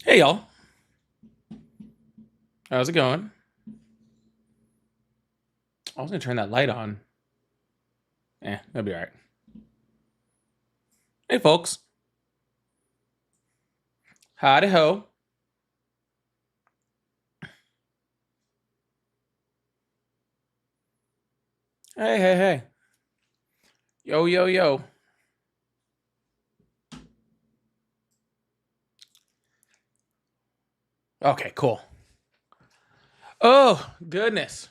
Hey y'all, how's it going? I was gonna turn that light on. That'll be all right. Hey folks, howdy ho. Hey. Yo yo yo. Okay, cool. Oh goodness.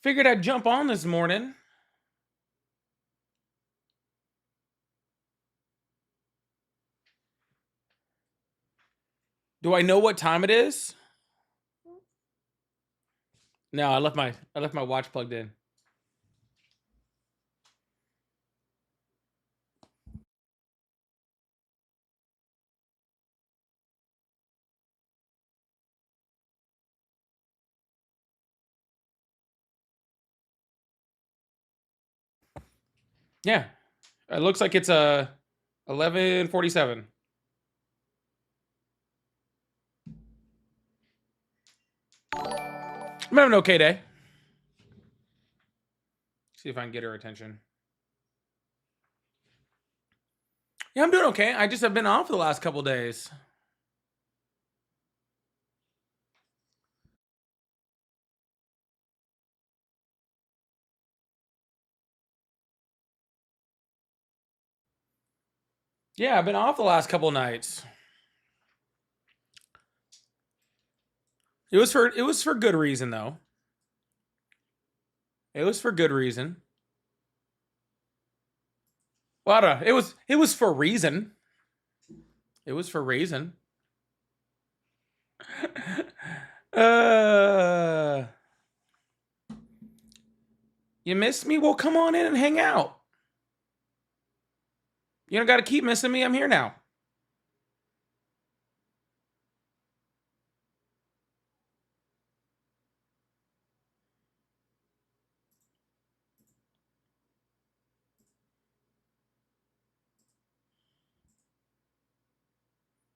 Figured I'd jump on this morning. Do I know what time it is? No, I left my watch plugged in. Yeah, it looks like it's 11:47. I'm having an okay day. See if I can get her attention. Yeah, I'm doing okay. I just have been off the last couple days. Yeah, I've been off the last couple nights. It was for good reason though. It was for good reason. Well, I don't know. It was for reason. It was for reason. uh, you missed me? Well, come on in and hang out. You don't got to keep missing me. I'm here now.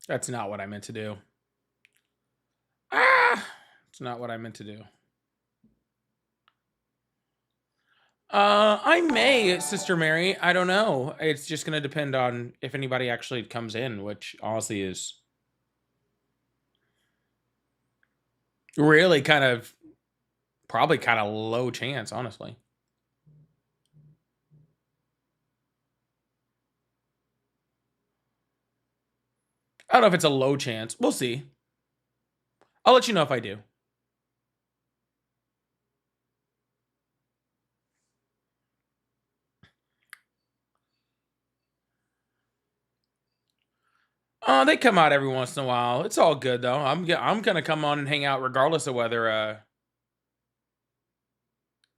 That's not what I meant to do. Ah, it's not what I meant to do. I may, Sister Mary. I don't know. It's just gonna depend on if anybody actually comes in, which honestly is really probably kind of low chance, honestly. I don't know if it's a low chance. We'll see. I'll let you know if I do. They come out every once in a while. It's all good though. I'm gonna come on and hang out regardless of whether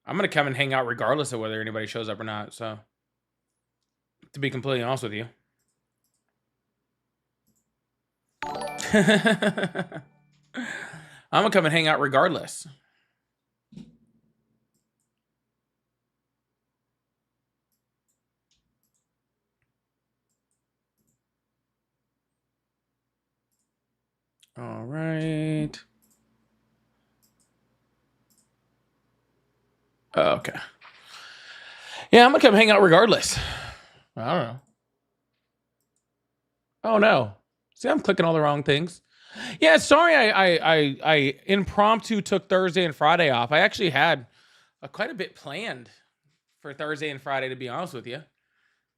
I'm gonna come and hang out regardless of whether anybody shows up or not. So, to be completely honest with you, I'm gonna come and hang out regardless. All right. Okay. Yeah, I'm gonna come hang out regardless. I don't know. Oh no. See, I'm clicking all the wrong things. Yeah, sorry. I impromptu took Thursday and Friday off. I actually had quite a bit planned for Thursday and Friday, to be honest with you.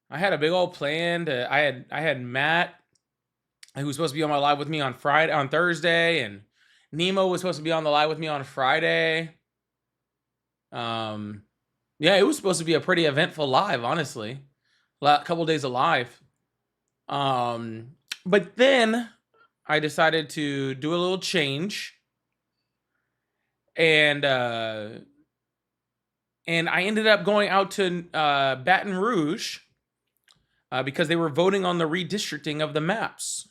I had a big old plan. I had Matt, who was supposed to be on my live with me on Thursday, and Nemo was supposed to be on the live with me on Friday. Um, yeah, it was supposed to be a pretty eventful live, honestly. A couple days of live. Um, but then I decided to do a little change, and I ended up going out to Baton Rouge because they were voting on the redistricting of the maps.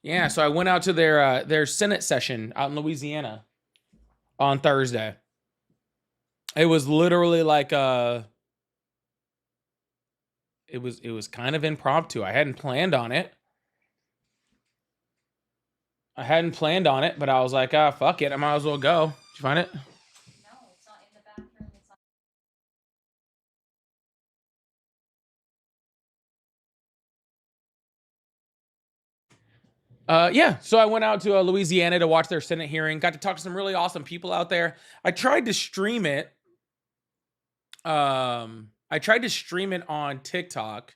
Yeah, so I went out to their Senate session out in Louisiana on Thursday. It was literally like it was kind of impromptu. I hadn't planned on it. But I was like, ah, fuck it. I might as well go. Did you find it? Yeah. So I went out to Louisiana to watch their Senate hearing. Got to talk to some really awesome people out there. I tried to stream it. I tried to stream it on TikTok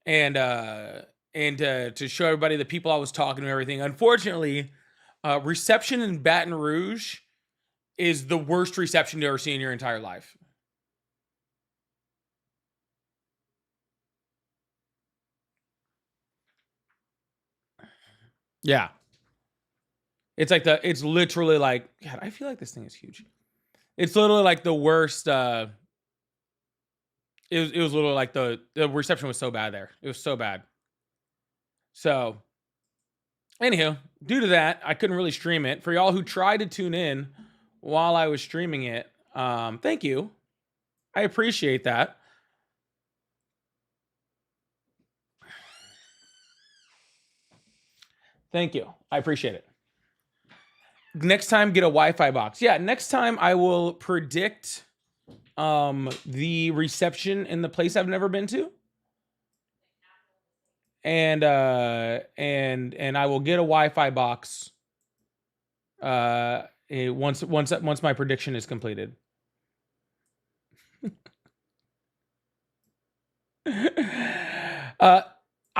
and to show everybody the people I was talking to and everything. Unfortunately, reception in Baton Rouge is the worst reception you ever see in your entire life. Yeah. It's literally like, God, I feel like this thing is huge. It's literally like the worst. It was literally like the reception was so bad there. It was so bad. So, anywho, due to that, I couldn't really stream it. For y'all who tried to tune in while I was streaming it, thank you. I appreciate that. Thank you. I appreciate it. Next time, get a Wi-Fi box. Yeah, next time I will predict the reception in the place I've never been to. And I will get a Wi-Fi box once my prediction is completed.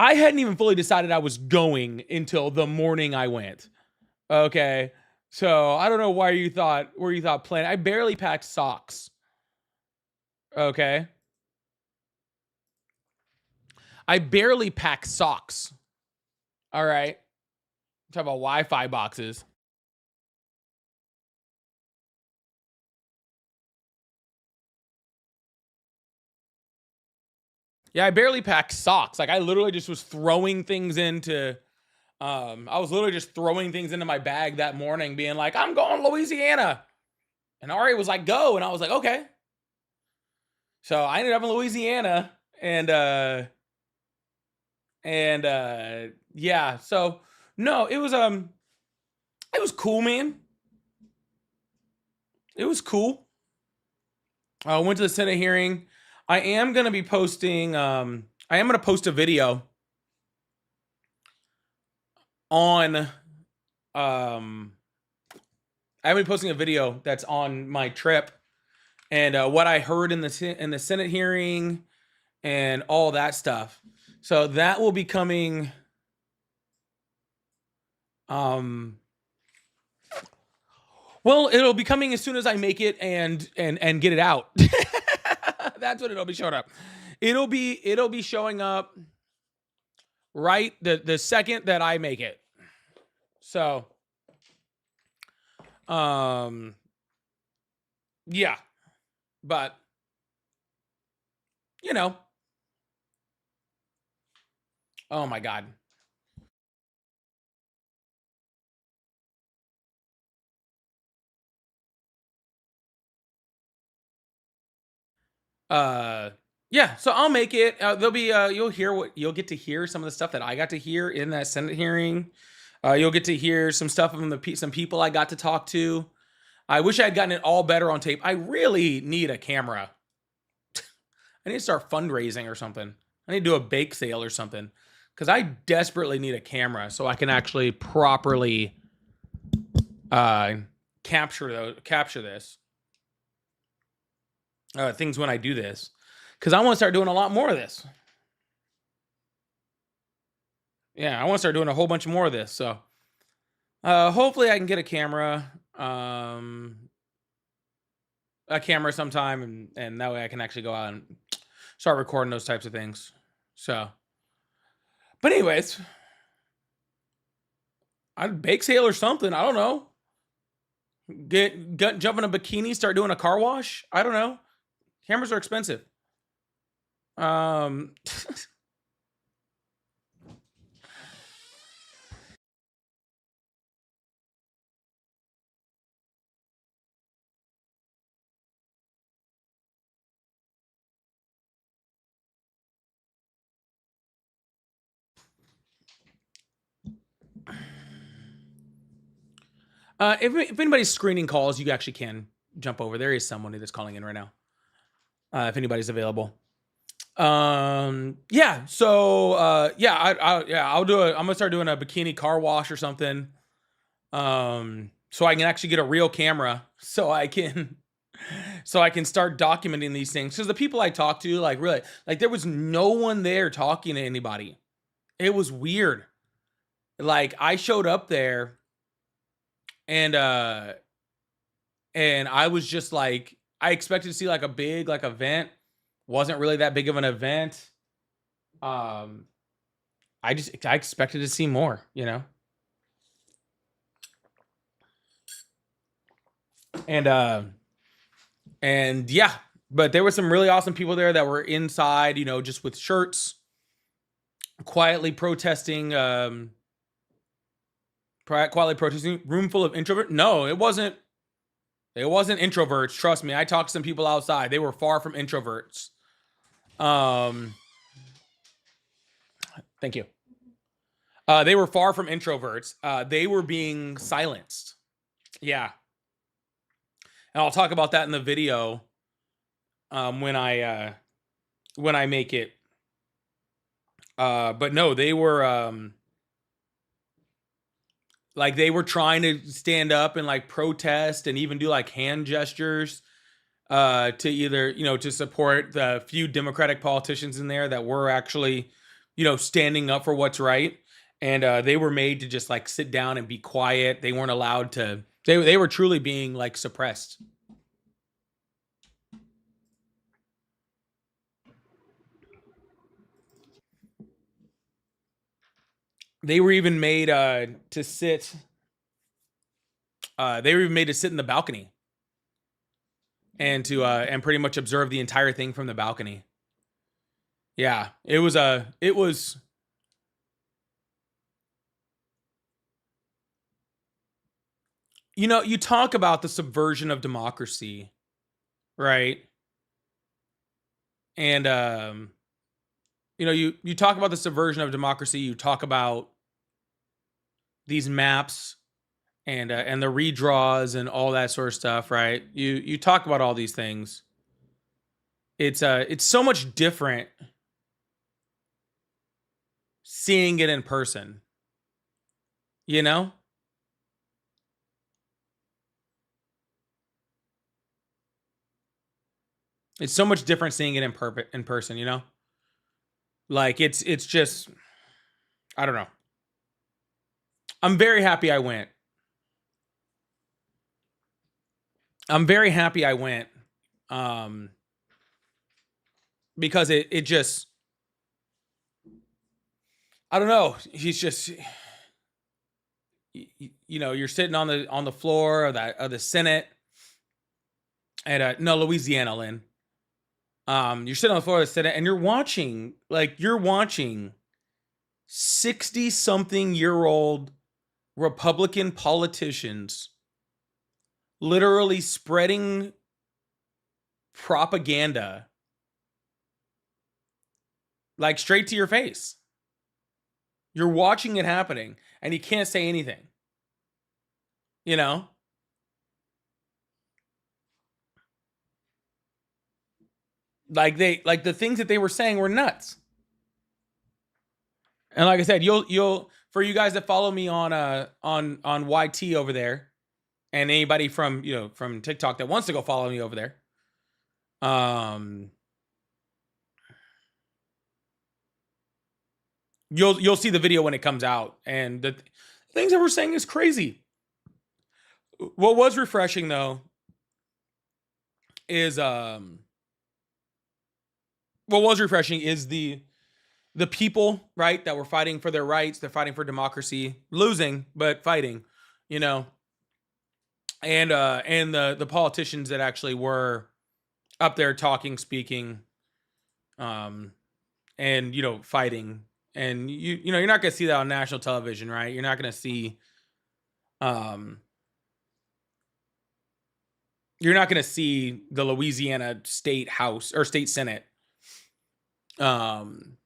I hadn't even fully decided I was going until the morning I went. Okay. So I don't know where you thought plan. I barely packed socks. Okay. I barely pack socks. All right. Talk about Wi-Fi boxes. Yeah, I barely packed socks. Like I literally just was throwing things into I was literally just throwing things into my bag that morning, being like, I'm going to Louisiana. And Ari was like, go. And I was like, okay. So I ended up in Louisiana and yeah. So no, it was cool, man. It was cool. I went to the Senate hearing. I am gonna be posting I am gonna post a video on I'm gonna be posting a video that's on my trip and what I heard in the Senate hearing and all that stuff. So that will be coming. Well, it'll be coming as soon as I make it and get it out. That's what it'll be showing up. It'll be showing up right the second that I make it. So, yeah, but you know, oh my god. Uh, yeah, so I'll make it. There'll be you'll get to hear some of the stuff that I got to hear in that Senate hearing. You'll get to hear some stuff from some people I got to talk to. I wish I had gotten it all better on tape. I really need a camera. I need to start fundraising or something. I need to do a bake sale or something because I desperately need a camera so I can actually properly capture this things when I do this because I want to start doing a lot more of this. Yeah, I want to start doing a whole bunch more of this. So hopefully I can get a camera sometime and that way I can actually go out and start recording those types of things. So, but anyways, I'd bake sale or something. I don't know. Jump in a bikini, start doing a car wash. I don't know. Cameras are expensive. If anybody's screening calls, you actually can jump over. There is someone that's calling in right now. If anybody's available. Yeah. So I'll do I'm gonna start doing a bikini car wash or something. So I can actually get a real camera, so I can start documenting these things. Because the people I talked to, like, really, like, there was no one there talking to anybody. It was weird. Like, I showed up there, and I was just like, I expected to see like a big like event. Wasn't really that big of an event. Um, I expected to see more, you know. And yeah, but there were some really awesome people there that were inside, you know, just with shirts, quietly protesting. Quietly protesting. Room full of introverts. No, it wasn't. It wasn't introverts. Trust me, I talked to some people outside. They were far from introverts. Thank you. They were far from introverts. They were being silenced. Yeah, and I'll talk about that in the video when I make it. But no, they were like, they were trying to stand up and like protest and even do like hand gestures to either, you know, to support the few Democratic politicians in there that were actually, you know, standing up for what's right. And they were made to just like sit down and be quiet. They weren't allowed to. They were truly being like suppressed. They were even made to sit. They were even made to sit in the balcony and to and pretty much observe the entire thing from the balcony. Yeah, it was you know, you talk about the subversion of democracy, right? And you know, you talk about the subversion of democracy, you talk about these maps and the redraws and all that sort of stuff, right? You talk about all these things. It's so much different seeing it in person, you know? It's so much different seeing it in person, you know? Like, it's just, I don't know. I'm very happy I went. I'm very happy I went. Um because it just, I don't know. He's just, you know, you're sitting on the floor of the Senate at no, Louisiana, Lynn. You're sitting on the floor of the Senate and you're watching 60 something year old Republican politicians literally spreading propaganda like straight to your face. You're watching it happening and you can't say anything. You know? Like, the things that they were saying were nuts. And like I said, you'll for you guys that follow me on YT over there, and anybody from, you know, from TikTok that wants to go follow me over there, you'll see the video when it comes out, and the things that we're saying is crazy. What was refreshing though is what was refreshing is the people, right, that were fighting for their rights. They're fighting for democracy, losing but fighting, you know, and the politicians that actually were up there talking, speaking, and, you know, fighting. And you know, you're not gonna see that on national television, right? You're not gonna see um you're not gonna see the Louisiana state house or state senate um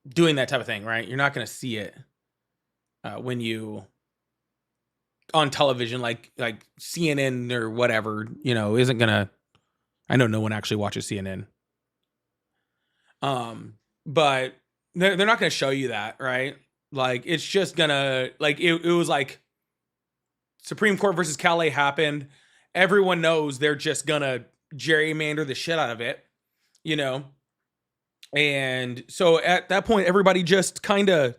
doing that type of thing, right? You're not gonna see it when you on television, like CNN or whatever, isn't gonna. I know no one actually watches CNN. But they're not gonna show you that, right? Like it's just gonna like it was like Supreme Court versus Calais happened. Everyone knows they're just gonna gerrymander the shit out of it, you know. And so at that point, everybody just kind of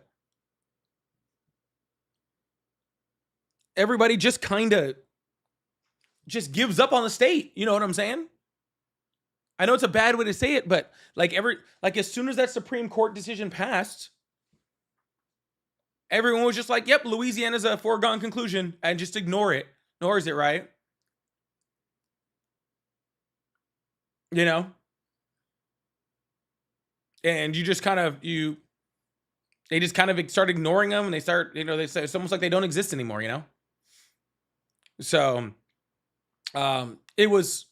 just gives up on the state. You know what I'm saying? I know it's a bad way to say it, but like as soon as that Supreme Court decision passed, everyone was just like, "Yep, Louisiana's a foregone conclusion," and just ignores it, right? You know, and you just kind of they just kind of start ignoring them, and they start, they say it's almost like they don't exist anymore, So, it was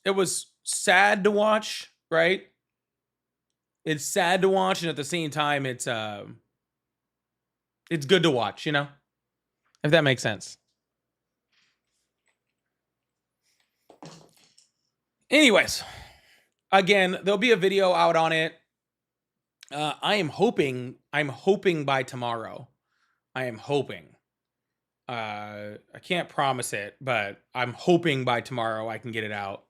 sad to watch, right? It's sad to watch, and at the same time, it's good to watch, if that makes sense. Anyways, again, there'll be a video out on it. I'm hoping by tomorrow. I am hoping. I can't promise it, but I'm hoping by tomorrow I can get it out.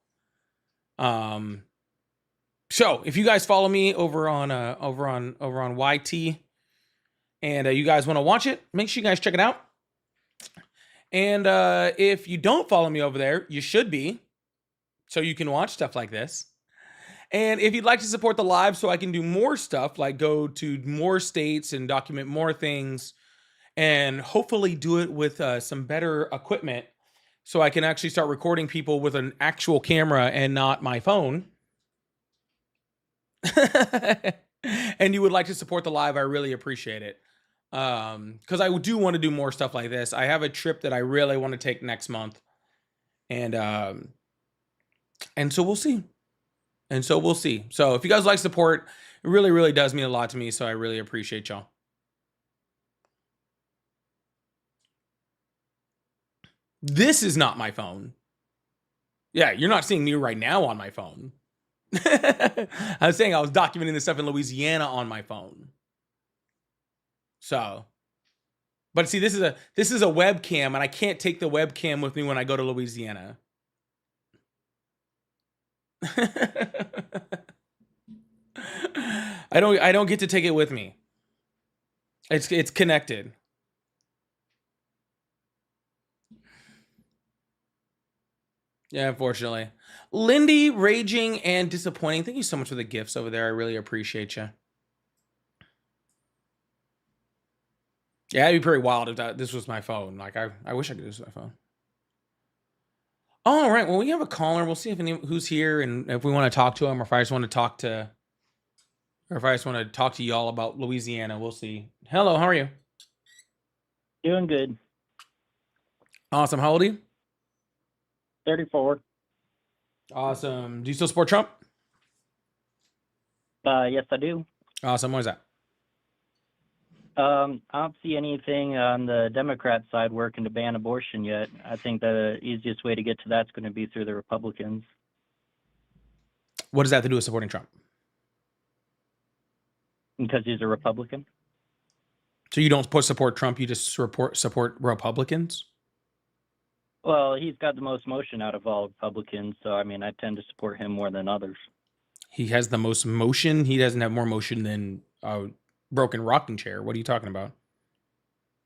So if you guys follow me over on YT, and you guys want to watch it, make sure you guys check it out. And if you don't follow me over there, you should be, so you can watch stuff like this. And if you'd like to support the live so I can do more stuff, like go to more states and document more things, and hopefully do it with some better equipment so I can actually start recording people with an actual camera and not my phone. And you would like to support the live, I really appreciate it. Because I do want to do more stuff like this. I have a trip that I really want to take next month. And so we'll see. So if you guys like support, it really, really does mean a lot to me. So I really appreciate y'all. This is not my phone. Yeah, you're not seeing me right now on my phone. I was saying I was documenting this stuff in Louisiana on my phone. So, but see, this is a webcam, and I can't take the webcam with me when I go to Louisiana. I don't get to take it with me. It's connected. Yeah, unfortunately. Lindy, raging and disappointing. Thank you so much for the gifts over there. I really appreciate you. Yeah, it'd be pretty wild if this was my phone. Like, I wish I could do this with my phone. All right. Well, we have a caller. We'll see if who's here, and if we want to talk to him, or if I just want to talk to y'all about Louisiana. We'll see. Hello, how are you? Doing good. Awesome. How old are you? 34. Awesome. Do you still support Trump? Yes, I do. Awesome. What is that? I don't see anything on the Democrat side working to ban abortion yet. I think the easiest way to get to that's going to be through the Republicans. What does that have to do with supporting Trump? Because he's a Republican. So you don't support Trump, you just support Republicans? Well, he's got the most motion out of all Republicans, so I mean, I tend to support him more than others. He has the most motion? He doesn't have more motion than a broken rocking chair. What are you talking about?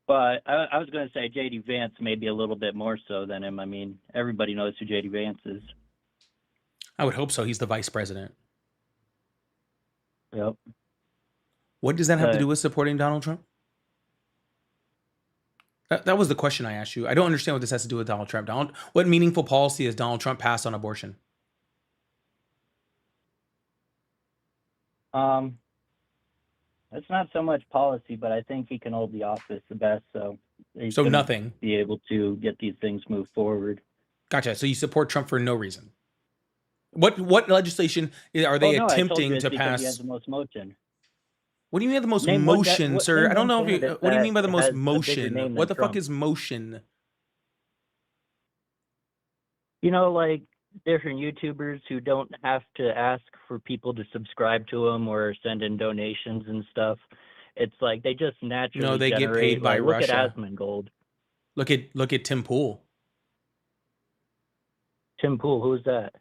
But I was going to say J.D. Vance maybe a little bit more so than him. I mean, everybody knows who J.D. Vance is. I would hope so. He's the vice president. Yep. What does that have to do with supporting Donald Trump? That was the question I asked you. I don't understand what this has to do with Donald Trump. What meaningful policy has Donald Trump passed on abortion? It's not so much policy, but I think he can hold the office the best, so nothing. Be able to get these things moved forward. Gotcha. So you support Trump for no reason. What legislation are they attempting to pass? He has the most motion. What do you mean the most motion, sir? I don't know if what do you mean by the most motion? What the fuck is motion? Like different YouTubers who don't have to ask for people to subscribe to them or send in donations and stuff. It's like they just No, naturally they get paid generate. by Like, look at Russia. Asmongold. Look at Tim Pool. Tim Pool, who's that?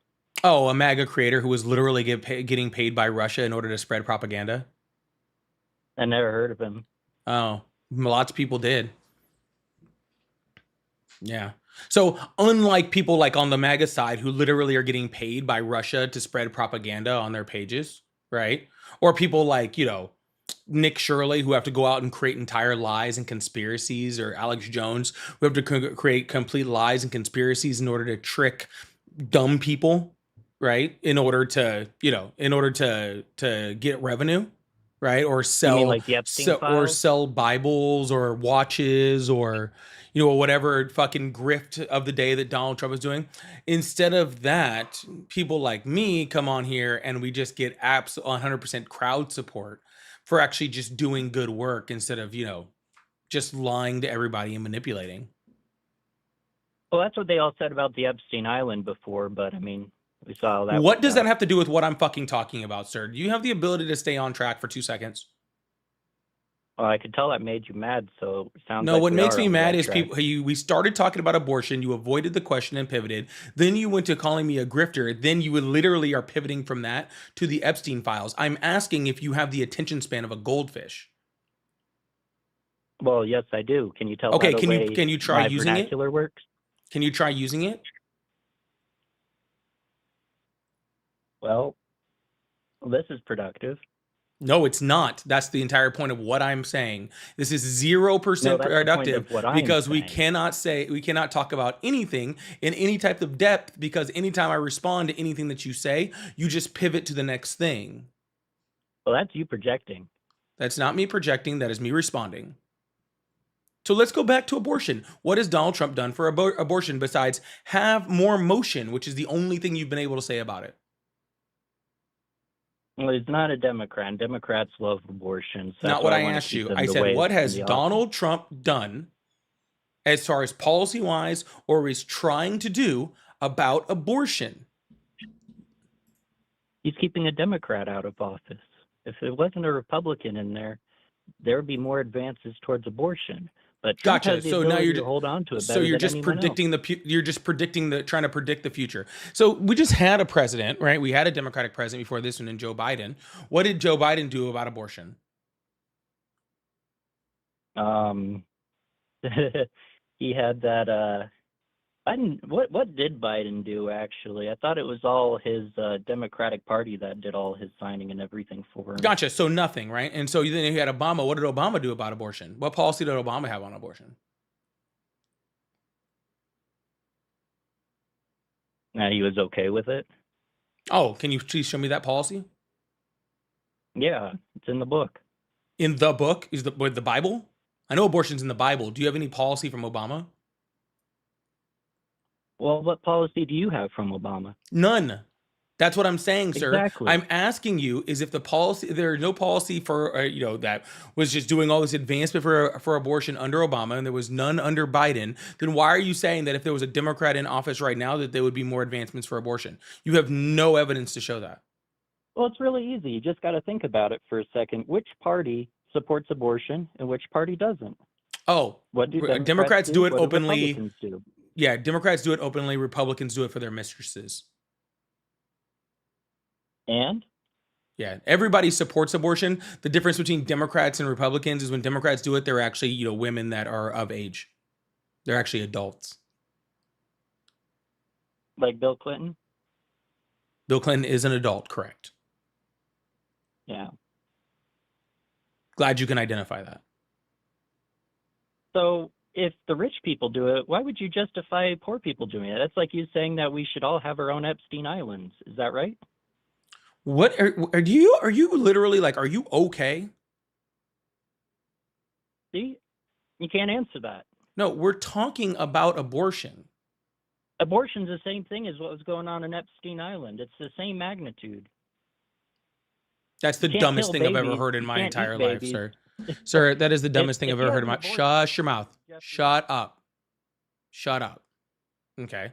Oh, a MAGA creator who was literally getting paid by Russia in order to spread propaganda. I never heard of him. Oh, lots of people did. Yeah. So unlike people like on the MAGA side who literally are getting paid by Russia to spread propaganda on their pages, right? Or people like, Nick Shirley who have to go out and create entire lies and conspiracies, or Alex Jones who have to create complete lies and conspiracies in order to trick dumb people, right? In order to get revenue, right? Or You mean sell like the Epstein so, or files? sell Bibles or watches, or whatever fucking grift of the day that Donald Trump is doing. Instead of that, people like me come on here and we just get 100% crowd support for actually just doing good work instead of, just lying to everybody and manipulating. Well, that's what they all said about the Epstein Island before, but I mean, we saw how that What worked does that out. have to do with what I'm fucking talking about, sir? Do you have the ability to stay on track for 2 seconds? Well, I could tell that made you mad, so it sounds No, like what we makes are me on the mad right is track. we started talking about abortion, you avoided the question and pivoted. Then you went to calling me a grifter. Then you would literally are pivoting from that to the Epstein files. I'm asking if you have the attention span of a goldfish. Well, yes, I do. Can you tell by Okay, the can you way can you try my using it? vernacular works? Can you try using it? Well, this is productive. No, it's not. That's the entire point of what I'm saying. This is No, 0% that's the point productive of what I'm because we saying. cannot talk about anything in any type of depth, because anytime I respond to anything that you say, you just pivot to the next thing. Well, that's you projecting. That's not me projecting, that is me responding. So let's go back to abortion. What has Donald Trump done for abortion besides have more motion, which is the only thing you've been able to say about it? Well, he's not a Democrat, and Democrats love abortion, so that's Not what why I I want to asked keep you. them I the said, way what in has the office. Donald Trump done as far as policy wise or is trying to do about abortion? He's keeping a Democrat out of office. If it wasn't a Republican in there, there would be more advances towards abortion. But Trump Gotcha. has the So now ability to hold on to it better you're than just anyone else. predicting trying to predict the future. So we just had a president, right? We had a Democratic president before this one, in Joe Biden. What did Joe Biden do about abortion? Um, he had that. Biden. What did Biden do actually? I thought it was all his Democratic Party that did all his signing and everything for him. Gotcha. So nothing, right? And so then you had Obama. What did Obama do about abortion? What policy did Obama have on abortion? Now he was okay with it. Oh, can you please show me that policy? Yeah, it's in the book. In the book? Is the Bible? I know abortion's in the Bible. Do you have any policy from Obama? Well, what policy do you have from Obama? None. That's what I'm saying, sir. Exactly. I'm asking you is if there is no policy for that was just doing all this advancement for abortion under Obama, and there was none under Biden. Then why are you saying that if there was a Democrat in office right now that there would be more advancements for abortion? You have no evidence to show that. Well, it's really easy. You just got to think about it for a second. Which party supports abortion and which party doesn't? Oh, What do Democrats do it What do openly. Republicans do? Yeah, Democrats do it openly. Republicans do it for their mistresses. And Yeah, everybody supports abortion. The difference between Democrats and Republicans is when Democrats do it, they're actually, women that are of age. They're actually adults. like Bill Clinton? Bill Clinton is an adult, correct? Yeah. Glad you can identify that. So if the rich people do it, why would you justify poor people doing it? That's like you saying that we should all have our own Epstein Islands. Is that right? What are you literally like, are you okay? See, you can't answer that. No, we're talking about abortion. Abortion's the same thing as what was going on in Epstein Island. It's the same magnitude. That's the You can't dumbest kill thing I've ever babies. heard in You my can't entire eat life, babies. sir. Sir, that is the dumbest thing If I've you ever have heard in an my. abortion, Shush your mouth. Jeffrey, Shut up. Shut up. Okay.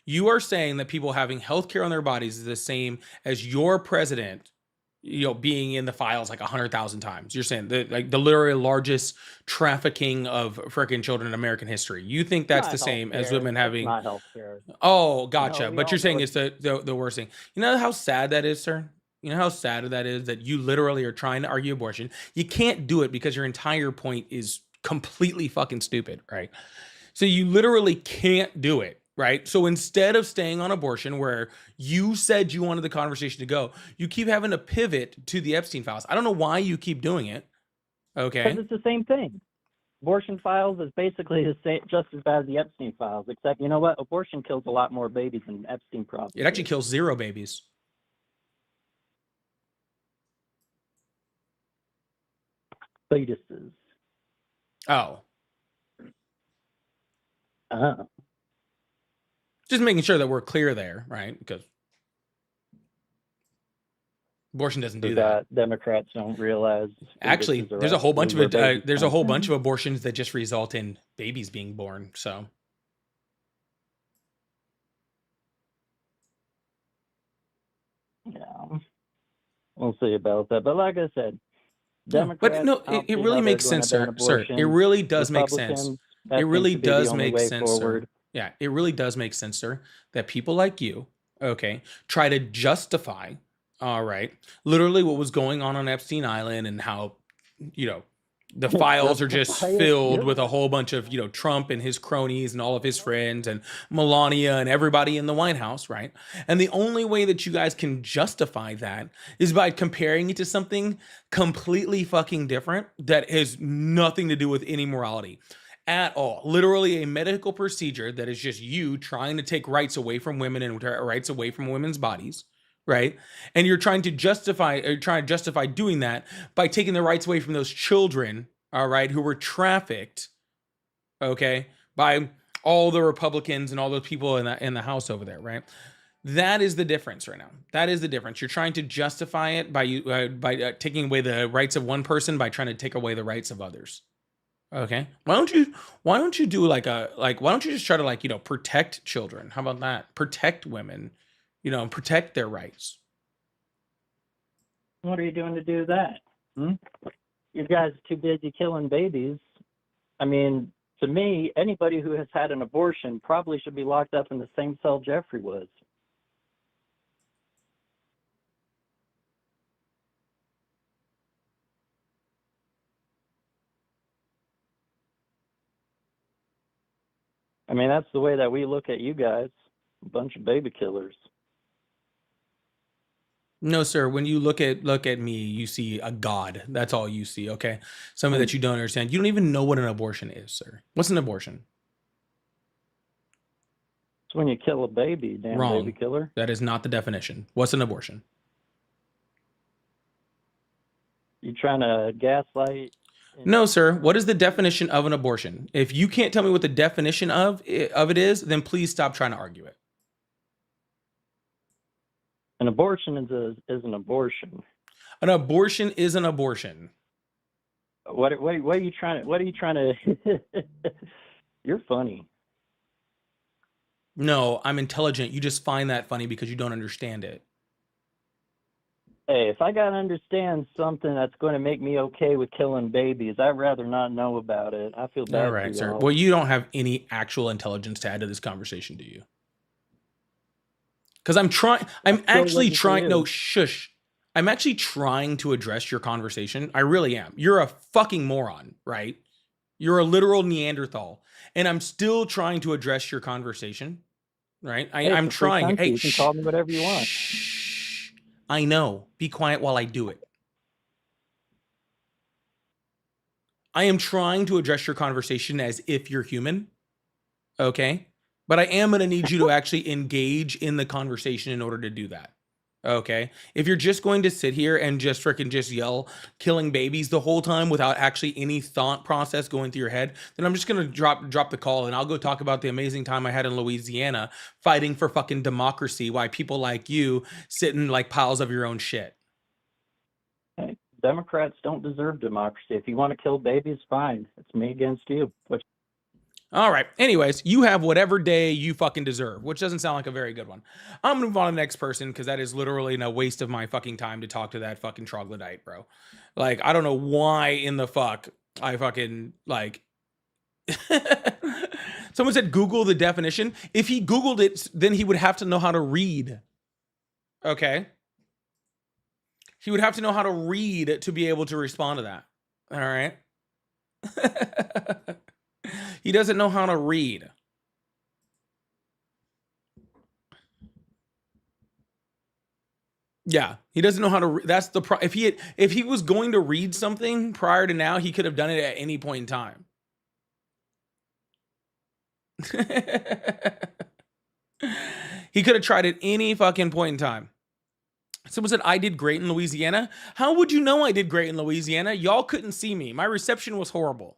You are saying that people having health care on their bodies is the same as your president, being in the files like 100,000 times. You're saying that like the literally largest trafficking of freaking children in American history. You think that's the Not same as healthcare. women It's having? not healthcare. Oh, No, gotcha. we But all you're know saying it's it's the worst thing. You know how sad that is, sir? You know how sad that is that you literally are trying to argue abortion. You can't do it because your entire point is completely fucking stupid, right? So you literally can't do it, right? So instead of staying on abortion where you said you wanted the conversation to go, you keep having to pivot to the Epstein files. I don't know why you keep doing it. because Okay. it's the same thing. Abortion files is basically the same, just as bad as the Epstein files, except you know what? Abortion kills a lot more babies than Epstein probably It actually did. kills 0 babies. Fetuses. Oh, Uh-huh. just making sure that we're clear there, right? Because abortion doesn't do that. That Democrats don't realize Actually, fetuses are there's a whole actually bunch of where it. babies There's a come whole bunch from. of abortions that just result in babies being born. So Yeah, we'll see about that. But like I said, no, but Democrats, no, I don't it see really how they're makes going to sense, ban sir. Sir, it abortion. really does make sense. Republicans, It that seems really to be the does only make way sense, sir. forward. Yeah, it really does make sense, sir, that people like you, okay, try to justify, all right, literally what was going on Epstein Island and how, you know, the files are just Justify it? filled You're with a right. whole bunch of, Trump and his cronies and all of his friends and Melania and everybody in the White House, right? And the only way that you guys can justify that is by comparing it to something completely fucking different that has nothing to do with any morality at all. Literally a medical procedure that is just you trying to take rights away from women and rights away from women's bodies, right? And you're trying to justify doing that by taking the rights away from those children, all right, who were trafficked, okay, by all the Republicans and all those people in the House over there, right? That is the difference right now. That is the difference. You're trying to justify it by taking away the rights of one person by trying to take away the rights of others. Okay. Why don't you do why don't you just try to protect children? How about that? Protect women, protect their rights. What are you doing to do that? Hmm? You guys are too busy killing babies. I mean, to me, anybody who has had an abortion probably should be locked up in the same cell Jeffrey was. I mean, that's the way that we look at you guys, a bunch of baby killers. No, sir. When you look at me, you see a god. That's all you see, okay? Something And that you don't understand. You don't even know what an abortion is, sir. What's an abortion? it's when you kill a baby, damn baby Wrong. killer. That is not the definition. What's an abortion? You trying to gaslight and No, sir. What is the definition of an abortion? If you can't tell me what the definition of it is, then please stop trying to argue it. an abortion is an abortion. An abortion is an abortion. What are you trying to? What are you trying to? You're funny. No, I'm intelligent. You just find that funny because you don't understand it. Hey, if I gotta understand something that's going to make me okay with killing babies, I'd rather not know about it. I feel All bad for right, sir. y'all. Well, you don't have any actual intelligence to add to this conversation, do you? Because I'm trying. I'm I'm still actually waiting for trying. No, you. shush. I'm actually trying to address your conversation. I really am. You're a fucking moron, right? You're a literal Neanderthal, and I'm still trying to address your conversation, right? Hey, it's I'm a free trying. country. Hey, You can shh, call me whatever you want. shh. I know. Be quiet while I do it. I am trying to address your conversation as if you're human, okay? But I am going to need you to actually engage in the conversation in order to do that. Okay? If you're just going to sit here and just freaking just yell killing babies the whole time without actually any thought process going through your head, then I'm just going to drop the call and I'll go talk about the amazing time I had in Louisiana fighting for fucking democracy, why people like you sit in like piles of your own shit. Hey, Democrats don't deserve democracy. If you want to kill babies, fine. It's me against you. What All right. Anyways, you have whatever day you fucking deserve, which doesn't sound like a very good one. I'm gonna move on to the next person because that is literally a waste of my fucking time to talk to that fucking troglodyte, bro. Like, I don't know why in the fuck I fucking like. Someone said Google the definition. If he Googled it, then he would have to know how to read. Okay. He would have to know how to read to be able to respond to that. All right. He doesn't know how to read. Yeah, he doesn't know how to. That's the if he was going to read something prior to now, he could have done it at any point in time. He could have tried at any fucking point in time. Someone said I did great in Louisiana. How would you know I did great in Louisiana? Y'all couldn't see me. My reception was horrible.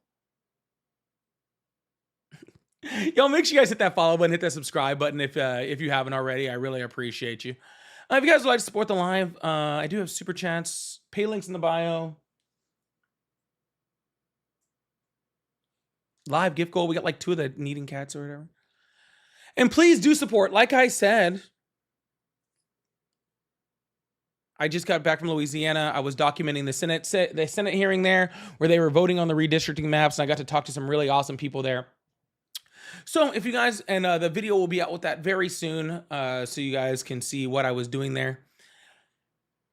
Y'all make sure you guys hit that follow button, hit that subscribe button if you haven't already. I really appreciate you. If you guys would like to support the live, I do have super chats. Pay links in the bio. Live gift goal. We got like 2 of the kneading cats or whatever. And please do support. Like I said, I just got back from Louisiana. I was documenting the Senate hearing there where they were voting on the redistricting maps, and I got to talk to some really awesome people there. So if you guys, and the video will be out with that very soon, so you guys can see what I was doing there.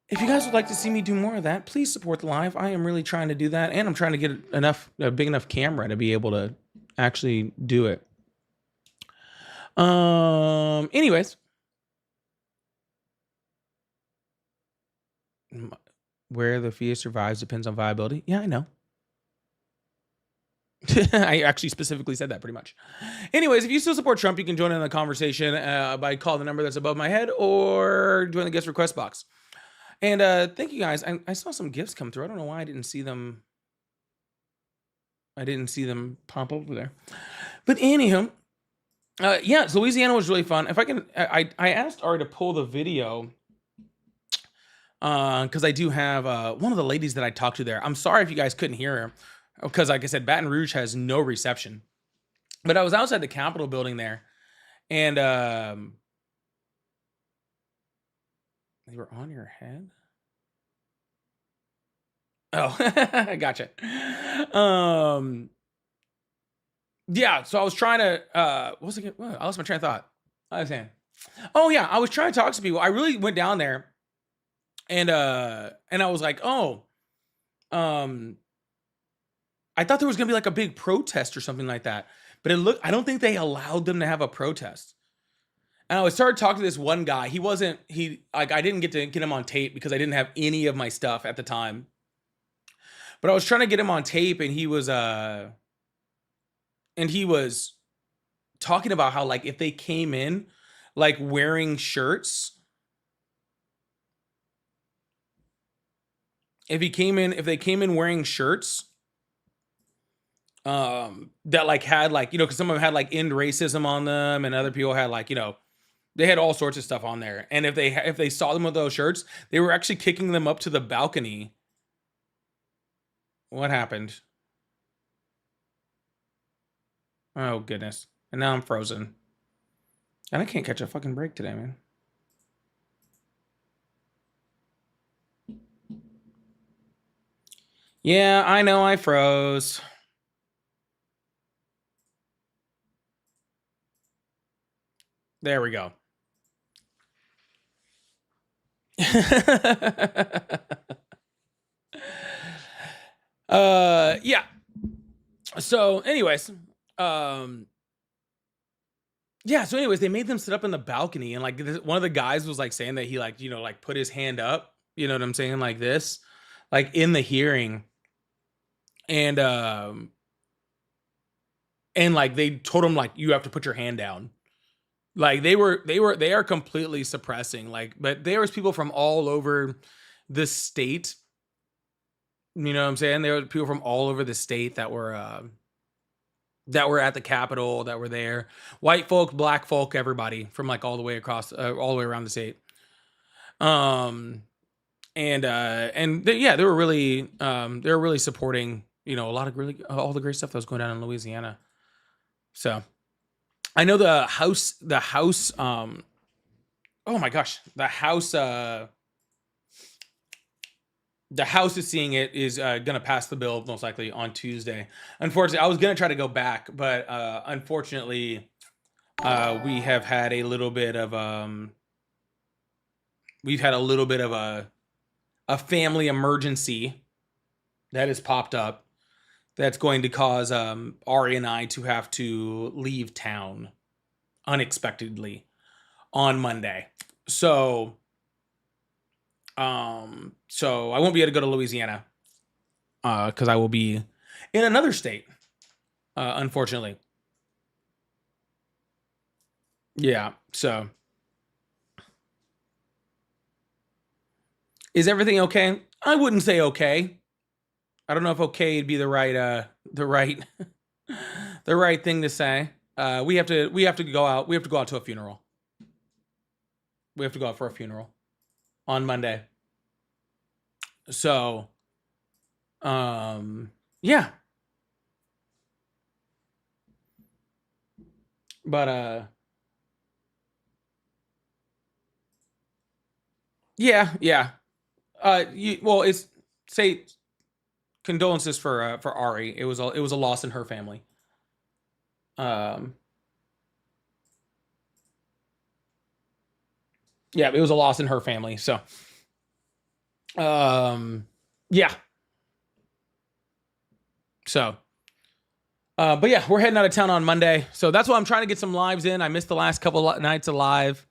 If you guys would like to see me do more of that, please support the live. I am really trying to do that, and I'm trying to get a big enough camera to be able to actually do it. Anyways, where the Fiat survives depends on viability. Yeah, I know. I actually specifically said that pretty much. Anyways, if you still support Trump, you can join in the conversation by calling the number that's above my head or join the guest request box. And thank you guys. I saw some gifts come through. I don't know why I didn't see them. I didn't see them pop over there. But anywho, yeah, so Louisiana was really fun. If I can, I asked Ari to pull the video because I do have one of the ladies that I talked to there. I'm sorry if you guys couldn't hear her because, like I said, Baton Rouge has no reception. But I was outside the Capitol building there, and they were on your head. Oh, I gotcha. Yeah, so I was trying to what was it? I lost my train of thought. I was saying, oh yeah, I was trying to talk to people. I really went down there, and I was like, oh, I thought there was gonna be like a big protest or something like that, but I don't think they allowed them to have a protest. And I started talking to this one guy. I didn't get to get him on tape because I didn't have any of my stuff at the time. But I was trying to get him on tape, and he was talking about how, like, if they came in like wearing shirts, if they came in wearing shirts that like had like, because some of them had like end racism on them, and other people had like, they had all sorts of stuff on there. And if they saw them with those shirts, they were actually kicking them up to the balcony. What happened? Oh goodness. And now I'm frozen. And I can't catch a fucking break today, man. Yeah, I know I froze. There we go. Yeah. So anyways, yeah, so anyways, they made them sit up in the balcony, and like one of the guys was like saying that he like, like put his hand up, you know what I'm saying, like this, like in the hearing. And like they told him like you have to put your hand down. Like they are completely suppressing, like, but there was people from all over the state. You know what I'm saying? There were people from all over the state that were at the Capitol, that were there. White folk, black folk, everybody from like all the way across, all the way around the state. And they were really supporting, a lot of really all the great stuff that was going on in Louisiana. So I know the house, oh my gosh, the house is seeing it, is gonna pass the bill most likely on Tuesday. Unfortunately, I was gonna try to go back, but unfortunately, we have had a little bit of we've had a little bit of a family emergency that has popped up that's going to cause Ari and I to have to leave town unexpectedly on Monday. So I won't be able to go to Louisiana because I will be in another state, unfortunately. Yeah. So is everything okay? I wouldn't say okay. I don't know if okay would be the right the right thing to say. We have to go out. We have to go out to a funeral. We have to go out for a funeral on Monday. So, yeah. But yeah, yeah. Well, it's say condolences for Ari. It was a loss in her family. Um, yeah, it was a loss in her family. So, yeah. So, but yeah, we're heading out of town on Monday. So that's why I'm trying to get some lives in. I missed the last couple nights of live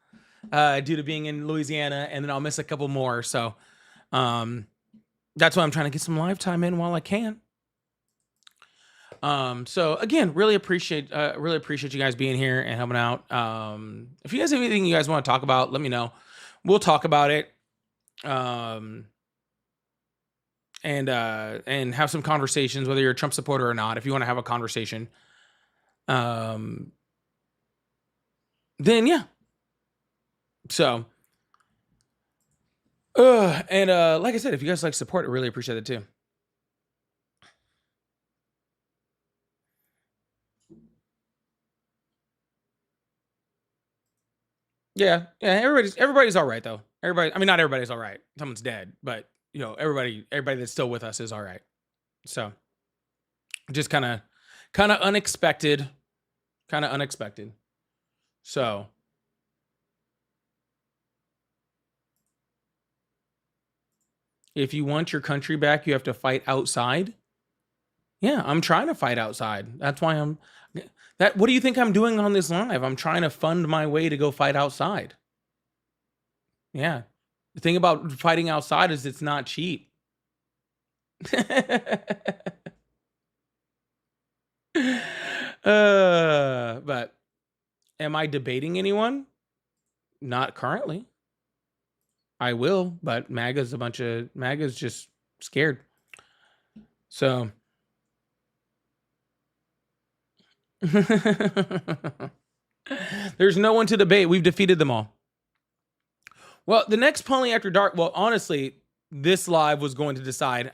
due to being in Louisiana, and then I'll miss a couple more. So, um, that's why I'm trying to get some live time in while I can. So again, really appreciate you guys being here and helping out. If you guys have anything you guys want to talk about, let me know. We'll talk about it. And have some conversations, whether you're a Trump supporter or not. If you want to have a conversation, then yeah. So, and like I said, if you guys like support, I really appreciate it too. Yeah, yeah. Everybody's all right though. Everybody, I mean, not everybody's all right. Someone's dead, but everybody that's still with us is all right. So, just kind of unexpected, So, if you want your country back, you have to fight outside. Yeah, I'm trying to fight outside. That's why what do you think I'm doing on this live? I'm trying to fund my way to go fight outside. Yeah. The thing about fighting outside is it's not cheap. But am I debating anyone? Not currently. I will, but MAGA's just scared. So there's no one to debate. We've defeated them all. Well, the next Polling After Dark, well, honestly, this live was going to decide.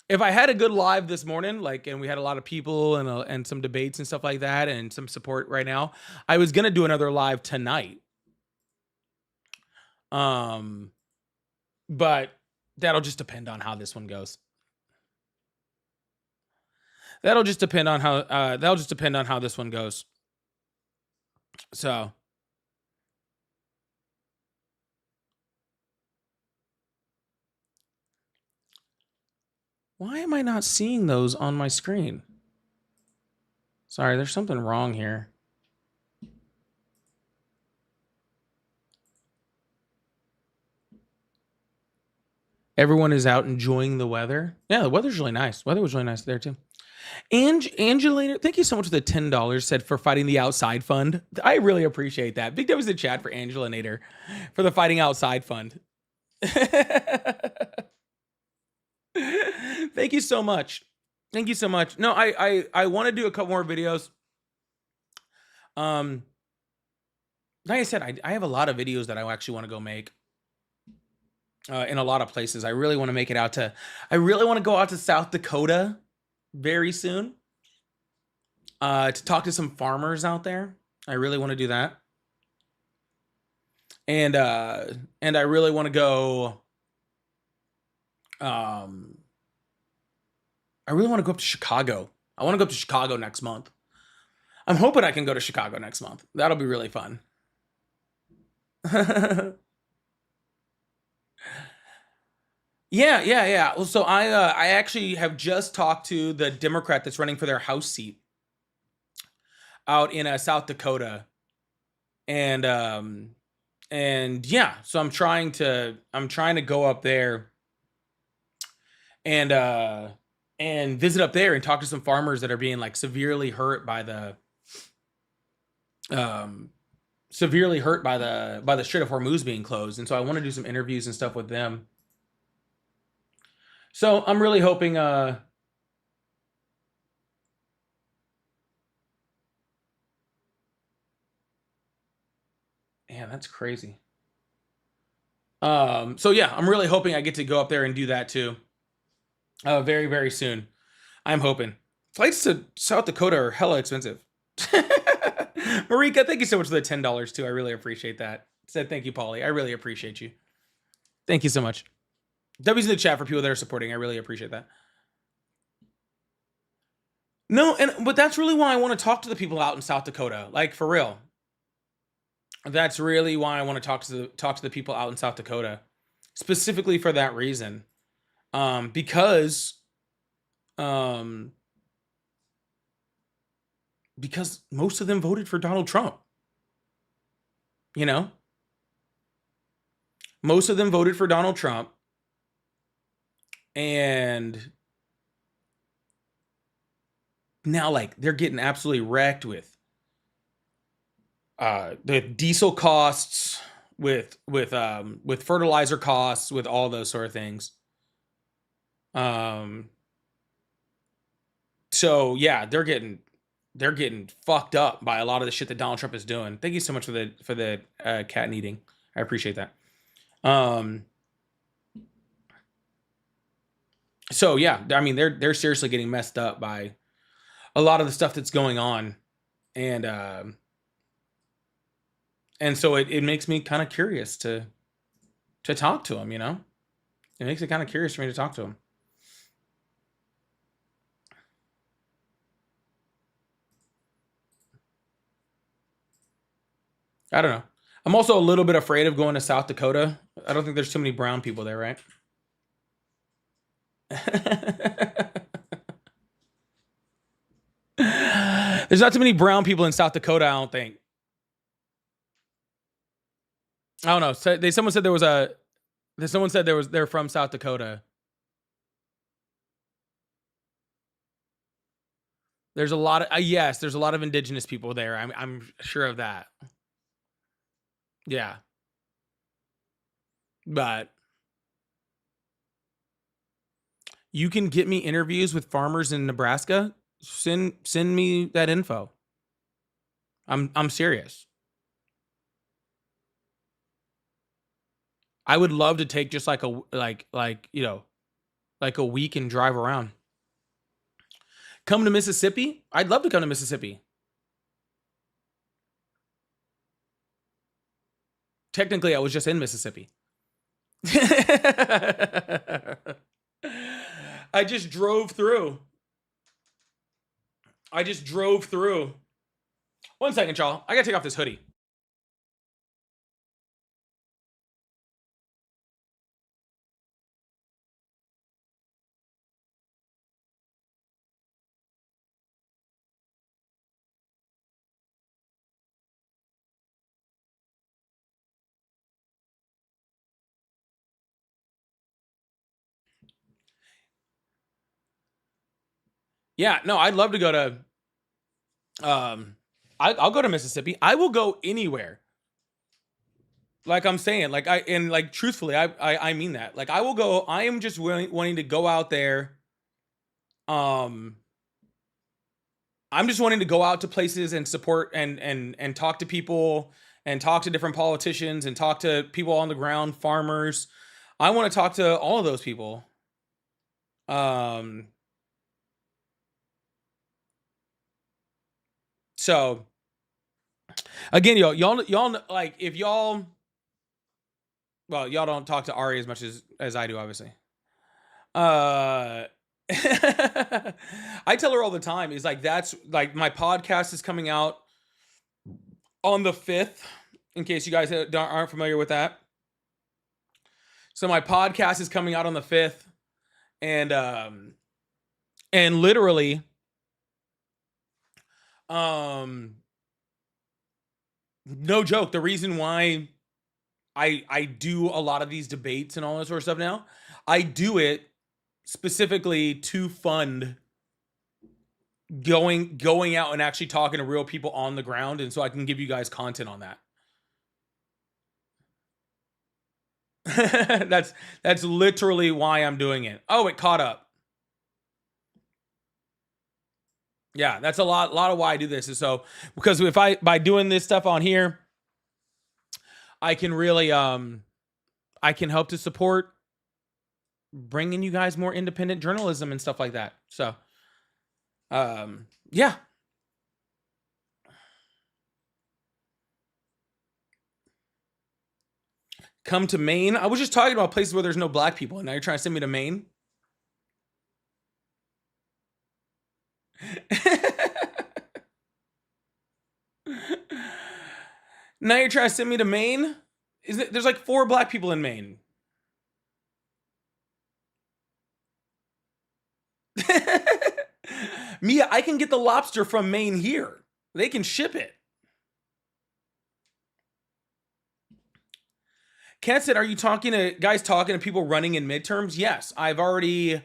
If I had a good live this morning, and we had a lot of people and some debates and stuff like that and some support right now, I was going to do another live tonight. But that'll just depend on how this one goes. That'll just depend on how this one goes. So, why am I not seeing those on my screen? Sorry, there's something wrong here. Everyone is out enjoying the weather. Yeah, the weather's really nice. Weather was really nice there too. And Angelator, thank you so much for the $10 said for fighting the outside fund. I really appreciate that. Big W's in chat for Angelator for the fighting outside fund. Thank you so much. Thank you so much. No, I want to do a couple more videos. Like I said, I have a lot of videos that I actually want to go make. In a lot of places. I really want to make it out to, I really want to go out to South Dakota very soon. to talk to some farmers out there. I really want to do that. And I really want to go um I really want to go up to Chicago. I want to go up to Chicago next month. I'm hoping I can go to Chicago next month. That'll be really fun. Yeah. Well, so I actually have just talked to the Democrat that's running for their House seat out in South Dakota, and yeah, so I'm trying to go up there and visit up there and talk to some farmers that are being like severely hurt by the um Strait of Hormuz being closed, and so I want to do some interviews and stuff with them. So I'm really hoping man, that's crazy. So yeah, I'm really hoping I get to go up there and do that too. Very, very soon. I'm hoping. Flights to South Dakota are hella expensive. Marika, thank you so much for the $10 too. I really appreciate that. Said thank you, Polly. I really appreciate you. Thank you so much. W's in the chat for people that are supporting. I really appreciate that. No, but that's really why I want to talk to the people out in South Dakota. Like for real. That's really why I want to talk to the people out in South Dakota. Specifically for that reason. Because um because most of them voted for Donald Trump. You know? Most of them voted for Donald Trump. And now like they're getting absolutely wrecked with the diesel costs, with fertilizer costs, with all those sort of things. So yeah, they're getting fucked up by a lot of the shit that Donald Trump is doing. Thank you so much for the cat eating. I appreciate that. So yeah, I mean they're seriously getting messed up by a lot of the stuff that's going on, and so it makes me kind of curious to talk to him. You know, it makes it kind of curious for me to talk to him. I don't know. I'm also a little bit afraid of going to South Dakota. I don't think there's too many brown people there, right? There's not too many brown people in South Dakota, I don't think. I don't know. So someone said they're from South Dakota. There's a lot of yes, there's a lot of indigenous people there. I'm sure of that. Yeah. But you can get me interviews with farmers in Nebraska. Send me that info. I'm serious. I would love to take just like a like a week and drive around. Come to Mississippi? I'd love to come to Mississippi. Technically, I was just in Mississippi. I just drove through. One second, y'all. I gotta take off this hoodie. Yeah, no, I'd love to go to I'll go to Mississippi. I will go anywhere. Like I'm saying, like truthfully, I mean that. Like I will go. I am just wanting to go out there. I'm just wanting to go out to places and support and talk to people and talk to different politicians and talk to people on the ground, farmers. I want to talk to all of those people. Um So again, y'all like if y'all, well, y'all don't talk to Ari as much as I do, obviously. Uh, I tell her all the time. Is like that's like my podcast is coming out on the 5th. In case you guys aren't familiar with that, so my podcast is coming out on the 5th, and literally, um, no joke. The reason why I do a lot of these debates and all that sort of stuff now, I do it specifically to fund going out and actually talking to real people on the ground, and so I can give you guys content on that. that's literally why I'm doing it. Oh, it caught up. Yeah, that's a lot of why I do this is so because if I by doing this stuff on here, I can really I can help to support bringing you guys more independent journalism and stuff like that. So yeah. Come to Maine. I was just talking about places where there's no black people, and now you're trying to send me to Maine. Now you're trying to send me to Maine? There's like 4 black people in Maine. Mia, I can get the lobster from Maine here. They can ship it. Kat said, are you talking to people running in midterms? Yes, I've already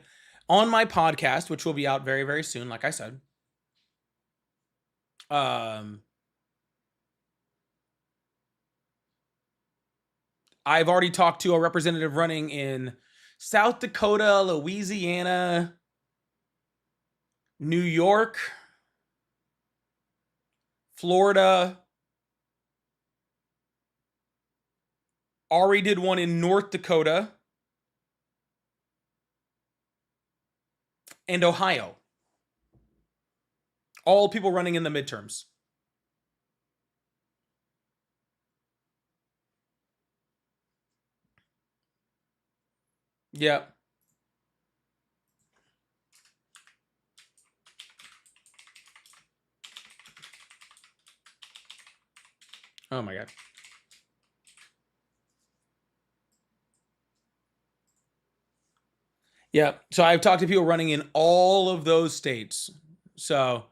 on my podcast, which will be out very, very soon, like I said. I've already talked to a representative running in South Dakota, Louisiana, New York, Florida. Ari did one in North Dakota and Ohio. All people running in the midterms. Yeah. Oh my God. Yeah. So I've talked to people running in all of those states. So,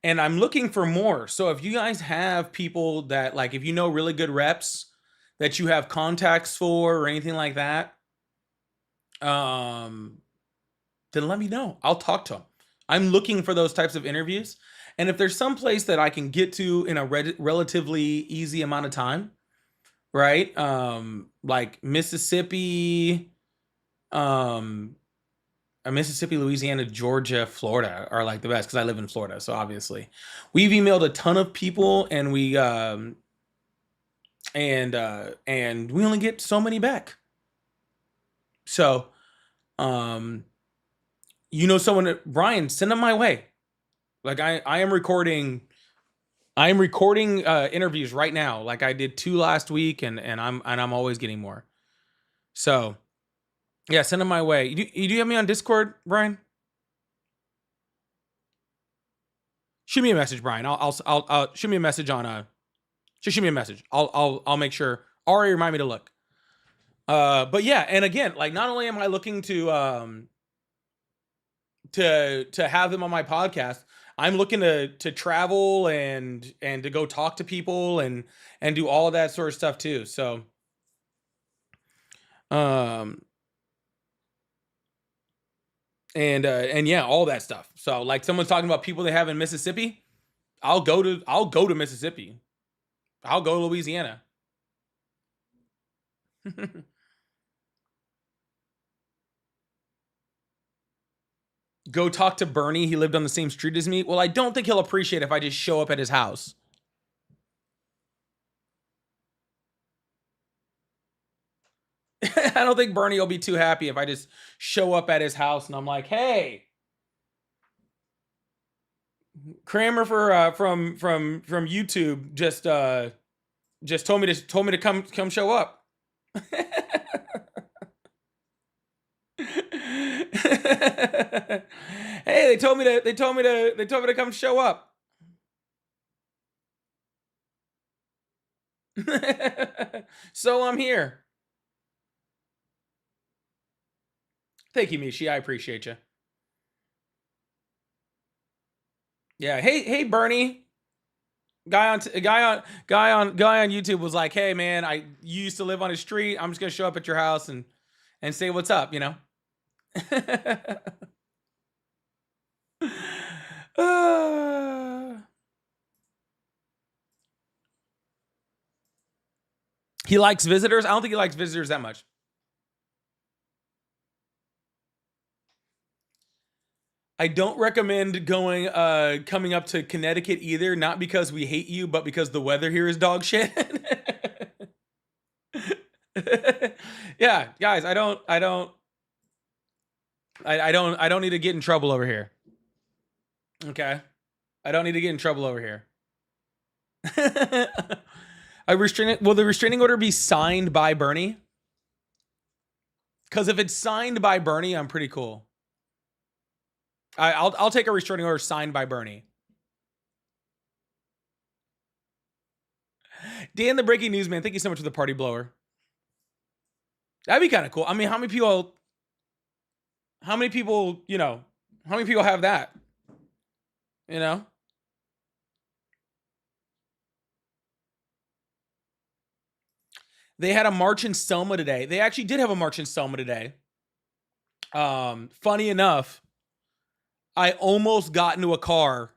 and I'm looking for more. So if you guys have people that like, if you know really good reps that you have contacts for or anything like that, then let me know. I'll talk to them. I'm looking for those types of interviews. And if there's some place that I can get to in a relatively easy amount of time, right? Like Mississippi, Mississippi, Louisiana, Georgia, Florida are like the best because I live in Florida. So obviously, we've emailed a ton of people, and we only get so many back. So, you know, someone, Brian, send them my way. Like I am recording. I am recording interviews right now. Like I did 2 last week, and I'm always getting more. So, yeah, send them my way. You do have me on Discord, Brian? Shoot me a message, Brian. I'll shoot me a message on just shoot me a message. I'll make sure. Already remind me to look. But yeah, and again, like not only am I looking to have them on my podcast, I'm looking to travel and to go talk to people and do all of that sort of stuff too. So and yeah, all that stuff. So like someone's talking about people they have in Mississippi, I'll go to Mississippi. I'll go to Louisiana. Go talk to Bernie. He lived on the same street as me. Well, I don't think he'll appreciate if I just show up at his house. I don't think Bernie will be too happy if I just show up at his house and I'm like, hey. Kramer from YouTube just told me to come show up. Hey, they told me to come show up. So I'm here. Thank you, Mishi. I appreciate you. Yeah. Hey, Bernie. Guy on YouTube was like, "Hey, man, you used to live on his street. I'm just gonna show up at your house and say what's up, you know." He likes visitors. I don't think he likes visitors that much. I don't recommend coming up to Connecticut either, not because we hate you, but because the weather here is dog shit. Yeah, guys, I don't need to get in trouble over here. Okay? I don't need to get in trouble over here. Will the restraining order be signed by Bernie? Because if it's signed by Bernie, I'm pretty cool. I'll take a restraining order signed by Bernie. Dan the breaking news man, thank you so much for the party blower. That'd be kind of cool. I mean, how many people have that? You know? They had a march in Selma today. They actually did have a march in Selma today. Funny enough, I almost got into a car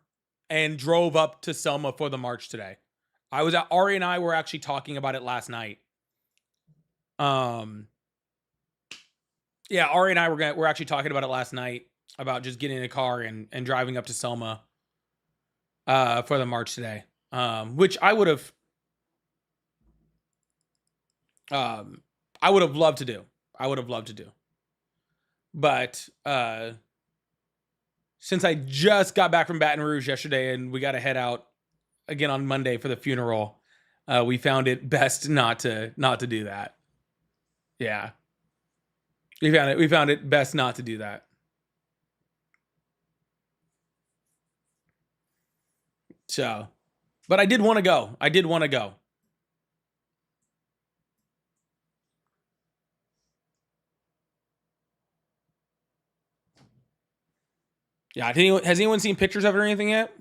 and drove up to Selma for the march today. Ari and I were actually talking about it last night. Yeah, Ari and I were actually talking about it last night about just getting in a car and driving up to Selma for the march today. Which I would have loved to do. But since I just got back from Baton Rouge yesterday and we got to head out again on Monday for the funeral, we found it best not to do that. Yeah. We found it best not to do that. So, but I did want to go. Yeah. Has anyone seen pictures of it or anything yet?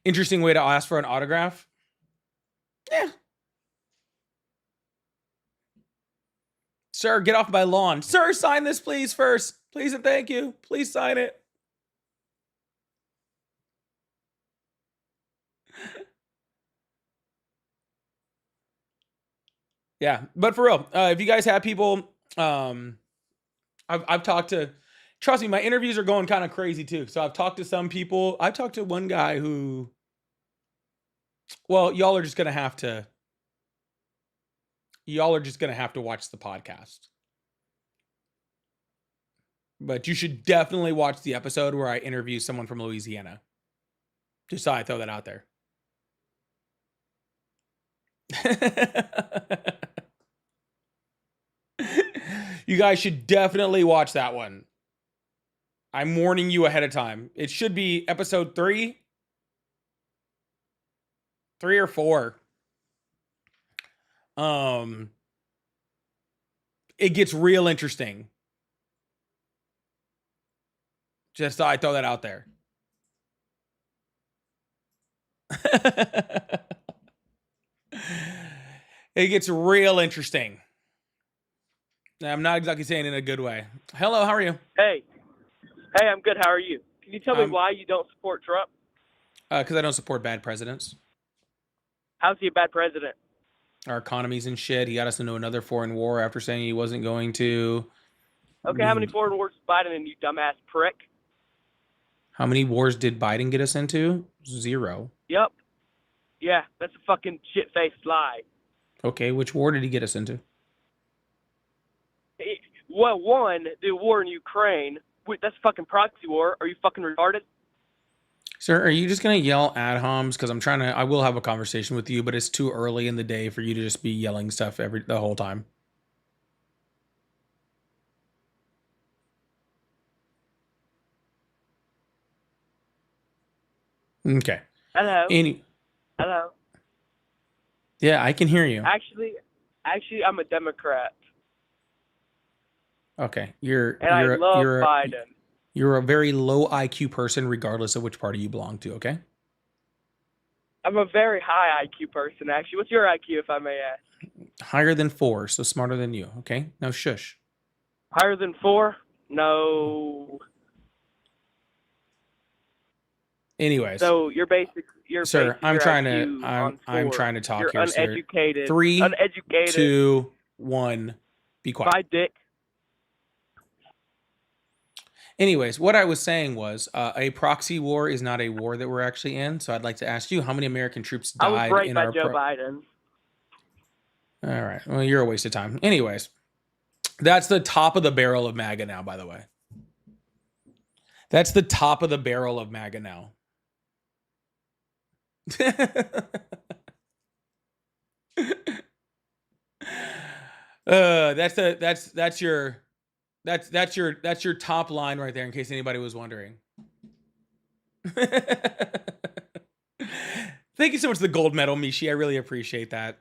Interesting way to ask for an autograph. Yeah. Sir, get off my lawn. Sir, sign this please first. Please and thank you. Please sign it. Yeah, but for real, if you guys have people, I've talked to. Trust me, my interviews are going kind of crazy too. So I've talked to some people. I've talked to one guy who, well, y'all are just gonna have to watch the podcast. But you should definitely watch the episode where I interview someone from Louisiana. Just thought I'd throw that out there. You guys should definitely watch that one. I'm warning you ahead of time. It should be episode 3 or 4. It gets real interesting. Just thought I'd throw that out there. It gets real interesting. I'm not exactly saying it in a good way. Hello, how are you? Hey, I'm good. How are you? Can you tell me why you don't support Trump? Because I don't support bad presidents. How's he a bad president? Our economy's in shit. He got us into another foreign war after saying he wasn't going to. Okay, how many foreign wars did Biden in, you dumbass prick? How many wars did Biden get us into? 0. Yep. Yeah, that's a fucking shit-faced lie. Okay, which war did he get us into? Well, one, the war in Ukraine. Wait, that's a fucking proxy war. Are you fucking retarded? Sir, are you just gonna yell ad homs? Because I will have a conversation with you, but it's too early in the day for you to just be yelling stuff the whole time. Okay. Hello. Any, Hello. yeah, I can hear you. Actually, I'm a Democrat, Okay, and I love Biden. you're a very low IQ person, regardless of which party you belong to. Okay. I'm a very high IQ person, actually. What's your IQ, if I may ask? Higher than 4, so smarter than you. Okay. Now shush. Higher than 4? No. Anyways. So you're Sir, I'm trying IQ I'm trying to talk you're here, sir. uneducated. 3, uneducated. 2, 1. Be quiet. Bye, dick. Anyways, what I was saying was a proxy war is not a war that we're actually in. So I'd like to ask you, how many American troops I was died raped in by our Joe Biden. All right. Well, you're a waste of time. Anyways, that's the top of the barrel of MAGA now, by the way. That's the top of the barrel of MAGA now. That's your top line right there, in case anybody was wondering. Thank you so much for the gold medal, Mishi. I really appreciate that.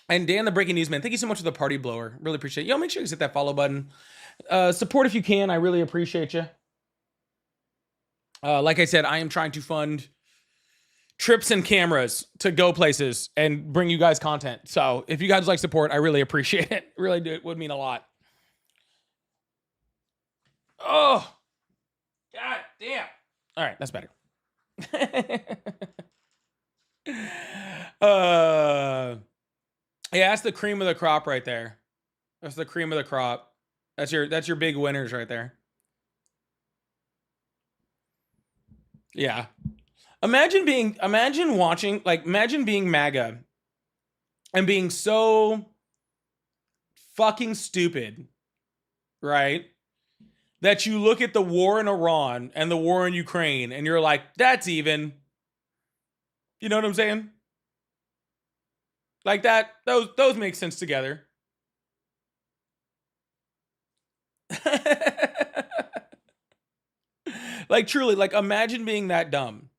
And Dan, the breaking news man, thank you so much for the party blower. Really appreciate it. Yo, make sure you hit that follow button. Support if you can. I really appreciate you. Like I said, I am trying to fund trips and cameras to go places and bring you guys content. So if you guys like support, I really appreciate it. Really do. It would mean a lot. Oh, God damn. All right, that's better. Yeah, that's the cream of the crop right there. That's the cream of the crop. That's your big winners right there. Yeah. Imagine being MAGA and being so fucking stupid, right? That you look at the war in Iran and the war in Ukraine and you're like, that's even. You know what I'm saying? Like that, those make sense together. Like truly, like imagine being that dumb.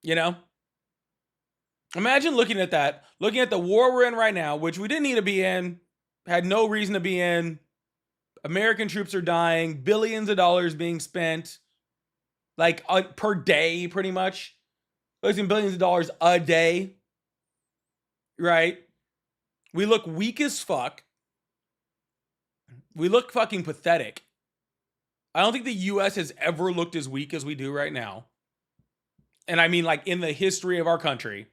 You know? Imagine looking at that, looking at the war we're in right now, which we didn't need to be in, had no reason to be in. American troops are dying, billions of dollars being spent, like per day, pretty much. Losing billions of dollars a day, right? We look weak as fuck. We look fucking pathetic. I don't think the U.S. has ever looked as weak as we do right now. And I mean, like, in the history of our country.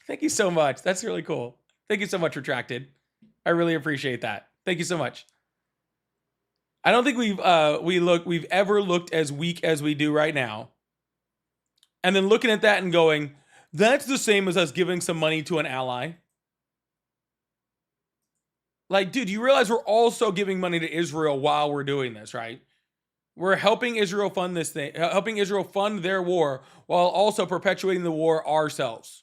Thank you so much. That's really cool. Thank you so much, Retracted. I really appreciate that. Thank you so much. I don't think we've ever looked as weak as we do right now. And then looking at that and going, that's the same as us giving some money to an ally. Like, dude, you realize we're also giving money to Israel while we're doing this, right? We're helping Israel fund this thing, helping Israel fund their war while also perpetuating the war ourselves.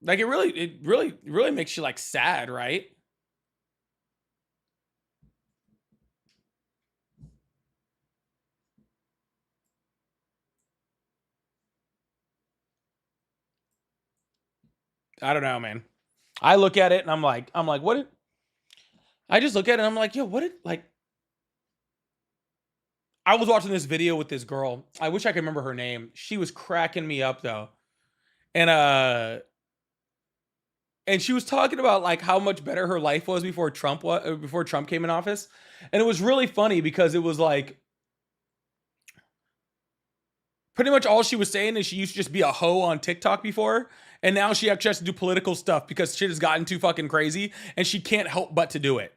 Like, it really makes you, like, sad, right? I don't know, man. I look at it and I'm like, what? I just look at it and I'm like, yo, I was watching this video with this girl. I wish I could remember her name. She was cracking me up though. And she was talking about like how much better her life was before Trump came in office. And it was really funny because it was like pretty much all she was saying is she used to just be a hoe on TikTok before. And now she actually has to do political stuff because shit has gotten too fucking crazy and she can't help but to do it.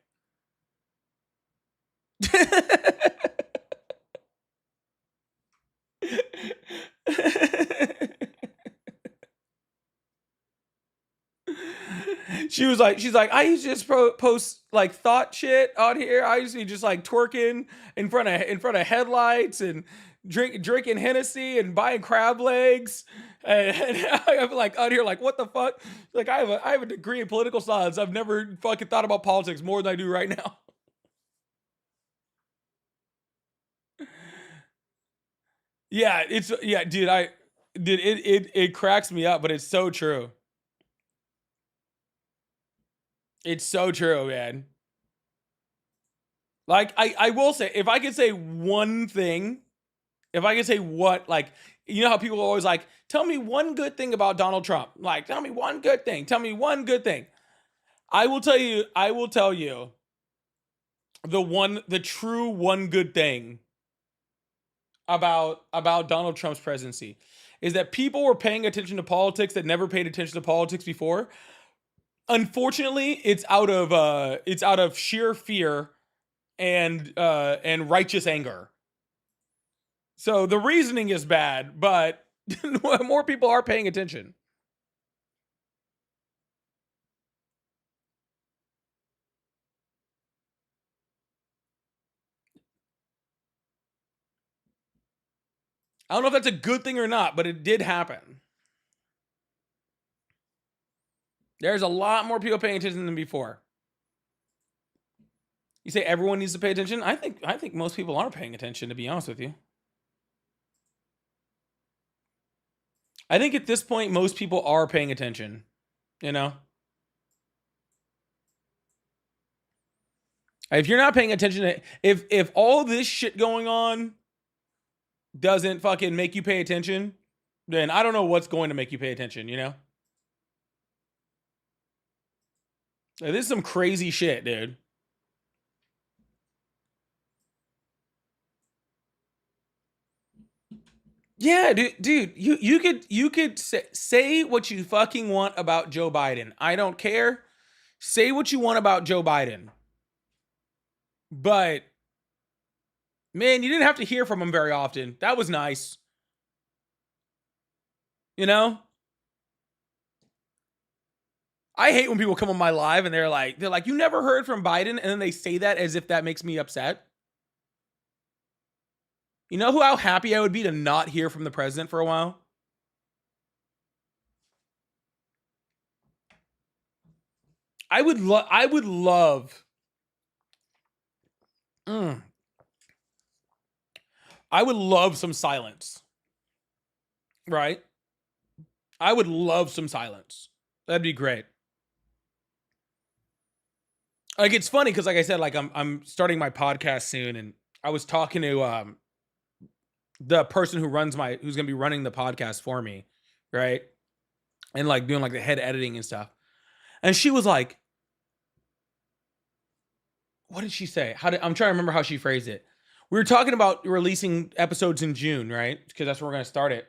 She's like, I used to just post like thought shit on here. I used to be just like twerking in front of headlights and drinking Hennessy and buying crab legs. And I'm like out here like, what the fuck? Like I have a degree in political science. I've never fucking thought about politics more than I do right now. Yeah, dude, it cracks me up, but it's so true. It's so true, man. Like I will say, if I could say one thing, if I could say what, like, you know how people are always like, tell me one good thing about Donald Trump. Like, tell me one good thing. Tell me one good thing. I will tell you the true one good thing about Donald Trump's presidency is that people were paying attention to politics that never paid attention to politics before. Unfortunately, it's out of sheer fear and righteous anger. So the reasoning is bad, but more people are paying attention. I don't know if that's a good thing or not, but it did happen. There's a lot more people paying attention than before. You say everyone needs to pay attention? I think most people are paying attention, to be honest with you. I think at this point most people are paying attention, you know? If you're not paying attention to, if all this shit going on doesn't fucking make you pay attention, then I don't know what's going to make you pay attention, you know? Like, this is some crazy shit, dude. Yeah, dude, you could say what you fucking want about Joe Biden. I don't care. Say what you want about Joe Biden. But man, you didn't have to hear from him very often. That was nice. You know? I hate when people come on my live and they're like, you never heard from Biden, and then they say that as if that makes me upset. You know how happy I would be to not hear from the president for a while? I would love I would love some silence. Right? I would love some silence. That'd be great. Like, it's funny because, like I said, like I'm starting my podcast soon, and I was talking to the person who's gonna be running the podcast for me, right? And like doing like the head editing and stuff. And she was like, what did she say? I'm trying to remember how she phrased it. We were talking about releasing episodes in June, right? Because that's where we're gonna start it.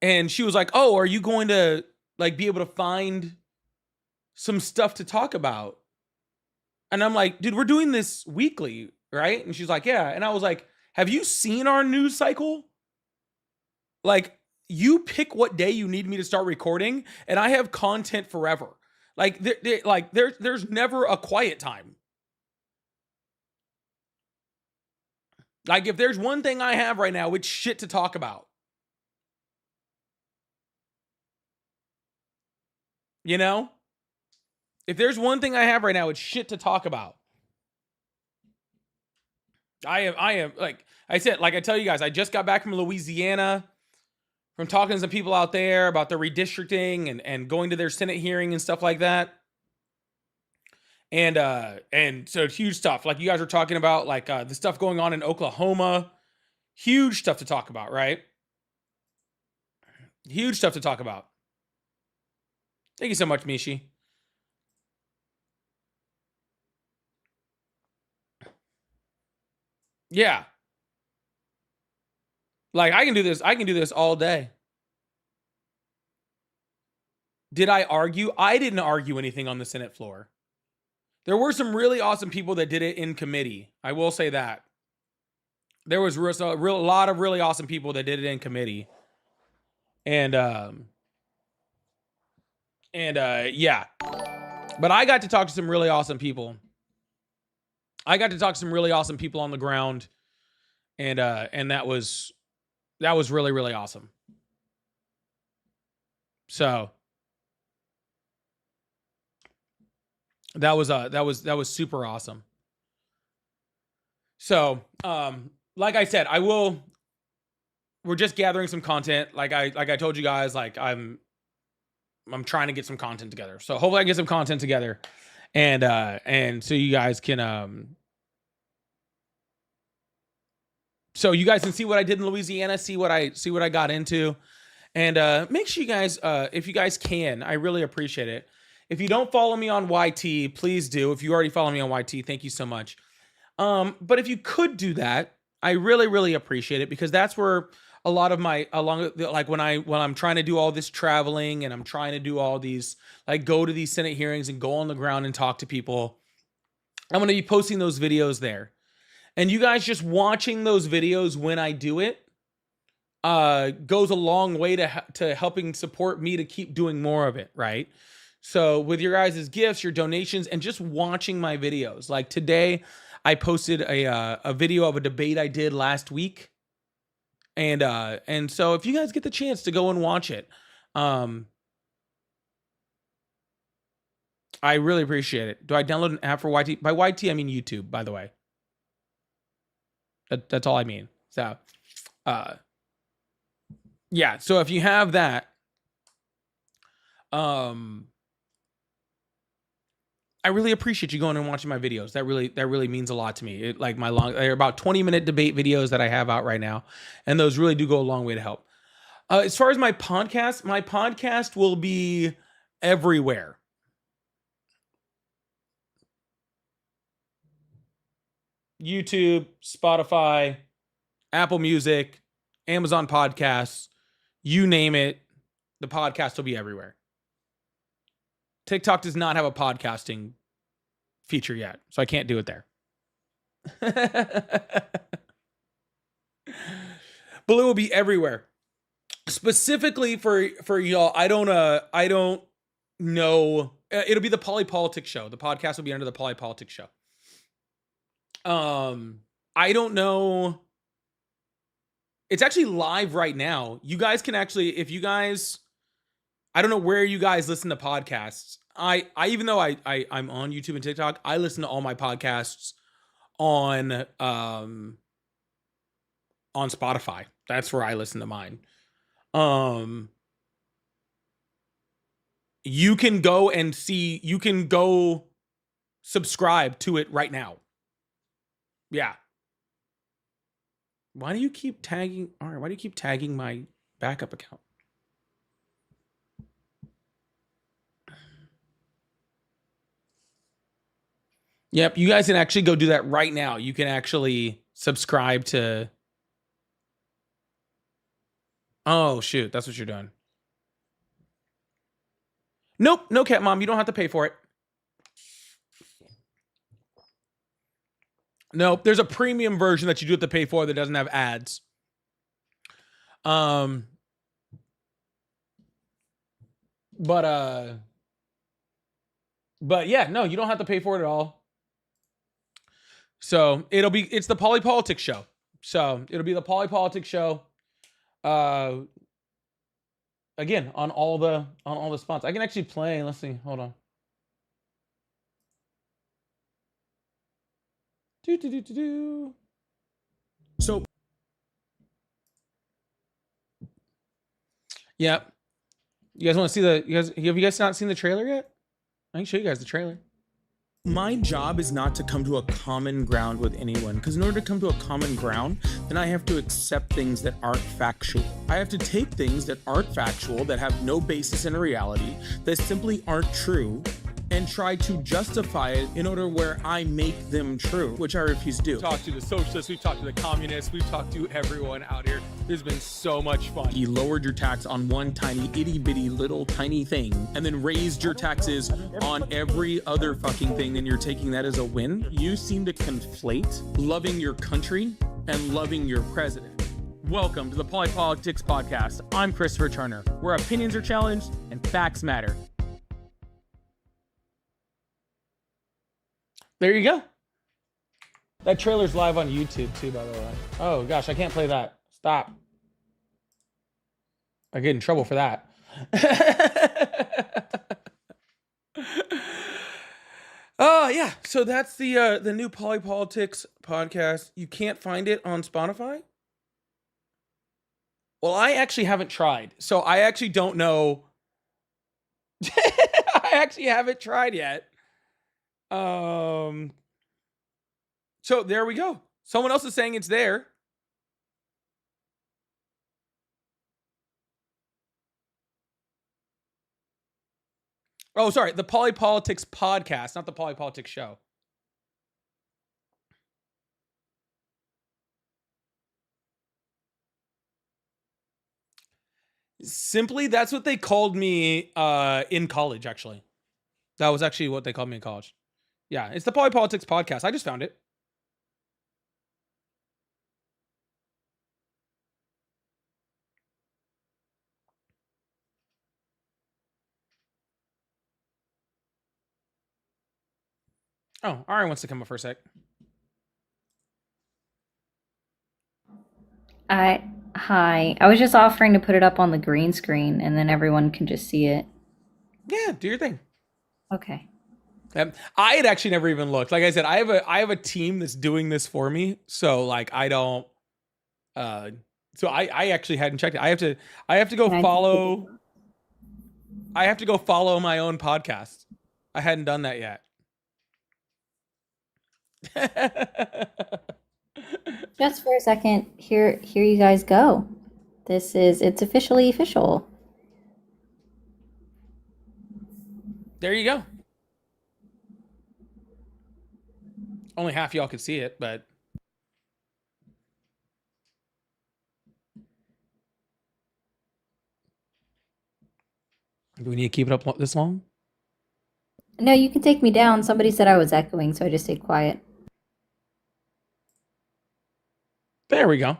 And she was like, "Oh, are you going to like be able to find some stuff to talk about?" And I'm like, "Dude, we're doing this weekly, right?" And she's like, "Yeah." And I was like, "Have you seen our news cycle? Like, you pick what day you need me to start recording, and I have content forever. Like, there's never a quiet time. Like, if there's one thing I have right now, it's shit to talk about. You know? If there's one thing I have right now, it's shit to talk about. I am like I said, like I tell you guys, I just got back from Louisiana, from talking to some people out there about the redistricting and going to their Senate hearing and stuff like that. And so it's huge stuff. Like you guys were talking about, like the stuff going on in Oklahoma. Huge stuff to talk about, right? Huge stuff to talk about. Thank you so much, Mishi. Yeah. Like I can do this all day. Did I argue? I didn't argue anything on the Senate floor. There were some really awesome people that did it in committee. I will say that. there was a lot of really awesome people that did it in committee. And yeah. But I got to talk to some really awesome people. I got to talk to some really awesome people on the ground. And that was really, really awesome. So that was super awesome. So, like I said, we're just gathering some content. Like I told you guys, like I'm trying to get some content together. So hopefully I can get some content together, and so you guys can so you guys can see what I did in Louisiana, see what I got into, and make sure you guys, if you guys can, I really appreciate it. If you don't follow me on YT, please do. If you already follow me on YT, thank you so much. But if you could do that, I really, really appreciate it, because that's where a lot of my, like when I'm trying to do all this traveling and I'm trying to do all these, like go to these Senate hearings and go on the ground and talk to people, I'm going to be posting those videos there. And you guys just watching those videos when I do it, goes a long way to helping support me to keep doing more of it. Right. So with your guys' gifts, your donations, and just watching my videos, like today, I posted a video of a debate I did last week, and so if you guys get the chance to go and watch it, I really appreciate it. Do I download an app for YT? By YT, I mean YouTube, by the way. That's all I mean. So, yeah. So if you have that, I really appreciate you going and watching my videos. That really means a lot to me. Like they're about 20-minute debate videos that I have out right now, and those really do go a long way to help. As far as my podcast will be everywhere. YouTube, Spotify, Apple Music, Amazon Podcasts, you name it, the podcast will be everywhere. TikTok does not have a podcasting feature yet, so I can't do it there. But it will be everywhere. Specifically for y'all, I don't know. It'll be the Poly Politics Show. The podcast will be under the Poly Politics Show. I don't know. It's actually live right now. You guys can actually, if you guys, I don't know where you guys listen to podcasts. I even though I'm on YouTube and TikTok, I listen to all my podcasts on Spotify. That's where I listen to mine. You can go subscribe to it right now. Yeah. Why do you keep tagging? All right, why do you keep tagging my backup account? Yep, you guys can actually go do that right now. You can actually subscribe to... Oh, shoot. That's what you're doing. Nope. No, Cat Mom. You don't have to pay for it. Nope. There's a premium version that you do have to pay for that doesn't have ads. But yeah, no, you don't have to pay for it at all. So it's the Poly Politics Show. So it'll be the Poly Politics Show. Again, on all the spots. I can actually play. Let's see. Hold on. So, yeah. You guys want to see have you guys not seen the trailer yet? I can show you guys the trailer. My job is not to come to a common ground with anyone, because in order to come to a common ground, then I have to accept things that aren't factual. I have to take things that aren't factual, that have no basis in reality, that simply aren't true, and try to justify it in order where I make them true, which I refuse to do. We've talked to the socialists, we've talked to the communists, we've talked to everyone out here. There's been so much fun. You lowered your tax on one tiny itty bitty little tiny thing, and then raised your taxes on every other fucking thing, and you're taking that as a win. You seem to conflate loving your country and loving your president. Welcome to the Polypolitics Podcast. I'm Christopher Turner, where opinions are challenged and facts matter. There you go. That trailer's live on YouTube too, by the way. Oh gosh, I can't play that. Stop. I get in trouble for that. Oh yeah, so that's the new Polypolitics podcast. You can't find it on Spotify? Well, I actually haven't tried, so I actually don't know. I actually haven't tried yet. So there we go. Someone else is saying it's there. Oh, sorry, the Polypolitics Podcast, not the Polypolitics Show. Simply, that's what they called me in college, actually. That was actually what they called me in college. Yeah, it's the Polypolitics Podcast. I just found it. Oh, Ari wants to come up for a sec. Hi. I was just offering to put it up on the green screen and then everyone can just see it. Yeah, do your thing. Okay. I had actually never even looked. Like I said, I have a team that's doing this for me. So like I don't so I actually hadn't checked it. I have to go follow my own podcast. I hadn't done that yet. Just for a second, here you guys go. It's officially official. There you go. Only half y'all could see it, but do we need to keep it up this long? No, you can take me down. Somebody said I was echoing, so I just stayed quiet. There we go.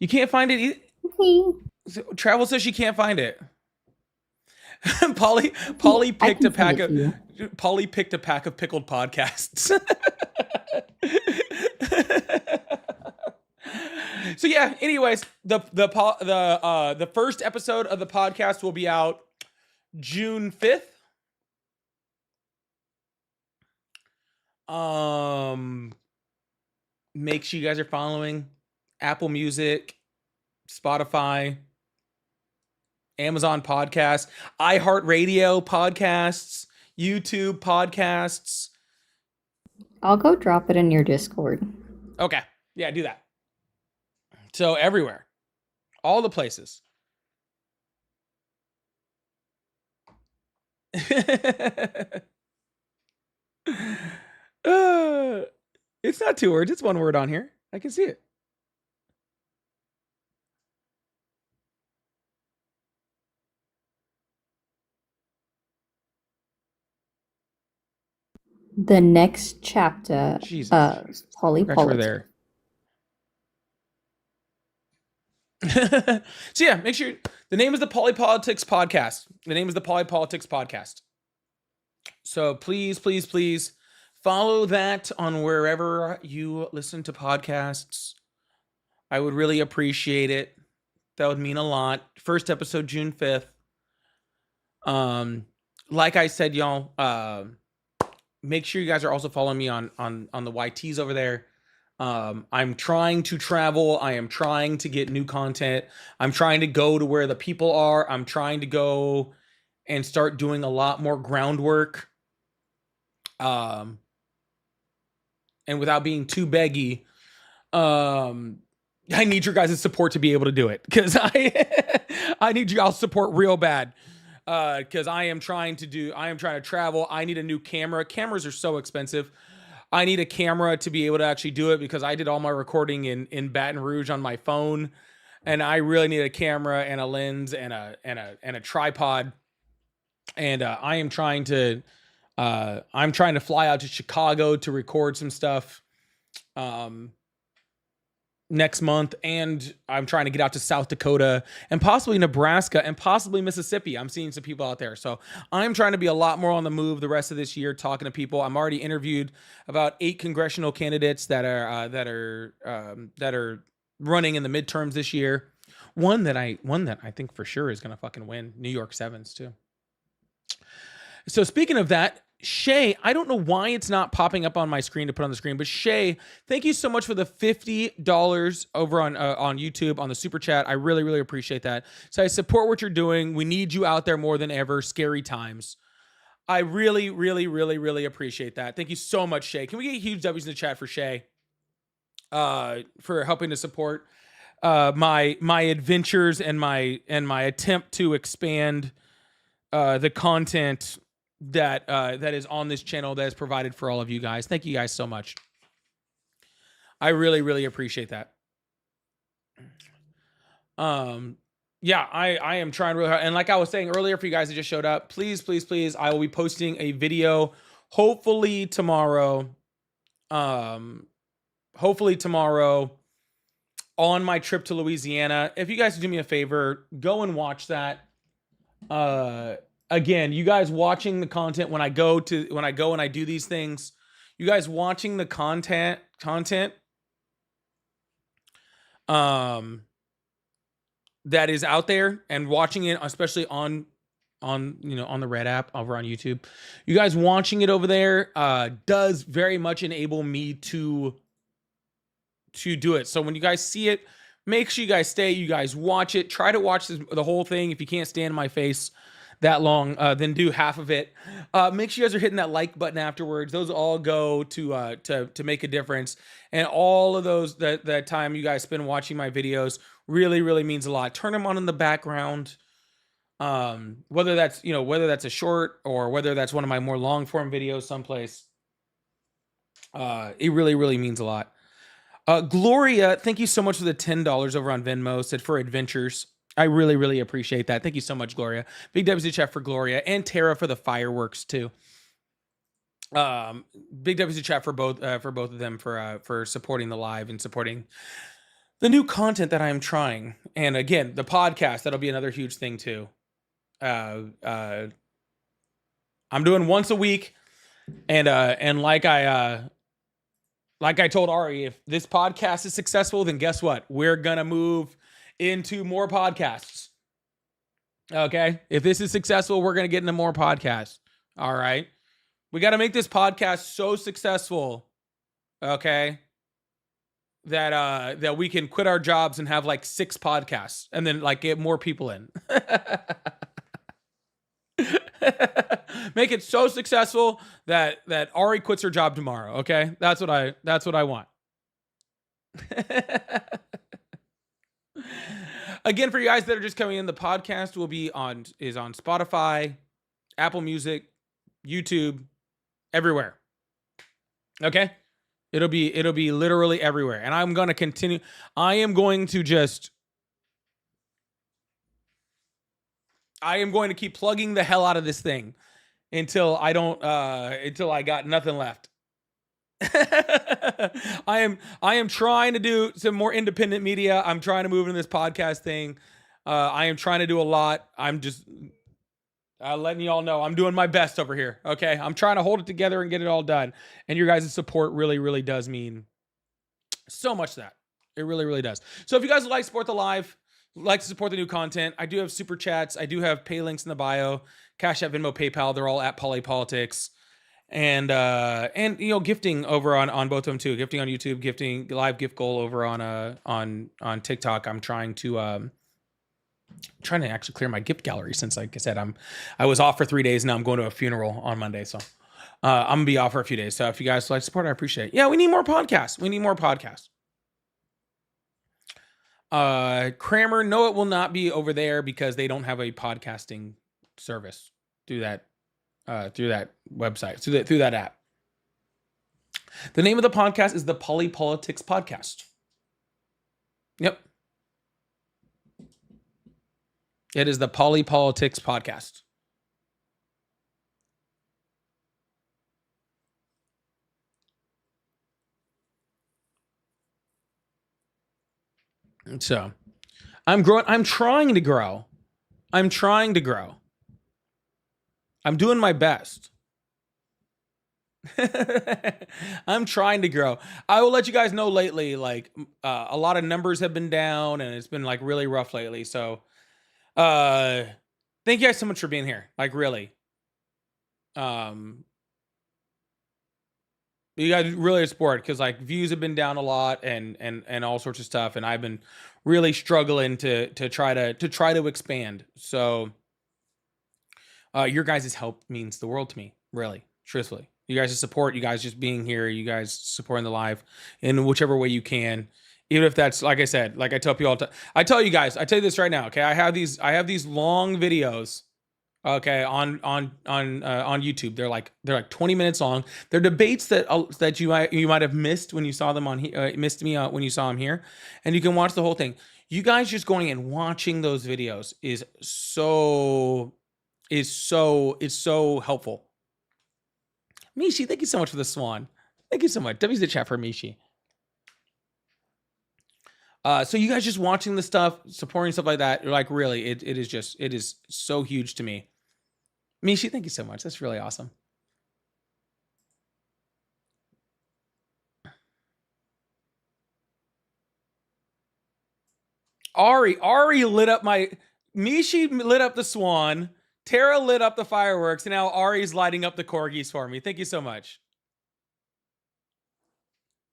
You can't find it either? Okay. Travel says she can't find it. Polly picked a pack of pickled podcasts. So yeah, anyways, the first episode of the podcast will be out June 5th. Make sure you guys are following Apple Music, Spotify, Amazon Podcasts, iHeartRadio podcasts, YouTube podcasts. I'll go drop it in your Discord. Okay. Yeah, do that. So everywhere. All the places. It's not 2 words, it's 1 word on here. I can see it. The next chapter Jesus. of Polypolitics. There. So yeah, make sure the name is the Polypolitics Podcast. The name is the Polypolitics Podcast. So please follow that on wherever you listen to podcasts. I would really appreciate it. That would mean a lot. First episode June 5th. Like I said, y'all, make sure you guys are also following me on the YTs over there. I'm trying to travel. I am trying to get new content. I'm trying to go to where the people are. I'm trying to go and start doing a lot more groundwork. And without being too beggy, I need your guys' support to be able to do it, because I need you all's support real bad. Because I am trying to travel. I need a new camera. Cameras are so expensive. I need a camera to be able to actually do it, because I did all my recording in Baton Rouge on my phone, and I really need a camera and a lens and a tripod. And I'm trying to fly out to Chicago to record some stuff. next month, and I'm trying to get out to South Dakota and possibly Nebraska and possibly Mississippi. I'm seeing some people out there, so I'm trying to be a lot more on the move the rest of this year, talking to people. I'm already interviewed about 8 congressional candidates that are running in the midterms this year. One that I think for sure is gonna fucking win, New York Sevens too. So speaking of that, Shay, I don't know why it's not popping up on my screen to put on the screen, but Shay, thank you so much for the $50 over on YouTube on the super chat. I really, really appreciate that. So I support what you're doing. We need you out there more than ever. Scary times. I really, really, really, really appreciate that. Thank you so much, Shay. Can we get huge W's in the chat for Shay? For helping to support my adventures and my attempt to expand the content that is on this channel that is provided for all of you guys. Thank you guys so much. I really, really appreciate that. Yeah, I am trying really hard. And like I was saying earlier, for you guys that just showed up, please, please, please, I will be posting a video hopefully tomorrow. Hopefully tomorrow on my trip to Louisiana. If you guys do me a favor, go and watch that. Again, you guys watching the content when I go and I do these things, you guys watching the content, that is out there and watching it, especially on the Red app over on YouTube, you guys watching it over there, does very much enable me to do it. So when you guys see it, make sure you guys stay, you guys watch it, try to watch the whole thing. If you can't stand my face that long, then do half of it. Make sure you guys are hitting that like button afterwards. Those all go to make a difference. And all of those, that time you guys spend watching my videos really, really means a lot. Turn them on in the background. Whether that's a short or whether that's one of my more long form videos someplace. It really, really means a lot. Gloria, thank you so much for the $10 over on Venmo. Said for adventures. I really, really appreciate that. Thank you so much, Gloria. Big W's in chat for Gloria and Tara for the fireworks too. Big W's in chat for both of them for supporting the live and supporting the new content that I'm trying. And again, the podcast, that'll be another huge thing too. I'm doing once a week, and like I told Ari, if this podcast is successful, then guess what? We're gonna move into more podcasts. Okay? If this is successful, we're gonna get into more podcasts. All right? We got to make this podcast so successful, okay, that we can quit our jobs and have like 6 podcasts and then like get more people in. Make it so successful that Ari quits her job tomorrow. Okay, that's what I want. Again, for you guys that are just coming in, the podcast is on Spotify, Apple Music, YouTube, everywhere. Okay, it'll be literally everywhere, and I'm gonna continue. I am going to keep plugging the hell out of this thing until I got nothing left. I am trying to do some more independent media. I'm trying to move into this podcast thing. I am trying to do a lot. I'm just letting you all know I'm doing my best over here. Okay, I'm trying to hold it together and get it all done. And your guys' support really, really does mean so much. That it really, really does. So if you guys like to support the live, like to support the new content, I do have super chats. I do have pay links in the bio. Cash App, Venmo, PayPal. They're all at Polypolitics. And gifting over on both of them too. Gifting on YouTube, gifting live gift goal over on TikTok. I'm trying to actually clear my gift gallery, since, like I said, I was off for 3 days. Now I'm going to a funeral on Monday, so I'm gonna be off for a few days. So if you guys like support, I appreciate it. Yeah, we need more podcasts. Kramer, no, it will not be over there because they don't have a podcasting service through that website, through that app. The name of the podcast is the Polypolitics Podcast. Yep. It is the Polypolitics Podcast. So I'm growing. I'm trying to grow. I'm trying to grow. I'm doing my best. I'm trying to grow. I will let you guys know lately, like a lot of numbers have been down and it's been like really rough lately. So thank you guys so much for being here. Like really. You guys really support because like views have been down a lot and all sorts of stuff. And I've been really struggling to try to expand. So your guys' help means the world to me, really, truthfully. You guys' support, you guys just being here, you guys supporting the live in whichever way you can. Even if that's, like I said, like I tell people all the time. I tell you this right now, okay? I have these long videos, okay, on YouTube. They're like 20 minutes long. They're debates that you might have missed when you saw them on missed me when you saw them here, and you can watch the whole thing. You guys just going and watching those videos is so helpful. Mishi, thank you so much for the swan. Thank you so much. W's the chat for Mishi. So you guys just watching the stuff, supporting stuff like that, like really, it is so huge to me. Mishi, thank you so much. That's really awesome. Ari lit up Mishi lit up the swan. Tara lit up the fireworks, and now Ari's lighting up the corgis for me. Thank you so much.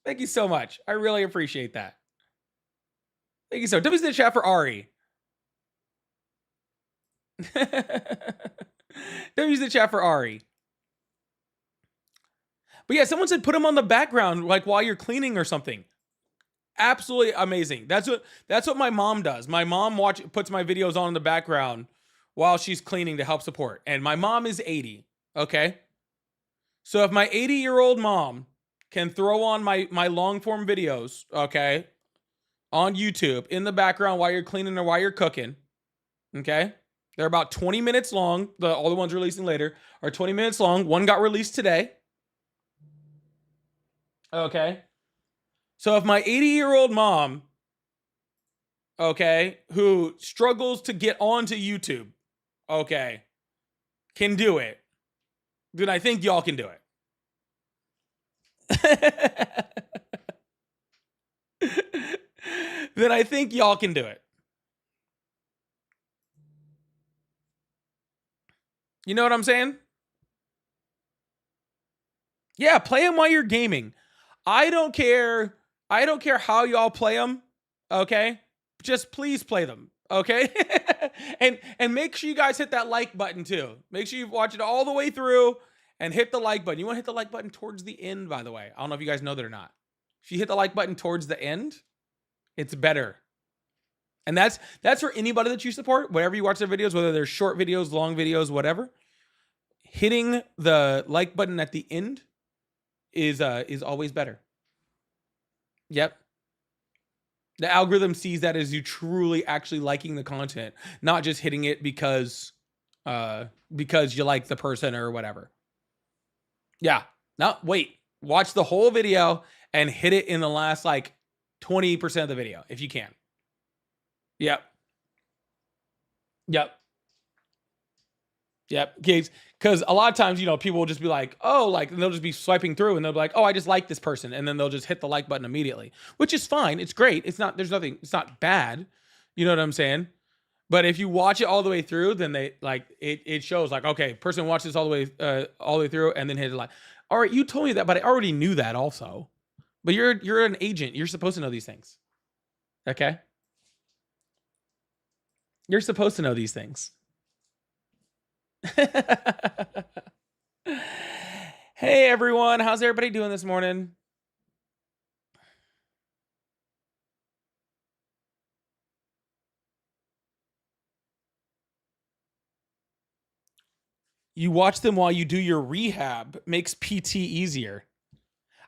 Thank you so much. I really appreciate that. Thank you so much. W's in the chat for Ari. W's in the chat for Ari. But yeah, someone said put them on the background, like while you're cleaning or something. Absolutely amazing. That's what my mom does. My mom puts my videos on in the background while she's cleaning to help support. And my mom is 80. Okay. So if my 80-year-old mom can throw on my long form videos, okay, on YouTube in the background while you're cleaning or while you're cooking, okay, they're about 20 minutes long. All the ones releasing later are 20 minutes long. One got released today. Okay. So if my 80-year-old mom, okay, who struggles to get onto YouTube, okay, can do it, then I think y'all can do it. Then I think y'all can do it. You know what I'm saying? Yeah, play them while you're gaming. I don't care how y'all play them, okay? Just please play them, okay? and make sure you guys hit that like button too. Make sure you watch it all the way through and hit the like button. You want to hit the like button towards the end, by the way. I don't know if you guys know that or not. If you hit the like button towards the end, it's better. And that's for anybody that you support, wherever you watch their videos, whether they're short videos, long videos, whatever. Hitting the like button at the end is always better. Yep. The algorithm sees that as you truly actually liking the content, not just hitting it because you like the person or whatever. Yeah. No, wait. Watch the whole video and hit it in the last like 20% of the video if you can. Yep. Because a lot of times, people will just be like, oh, like, and they'll just be swiping through and they'll be like, oh, I just like this person. And then they'll just hit the like button immediately, which is fine. It's great. It's not bad. You know what I'm saying? But if you watch it all the way through, then it shows like, okay, person watched this all the way through and then hit a like. All right, you told me that, but I already knew that also. But you're an agent. You're supposed to know these things. Okay? You're supposed to know these things. Hey everyone, how's everybody doing this morning? You watch them while you do your rehab makes PT easier.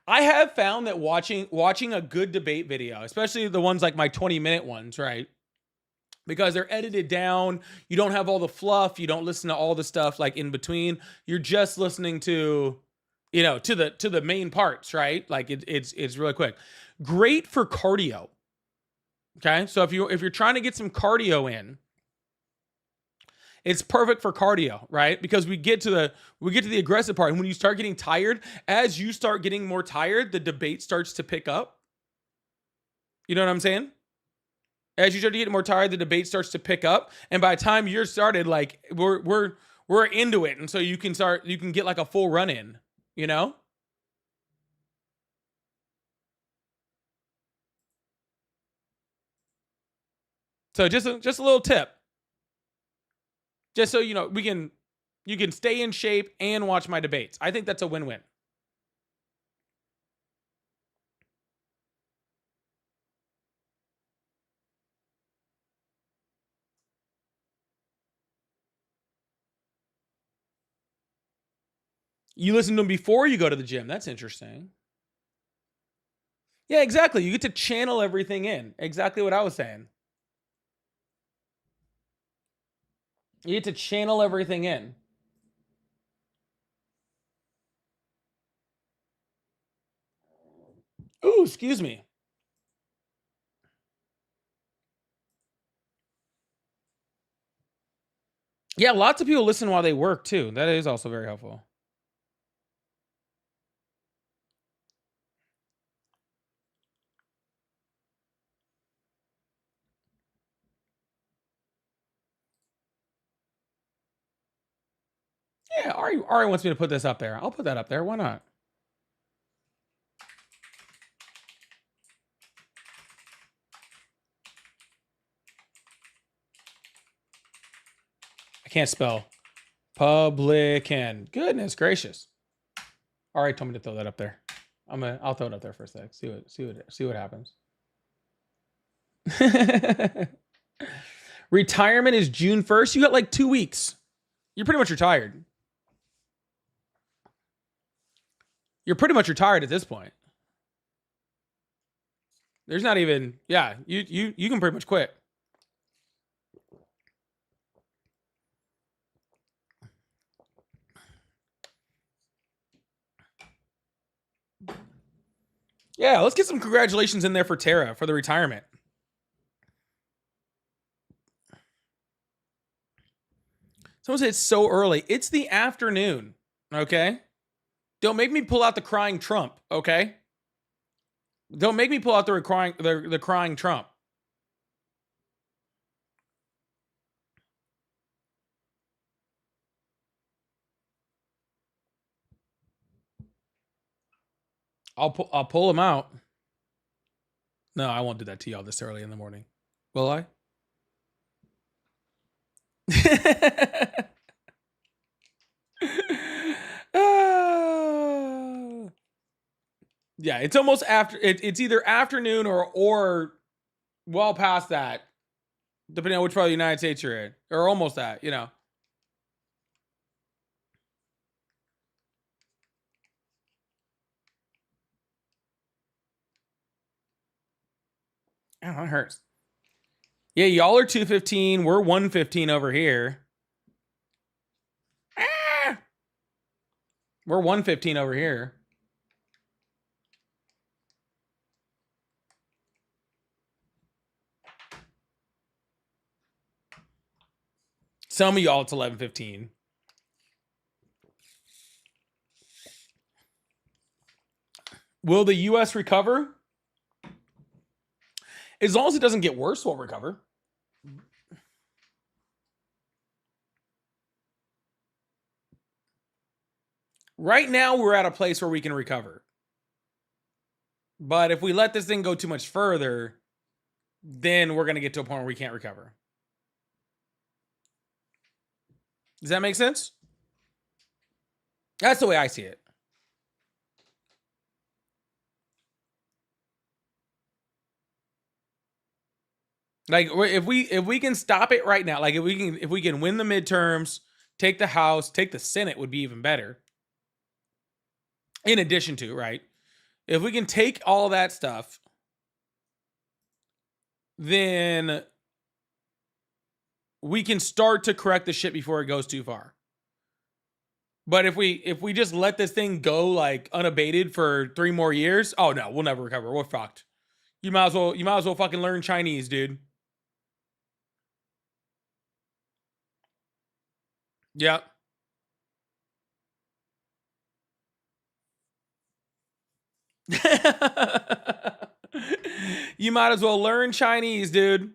I have found that watching a good debate video, especially the ones like my 20-minute ones, right? Because they're edited down, you don't have all the fluff, you don't listen to all the stuff like in between. You're just listening to, to the main parts, right? Like it's really quick. Great for cardio. Okay, so if you're trying to get some cardio in, it's perfect for cardio, right? Because we get to the aggressive part, and when you start getting tired, as you start getting more tired, the debate starts to pick up. You know what I'm saying? As you start to get more tired, the debate starts to pick up, and by the time you're started, like we're into it, and so you can get like a full run in, you know. So just a little tip, just so you know, you can stay in shape and watch my debates. I think that's a win-win. You listen to them before you go to the gym. That's interesting. Yeah, exactly. You get to channel everything in. Exactly what I was saying. You get to channel everything in. Ooh, excuse me. Yeah, lots of people listen while they work too. That is also very helpful. Yeah, Ari wants me to put this up there. I'll put that up there. Why not? I can't spell publican. Goodness gracious. Ari told me to throw that up there. I'll throw it up there for a sec. See what happens. Retirement is June 1st. You got like 2 weeks. You're pretty much retired. You're pretty much retired at this point. There's not even, yeah, you can pretty much quit. Yeah, let's get some congratulations in there for Tara for the retirement. Someone said it's so early. It's the afternoon, okay? Don't make me pull out the crying Trump, okay? Don't make me pull out the crying Trump. I'll pull him out. No, I won't do that to y'all this early in the morning. Will I? Yeah, it's almost after. It's either afternoon or well past that, depending on which part of the United States you're in, or almost that. You know. Oh, that hurts. Yeah, y'all are 215. We're 115 over here. Ah! We're 115 over here. Some of y'all, it's 11:15. Will the U.S. recover? As long as it doesn't get worse, we'll recover. Right now, we're at a place where we can recover. But if we let this thing go too much further, then we're going to get to a point where we can't recover. Does that make sense? That's the way I see it. Like if we can stop it right now, like if we can win the midterms, take the House, take the Senate would be even better. In addition to, right? If we can take all that stuff, then we can start to correct the shit before it goes too far. But if we just let this thing go like unabated for 3 more years, oh no, we'll never recover. We're fucked. You might as well fucking learn Chinese, dude. Yeah. You might as well learn Chinese, dude.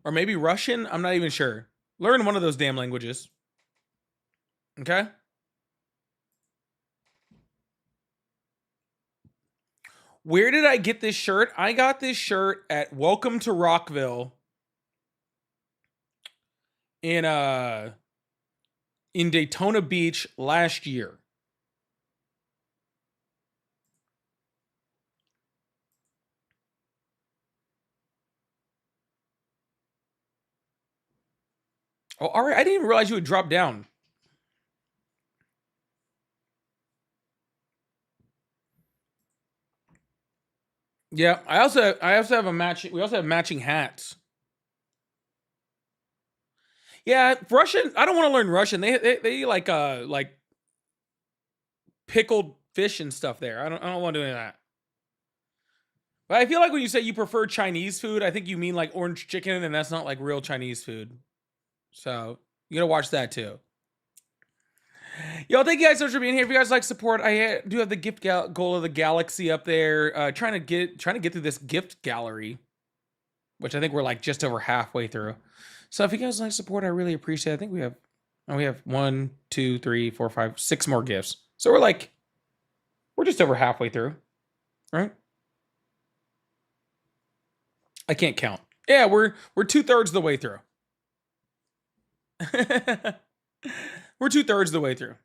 Or maybe Russian? I'm not even sure. Learn one of those damn languages. Okay? Where did I get this shirt? I got this shirt at Welcome to Rockville in Daytona Beach last year. Oh, all right. I didn't even realize you would drop down. Yeah, I also have a matching. We also have matching hats. Yeah, Russian. I don't want to learn Russian. They like pickled fish and stuff there. I don't want to do any of that. But I feel like when you say you prefer Chinese food, I think you mean like orange chicken, and that's not like real Chinese food. So you gotta watch that too. Yo, thank you guys so much for being here. If you guys like support, I do have the gift goal of the galaxy up there. Trying to get through this gift gallery, which I think we're like just over halfway through. So if you guys like support, I really appreciate it. I think we have 1, 2, 3, 4, 5, 6 more gifts. So we're just over halfway through, right? I can't count. Yeah, we're 2/3 of the way through. We're 2/3 of the way through.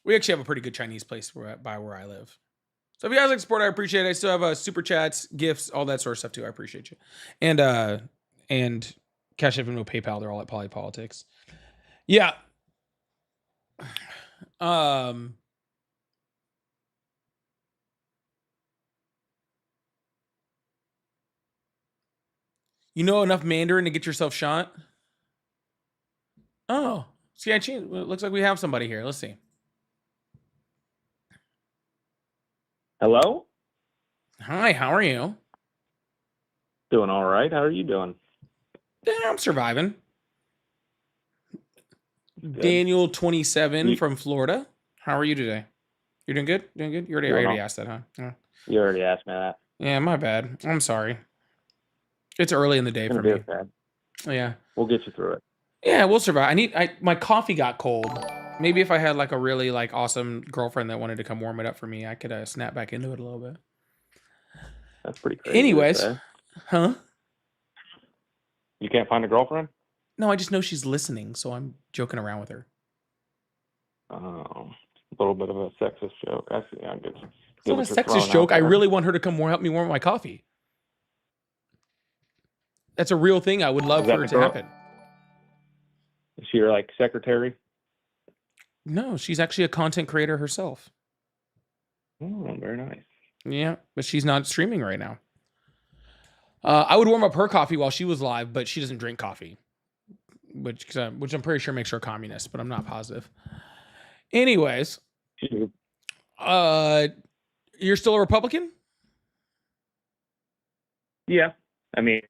We actually have a pretty good Chinese place by where I live. So if you guys like support, I appreciate it. I still have super chats, gifts, all that sort of stuff too. I appreciate you. And Cash App, Venmo, PayPal, they're all at Polypolitics. Yeah. You know enough Mandarin to get yourself shot? Oh, sketchy. It looks like we have somebody here. Let's see. Hello? Hi, how are you? Doing all right. How are you doing? Yeah, I'm surviving. Good. Daniel 27 from Florida. How are you today? You're doing good? Doing good? I already asked that, huh? Yeah. You already asked me that. Yeah, my bad. I'm sorry. It's early in the day for me. Okay. Yeah. We'll get you through it. Yeah, we'll survive. My coffee got cold. Maybe if I had like a really like awesome girlfriend that wanted to come warm it up for me, I could snap back into it a little bit. That's pretty crazy. Anyways, huh? You can't find a girlfriend? No, I just know she's listening, so I'm joking around with her. Oh, a little bit of a sexist joke. I see. I get you. It's not a sexist joke. I really want her to come help me warm my coffee. That's a real thing. I would love for it to happen. Is she your like secretary? No, she's actually a content creator herself. Oh, very nice. Yeah, but she's not streaming right now. I would warm up her coffee while she was live, but she doesn't drink coffee, which I'm pretty sure makes her a communist, but I'm not positive. Anyways, you're still a Republican? Yeah, I mean,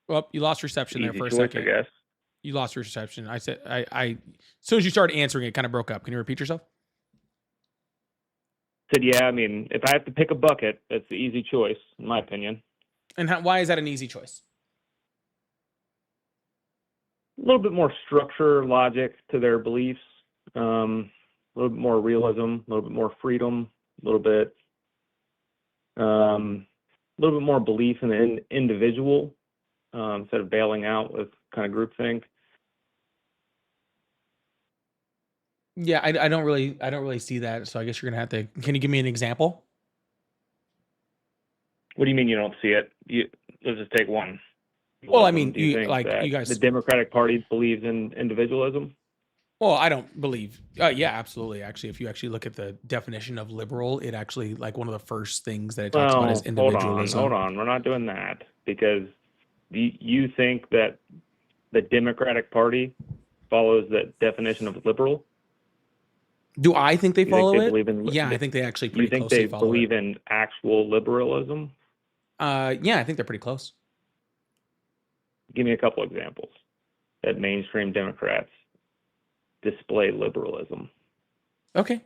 well, you lost reception there for a choice, second. I guess. You lost reception. I said, as soon as you started answering, it kind of broke up. Can you repeat yourself? Said, yeah, I mean, if I have to pick a bucket, it's the easy choice, in my opinion. And why is that an easy choice? A little bit more structure, logic to their beliefs, a little bit more realism, a little bit more freedom, a little bit more belief in the individual instead of bailing out with kind of groupthink. Yeah, I don't really see that. So I guess you're gonna have to. Can you give me an example? What do you mean you don't see it? Let's just take one. Well, I mean, do you think that you guys. The Democratic Party believes in individualism? Well, I don't believe. Yeah, absolutely. Actually, if you actually look at the definition of liberal, it actually like one of the first things that it talks about is individualism. Hold on. We're not doing that because you think that the Democratic Party follows the definition of liberal? Do I think they You think follow they it? believe in? Yeah, I think they actually You pretty think closely they follow believe it. in actual liberalism? Yeah, I think they're pretty close. Give me a couple examples that mainstream Democrats display liberalism. Okay.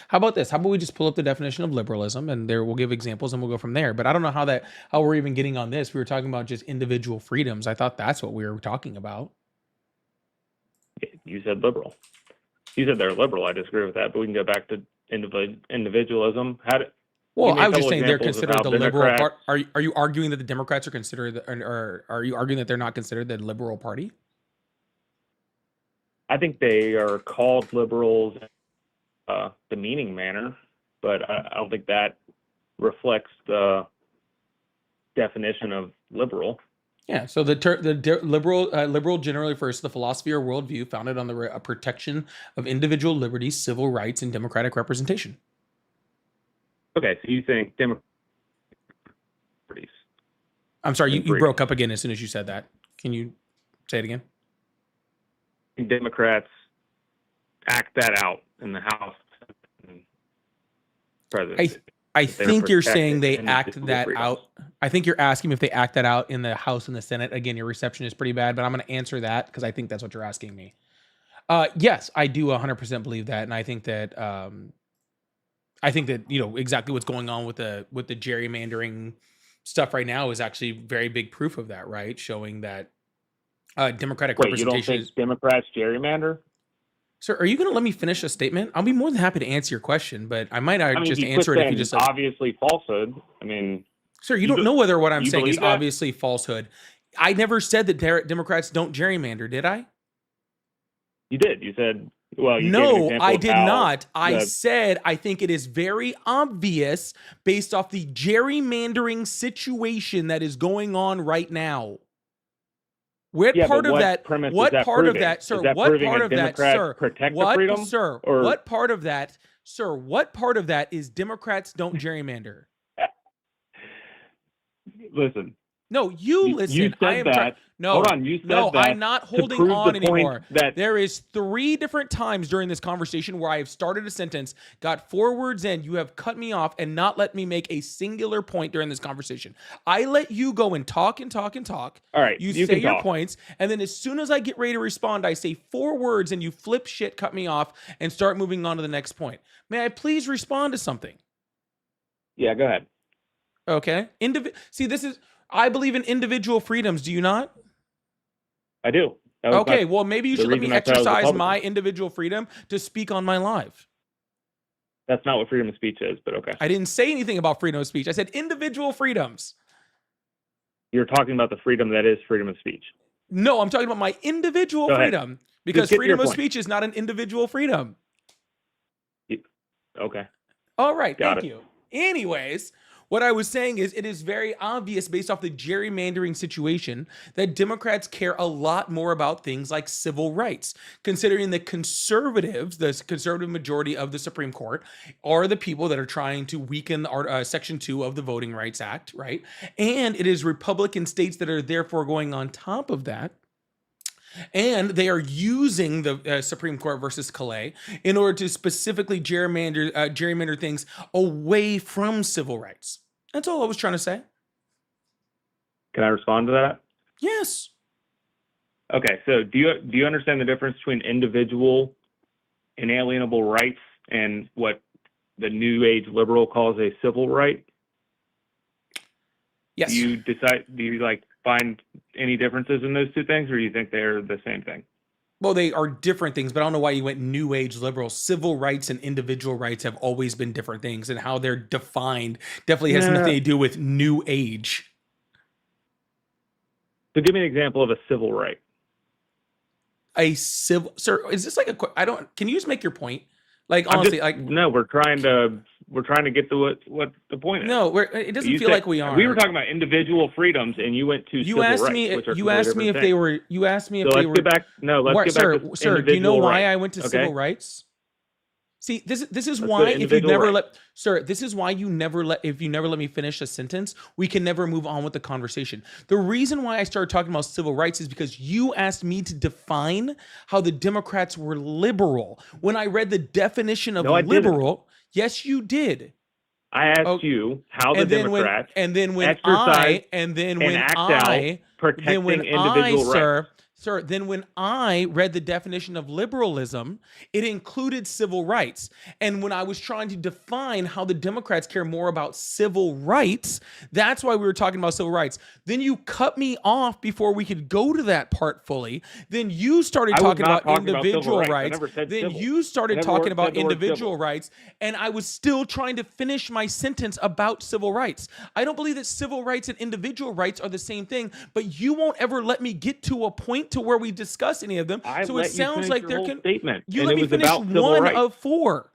How about this? How about we just pull up the definition of liberalism and there we'll give examples and we'll go from there. But I don't know how we're even getting on this. We were talking about just individual freedoms. I thought that's what we were talking about. You said liberal. You said they're liberal. I disagree with that, but we can go back to individualism. Well, I was just couple saying they're examples of considered how the liberal Democrats- part. Are you arguing that the Democrats are considered, or are you arguing that they're not considered the liberal party? I think they are called liberals in a demeaning manner, but I don't think that reflects the definition of liberal. Yeah. So liberal generally refers to the philosophy or worldview founded on the protection of individual liberties, civil rights, and democratic representation. Okay, so you think Democrats? I'm sorry, you broke up again as soon as you said that. Can you say it again? Democrats act that out in the House and presidency. I think you're saying they act individual that freedoms. out. I think you're asking me if they act that out in the House and the Senate. Again, your reception is pretty bad, but I'm going to answer that because I think that's what you're asking me. Yes, I do 100% believe that, and I think that exactly what's going on with the gerrymandering stuff right now is actually very big proof of that, right? Showing that Democratic Wait, you don't representation think Democrats gerrymander? Sir, are you going to let me finish a statement? I'll be more than happy to answer your question, but I might just you answer quit it if you saying just obviously falsehood. I mean, sir, you don't know whether what I'm you saying is believe that? obviously falsehood. I never said that Democrats don't gerrymander, did I? you did. You said, well, you gave an No, example I of did how not. I the- said I think it is very obvious based off the gerrymandering situation that is going on right now. What Yeah, part but of what that? premise What is that part of proving? that, sir? Is that What proving part a of that, Democrat sir? protect the What, freedom? sir? Or- What part of that, sir? What part of that is Democrats don't gerrymander? Listen, No, you listen. you I said am that. no, Hold on, you said no, that I'm not to holding prove on the point anymore. that- There is 3 different times during this conversation where I have started a sentence, got 4 words in, you have cut me off and not let me make a singular point during this conversation. I let you go and talk and talk and talk. All right, You you say can your talk. points, and then as soon as I get ready to respond, I say 4 words and you flip shit, cut me off, and start moving on to the next point. May I please respond to something? Yeah, go ahead. Okay. I believe in individual freedoms. Do you not? I do. That was Okay, my- well, maybe you the should let me reason I said I was exercise Republican. my individual freedom to speak on my live. That's not what freedom of speech is, but okay. I didn't say anything about freedom of speech. I said individual freedoms. You're talking about the freedom that is freedom of speech. No, I'm talking about my individual Go ahead. freedom because get to freedom your of point. speech is not an individual freedom. Okay. All right, Got thank you. Anyways, what I was saying is it is very obvious based off the gerrymandering situation that Democrats care a lot more about things like civil rights, considering the conservatives, the conservative majority of the Supreme Court, are the people that are trying to weaken Section 2 of the Voting Rights Act, right? And it is Republican states that are therefore going on top of that. And they are using the Supreme Court versus Calais in order to specifically gerrymander things away from civil rights. That's all I was trying to say. Can I respond to that? Yes. Okay, so do you understand the difference between individual inalienable rights and what the New Age liberal calls a civil right? Yes. Do you find any differences in those two things, or do you think they're the same thing? Well, they are different things, but I don't know why you went New Age liberal. Civil rights and individual rights have always been different things, and how they're defined definitely has nothing to do with New Age. So give me an example of a civil right. Sir, is this like can you just make your point? Like, honestly, no, we're trying to get to what the point is. No, it doesn't feel like we are. We were talking about individual freedoms, and you went to civil rights. You asked me if they were. Let's get back. No, let's get back to sir. Do you know why I went to okay? civil rights? See, this is That's why the if you individual never right. let sir, this is why you never let if you never let me finish a sentence, we can never move on with the conversation. The reason why I started talking about civil rights is because you asked me to define how the Democrats were liberal. When I read the definition of No, I didn't. liberal, yes, you did. I asked Oh, you how the and then when Democrats and then when exercise I and then and when act out I then when protecting I individual rights. then when I read the definition of liberalism, it included civil rights. And when I was trying to define how the Democrats care more about civil rights, that's why we were talking about civil rights. Then you cut me off before we could go to that part fully. Then you started I was talking not about talking about civil individual rights. I rights. never said Then civil. you I started never talking said about the word individual civil. rights, and I was still trying to finish my sentence about civil rights. I don't believe that civil rights and individual rights are the same thing, but you won't ever let me get to a point to where we discuss any of them. I So it let you sounds finish like your they're whole statement, you and let it me was finish about civil one rights. of four.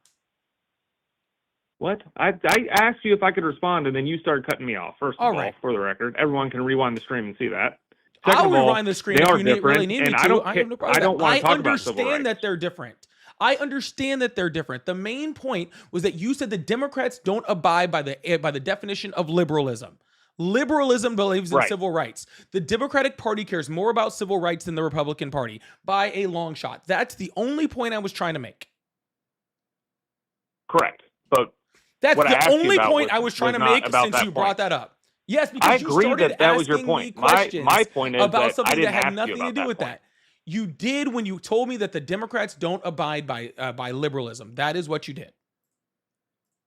What? I asked you if I could respond, and then you started cutting me off. First of All all, right. for the record, everyone can rewind the stream and see that. Second I'll of all, rewind the screen they if are you different, really need me and to. I don't I care. have no problem I with don't that. want I to talk about civil understand rights. that they're different. I understand that they're different. The main point was that you said the Democrats don't abide by the definition of liberalism. Liberalism believes in Right. civil rights. The Democratic Party cares more about civil rights than the Republican Party by a long shot. That's the only point I was trying to make. Correct. But That's what I the asked you only about point I was trying to not make about since that you point. brought that up. Yes, I because you agree started that was your asking point. me questions My point is about that I something didn't that had ask you nothing to about do that with point. that. You did when you told me that the Democrats don't abide by liberalism. That is what you did.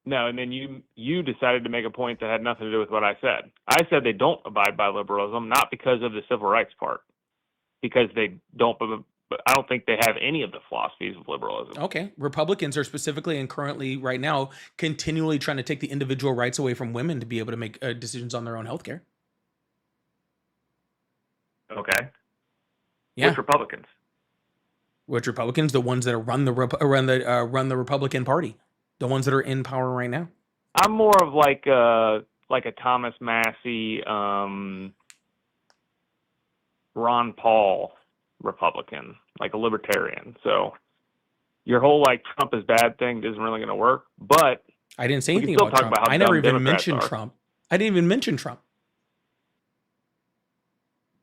No, and then you decided to make a point that had nothing to do with what I said. I said they don't abide by liberalism, not because of the civil rights part, because they don't. But I don't think they have any of the philosophies of liberalism. Okay. Republicans are specifically and currently right now continually trying to take the individual rights away from women to be able to make decisions on their own health care. Okay. Yeah. Which Republicans? Which Republicans? The ones that run the Republican Party, the ones that are in power right now. I'm more of like a Thomas Massey, Ron Paul Republican, like a libertarian. So your whole like Trump is bad thing isn't really going to work. But I didn't say we can anything still about talk Trump. about how I never dumb even Democrats mentioned are. Trump. I didn't even mention Trump.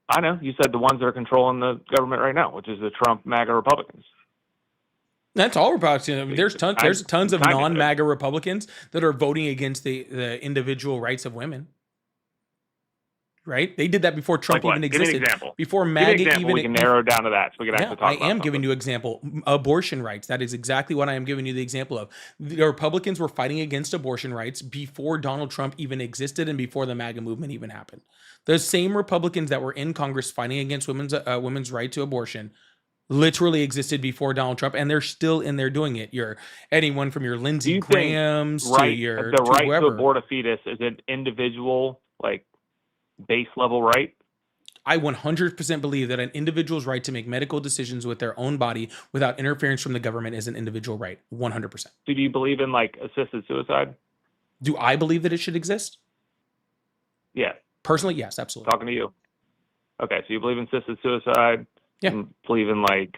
I know you said the ones that are controlling the government right now, which is the Trump MAGA Republicans. That's all Republicans. I mean, there's tons of kinda non-MAGA Republicans that are voting against the individual rights of women. Right? They did that before Trump Like what? even Give me an existed. example. Before Give me an MAGA example. even We can narrow it down to that, so we can actually talk I about am something. giving you an example. Abortion rights. That is exactly what I am giving you the example of. The Republicans were fighting against abortion rights before Donald Trump even existed and before the MAGA movement even happened. The same Republicans that were in Congress fighting against women's right to abortion literally existed before Donald Trump, and they're still in there doing it. Anyone from your Do Lindsey you think Grahams to the to right to whoever. abort a fetus is an individual, like, base level right? I 100% believe that an individual's right to make medical decisions with their own body without interference from the government is an individual right. 100%. So do you believe in like assisted suicide? Do I believe that it should exist? Yeah. Personally, yes, absolutely. Talking to you. Okay, so you believe in assisted suicide? Yeah. You believe in like,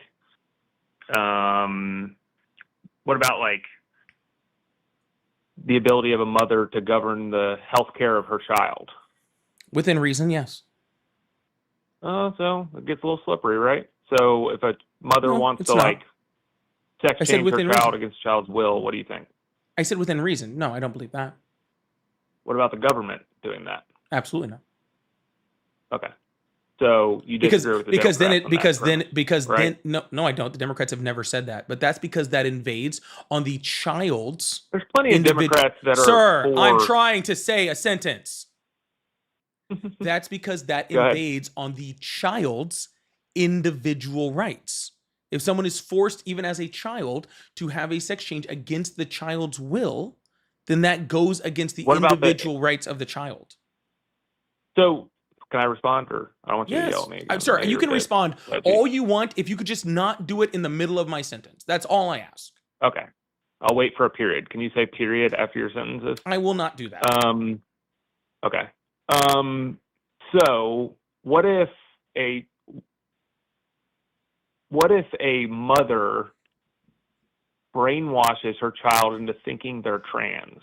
what about like the ability of a mother to govern the health care of her child? Within reason, yes. So it gets a little slippery, right? So if a mother No, wants it's to not. like sex I said change her within child reason. against the child's will, what do you think? I said within reason. No, I don't believe that. What about the government doing that? Absolutely not. Okay. So you disagree with the Democrats on that, right? No, I don't. The Democrats have never said that, but that's because that invades on the child's. There's plenty of Democrats that are Sir, for... I'm trying to say a sentence. That's because that Go ahead. invades on the child's individual rights. If someone is forced, even as a child, to have a sex change against the child's will, then that goes against the individual rights of the child. So, can I respond, or I don't want you to Yes. yell at me again? I'm sorry. You can respond But all you want if you could just not do it in the middle of my sentence. That's all I ask. Okay. I'll wait for a period. Can you say period after your sentences? I will not do that. Okay. So what if a mother brainwashes her child into thinking they're trans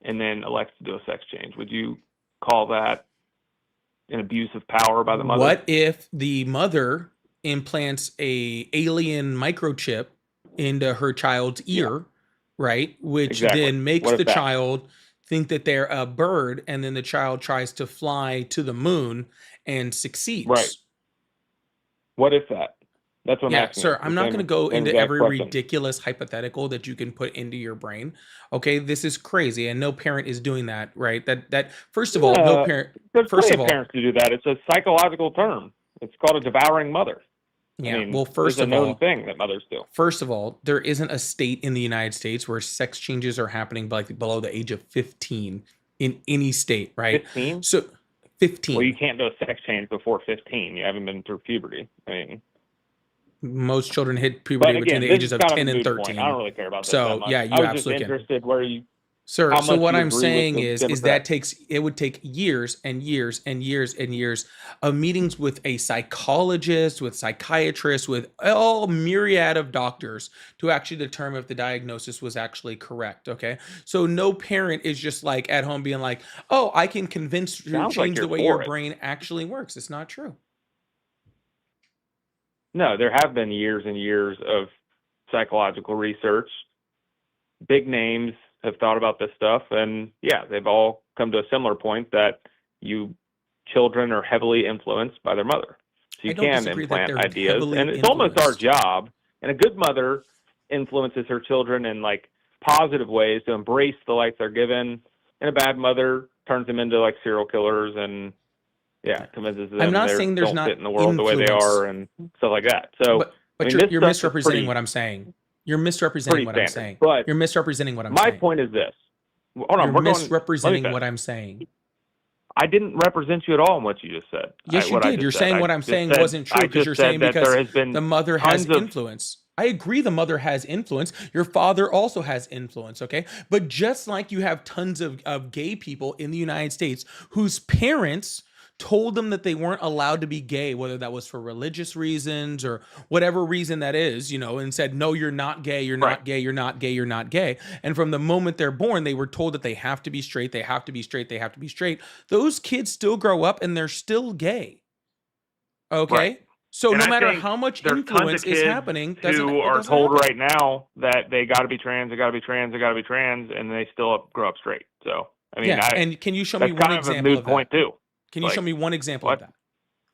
and then elects to do a sex change. Would you call that an abuse of power by the mother? What if the mother implants a alien microchip into her child's ear, right? Which Exactly. then makes What if the that- child think that they're a bird, and then the child tries to fly to the moon and succeeds. Right. What if that? That's what I'm Yeah, asking. sir, you. I'm The not same- going to go same into exact every question. ridiculous hypothetical that you can put into your brain. Okay, this is crazy, and no parent is doing that, right? That first of all, no parent. There's First plenty of of all, parents to do that. It's a psychological term. It's called a devouring mother. yeah. I mean, Well, first it's a of known all, thing that mothers do. First of all, there isn't a state in the United States where sex changes are happening like below the age of 15 in any state, right? 15? So 15. Well, you can't do a sex change before 15. You haven't been through puberty. I mean, Most children hit but puberty again, between the this ages is of kind 10 of a and moot point. 13. I don't really care about this So, that much. yeah, you I was just absolutely can. interested where you, Sir, how so much what you I'm agree with saying the is Democrats. that it would take years and years and years and years of meetings with a psychologist, with psychiatrists, with all myriad of doctors to actually determine if the diagnosis was actually correct. Okay, so no parent is just like at home being like, "Oh, I can convince you to Sounds like change the you're way for your it. brain actually works." It's not true. No, there have been years and years of psychological research. Big names have thought about this stuff, and yeah, they've all come to a similar point that children are heavily influenced by their mother. So I you don't can disagree that implant they're ideas, heavily and it's almost our influenced. job. And a good mother influences her children in like positive ways to embrace the life they're given, and a bad mother turns them into like serial killers and convinces them I'm not they saying there's don't not fit in the world the way they influence. are and stuff like that. So But I mean, you're this stuff is misrepresenting pretty- what I'm saying. You're misrepresenting pretty what I'm standard. saying. But You're misrepresenting what I'm my saying. point is this. Hold on, You're let me misrepresenting finish. what I'm saying. I didn't represent you at all in what you just said. Yes, you what I did. just You're said. saying I what I'm just saying said- wasn't true I because just you're said saying that because there has been the mother has tons of- influence. I agree the mother has influence. Your father also has influence, okay? But just like you have tons of gay people in the United States whose parents told them that they weren't allowed to be gay, whether that was for religious reasons or whatever reason that is, and said, no, you're not gay, you're Right. not gay, you're not gay, you're not gay. And from the moment they're born, they were told that they have to be straight, they have to be straight, they have to be straight. Those kids still grow up and they're still gay. Okay? Right. So And no I matter think how much there's tons of influence is kids happening, who it are doesn't told happen. right now that they got to be trans, they got to be trans, they got to be trans, and they still grow up straight. So I mean, Yeah, and can you show me that's one kind of a example moot of that? point too. Can you Like, show me one example what? of that?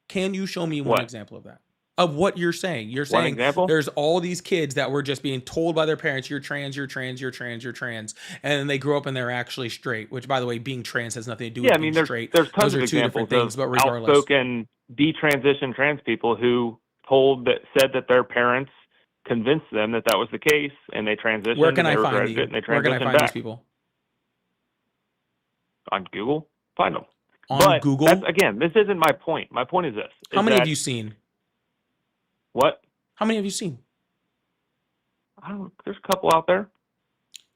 Can you show me one What? example of that? Of what you're saying? You're One saying example? there's all these kids that were just being told by their parents, you're trans, you're trans, you're trans, you're trans, and then they grow up and they're actually straight. Which, by the way, being trans has nothing to do with Yeah, I being mean, there's straight. tons Those of are two examples different things, of but regardless. outspoken detransition trans people who said that their parents convinced them that was the case, and they transitioned. Where can and I they find regretted you? it, and they Where can I transitioned find back. these people? On Google, find them. On But Google? that's, again, this isn't my point. My point is this. How is many have that- you seen? What? How many have you seen? I don't know. There's a couple out there.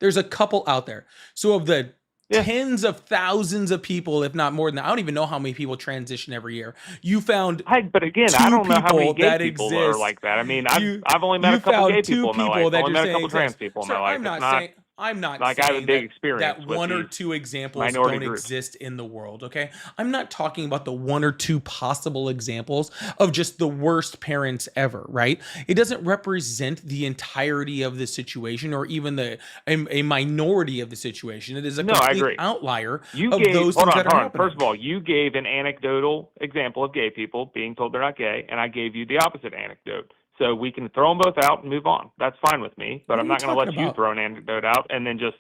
There's a couple out there. So of the Yeah. tens of thousands of people, if not more than that, I don't even know how many people transition every year. You found But again, I two don't know how many people gay that people exist. are like that. I mean, You- I've only met you a couple found gay two people in my people life. that I've only you're met a couple saying trans exist. people in Sir, my life. I'm not It's not saying I'm not like I have a saying big that experience with one or these two examples minority don't groups. exist in the world, okay? I'm not talking about the one or two possible examples of just the worst parents ever, right? It doesn't represent the entirety of the situation or even a minority of the situation. It is a No, I complete agree. outlier You of gave, those hold things on, that are hold on. happening. First of all, you gave an anecdotal example of gay people being told they're not gay, and I gave you the opposite anecdote. So we can throw them both out and move on. That's fine with me, but What I'm are not you going to let talking you about? throw an anecdote out and then just,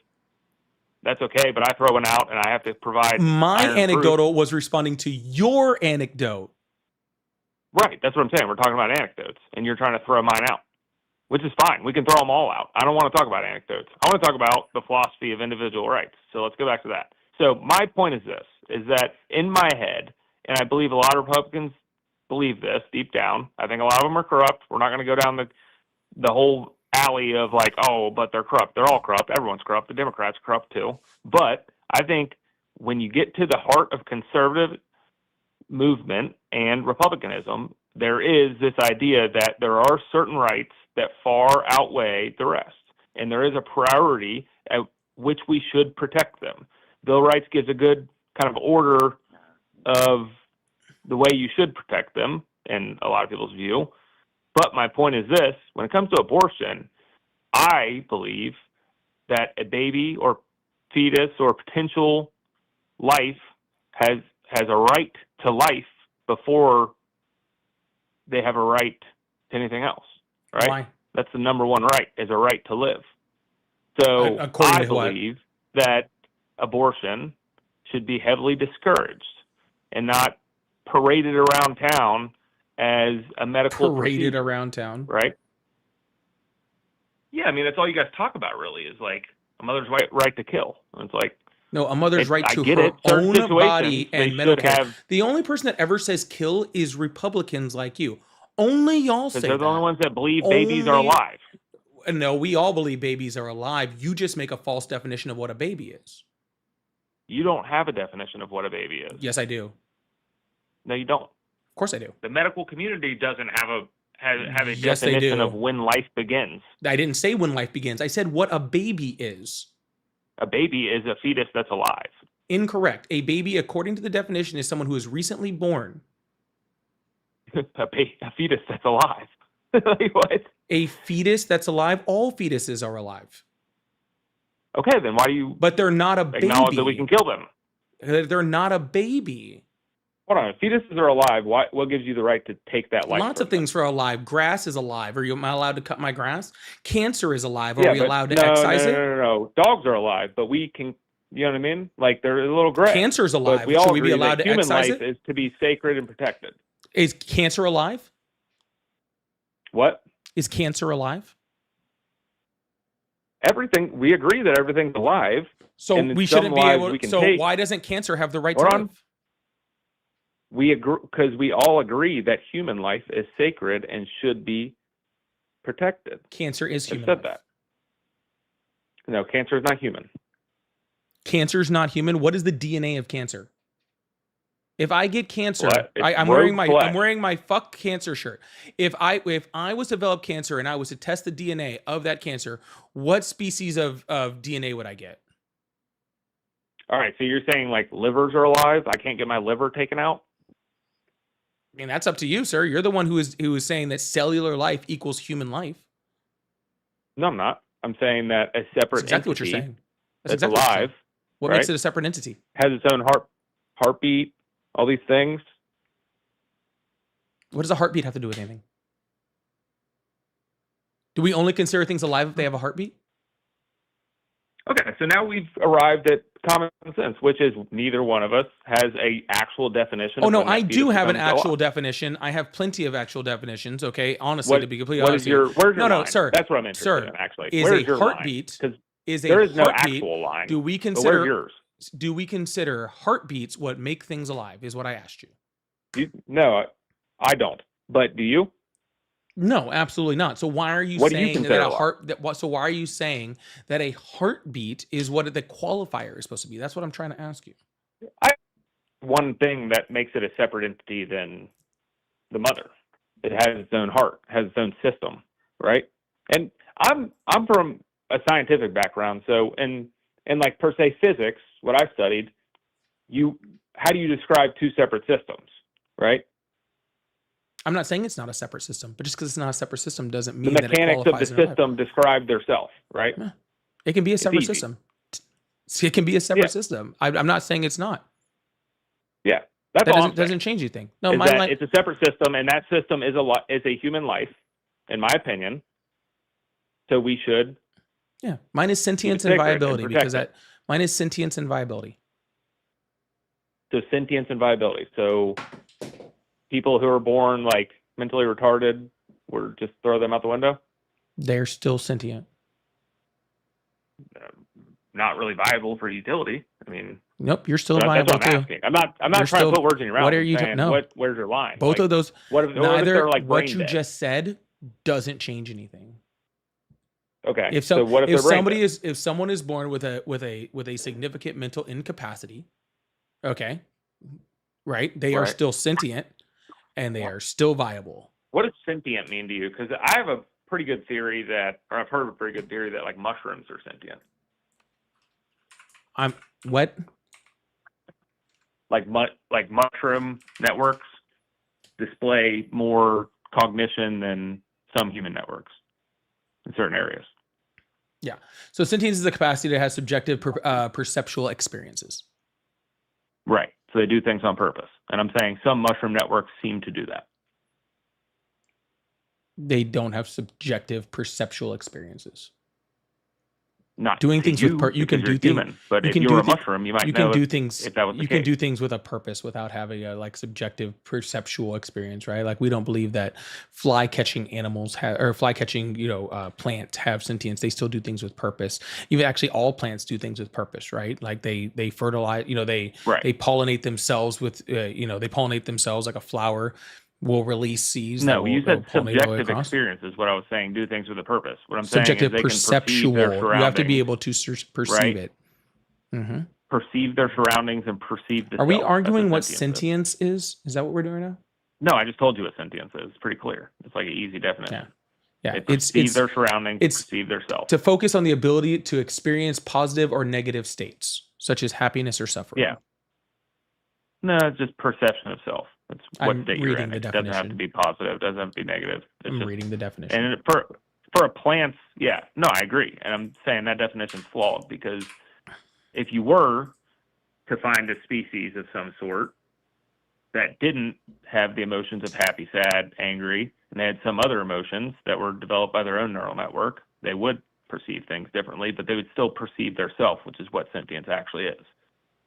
that's okay, but I throw one out and I have to provide My iron proof. anecdotal was responding to your anecdote. Right, that's what I'm saying. We're talking about anecdotes, and you're trying to throw mine out, which is fine. We can throw them all out. I don't want to talk about anecdotes. I want to talk about the philosophy of individual rights. So let's go back to that. So my point is this, is that in my head, and I believe a lot of Republicans believe this deep down, I think a lot of them are corrupt. We're not going to go down the whole alley of like, oh, but they're corrupt. They're all corrupt. Everyone's corrupt. The Democrats are corrupt too. But I think when you get to the heart of conservative movement and republicanism, there is this idea that there are certain rights that far outweigh the rest. and there is a priority at which we should protect them. Bill of Rights gives a good kind of order of the way you should protect them in a lot of people's view. But my point is this: when it comes to abortion, I believe that a baby or fetus or potential life has a right to life before they have a right to anything else, right? Why? That's the number one right, is a right to live. So According I to what? believe that abortion should be heavily discouraged and not paraded around town as a medical Paraded procedure, around town. right? Yeah, I mean, that's all you guys talk about, really, is like a mother's right to kill. And it's like, No, a mother's right I to get her it. Certain own situations, body they and medical should care. have, The only person that ever says kill is Republicans like you. Only y'all because say they're the only that. ones that believe babies are Only- alive. No, we all believe babies are alive. You just make a false definition of what a baby is. You don't have a definition of what a baby is. Yes, I do. No, you don't. Of course I do. The medical community doesn't have a Yes, they definition do. of when life begins. I didn't say when life begins. I said what a baby is. A baby is a fetus that's alive. Incorrect. A baby, according to the definition, is someone who is recently born. a fetus that's alive. Like, what? A fetus that's alive, all fetuses are alive. Okay, then why do you But they're not a baby. acknowledge that we can kill them? They're not a baby. Hold on, if fetuses are alive, what gives you the right to take that life? Lots from of things are alive. Grass is alive. Am I allowed to cut my grass? Cancer is alive. Are them? we but allowed to no, excise no, it? no. Dogs are alive, but we can. You know what I mean? Like they're a little gray. Cancer's But alive. we all Should we agree be allowed that to human excise life it? is to be sacred and protected. Is cancer alive? What? Is cancer alive? Everything, we agree that everything's alive. So And in we some shouldn't be lives able. we can So take- why doesn't cancer have the right Hold to on. live? We agree because we all agree that human life is sacred and should be protected. Cancer is I human. said life. that. No, cancer is not human. Cancer is not human. What is the DNA of cancer? If I get cancer, What? It's I'm rogue wearing flesh. my fuck cancer shirt. If I was to develop cancer and I was to test the DNA of that cancer, what species of DNA would I get? All right, so you're saying like livers are alive? I can't get my liver taken out? I mean, that's up to you, sir. You're the one who is saying that cellular life equals human life. No, I'm not. I'm saying that a separate That's exactly what entity you're saying. that's exactly what you're saying. alive What right? makes it a separate entity? has its own heartbeat, all these things. What does a heartbeat have to do with anything? Do we only consider things alive if they have a heartbeat? Okay, so now we've arrived at common sense, which is neither one of us has a actual definition. Oh of no, when that I do fetus have an becomes alive. actual definition. I have plenty of actual definitions. Okay, honestly, to be completely What honest, is your? Where's your No, line? sir. That's what I'm interested Sir, in. Actually, is where's a your heartbeat? Because Is a there is no heartbeat? actual line. Do we But where's consider? yours? Do we consider heartbeats what make things alive? Is what I asked you. No, I don't. But do you? No, absolutely not. So why are you What do you saying consider that a alive? heart? So why are you saying that a heartbeat is what the qualifier is supposed to be? That's what I'm trying to ask you. One thing that makes it a separate entity than the mother. It has its own heart, has its own system, right? And I'm from a scientific background, so in like per se physics, what I've studied, how do you describe two separate systems, right? I'm not saying it's not a separate system, but just because it's not a separate system doesn't The mean that it mechanics of the qualifies in our life. system describe theirself, right? It can be a separate easy. system. It can be a separate Yeah. system. I'm not saying it's not. Yeah, that's That all I'm saying. doesn't change anything. No, Is my that line. it's a separate system, and that system is a human life, in my opinion. So we should. Yeah, mine is sentience and sacred and viability protect because it. mine is sentience and viability. So sentience and viability. So people who are born like mentally retarded, we're just throw them out the window. They're still sentient. Not really viable for utility. I mean, Nope, you're still that's viable what I'm too. asking. I'm not You're trying still- to put words in your mouth. what are I'm you saying, no. where's your line? Both Like, of those. what if Neither they're like what brain you dead? just said doesn't change anything. Okay. If so what if they're brain dead? if someone is born with a significant mental incapacity, okay, right, they are Right. still sentient and they are still viable. What does sentient mean to you? Because I have a pretty good theory that, or I've heard of a pretty good theory that like mushrooms are sentient. What? Like mushroom networks display more cognition than some human networks in certain areas. Yeah. So sentience is the capacity to have subjective perceptual experiences. Right. So they do things on purpose. And I'm saying some mushroom networks seem to do that. They don't have subjective perceptual experiences. Not doing things with you can do things, but if you're a mushroom, you might know do things. If that was the you case. can do things with a purpose without having a like subjective perceptual experience, right? Like we don't believe that fly catching animals or fly catching plants have sentience. They still do things with purpose. Even actually, all plants do things with purpose, right? Like they fertilize, they pollinate themselves with they pollinate themselves like a flower will release seeds. No, you said subjective experience is what I was saying. Do things with a purpose. What I'm subjective saying is perceptual. You have to be able to perceive it. Mm-hmm. Perceive their surroundings and perceive the. Are we arguing what sentience is? Is that what we're doing now? No, I just told you what sentience is. It's pretty clear. It's like an easy definition. Yeah. They perceive their surroundings. It's perceive their self. To focus on the ability to experience positive or negative states, such as happiness or suffering. Yeah. No, it's just perception of self. That's what state you're in. It doesn't have to be positive. It doesn't have to be negative. I'm reading the definition. And for a plant, yeah, no, I agree. And I'm saying that definition's flawed because if you were to find a species of some sort that didn't have the emotions of happy, sad, angry, and they had some other emotions that were developed by their own neural network, they would perceive things differently, but they would still perceive their self, which is what sentience actually is.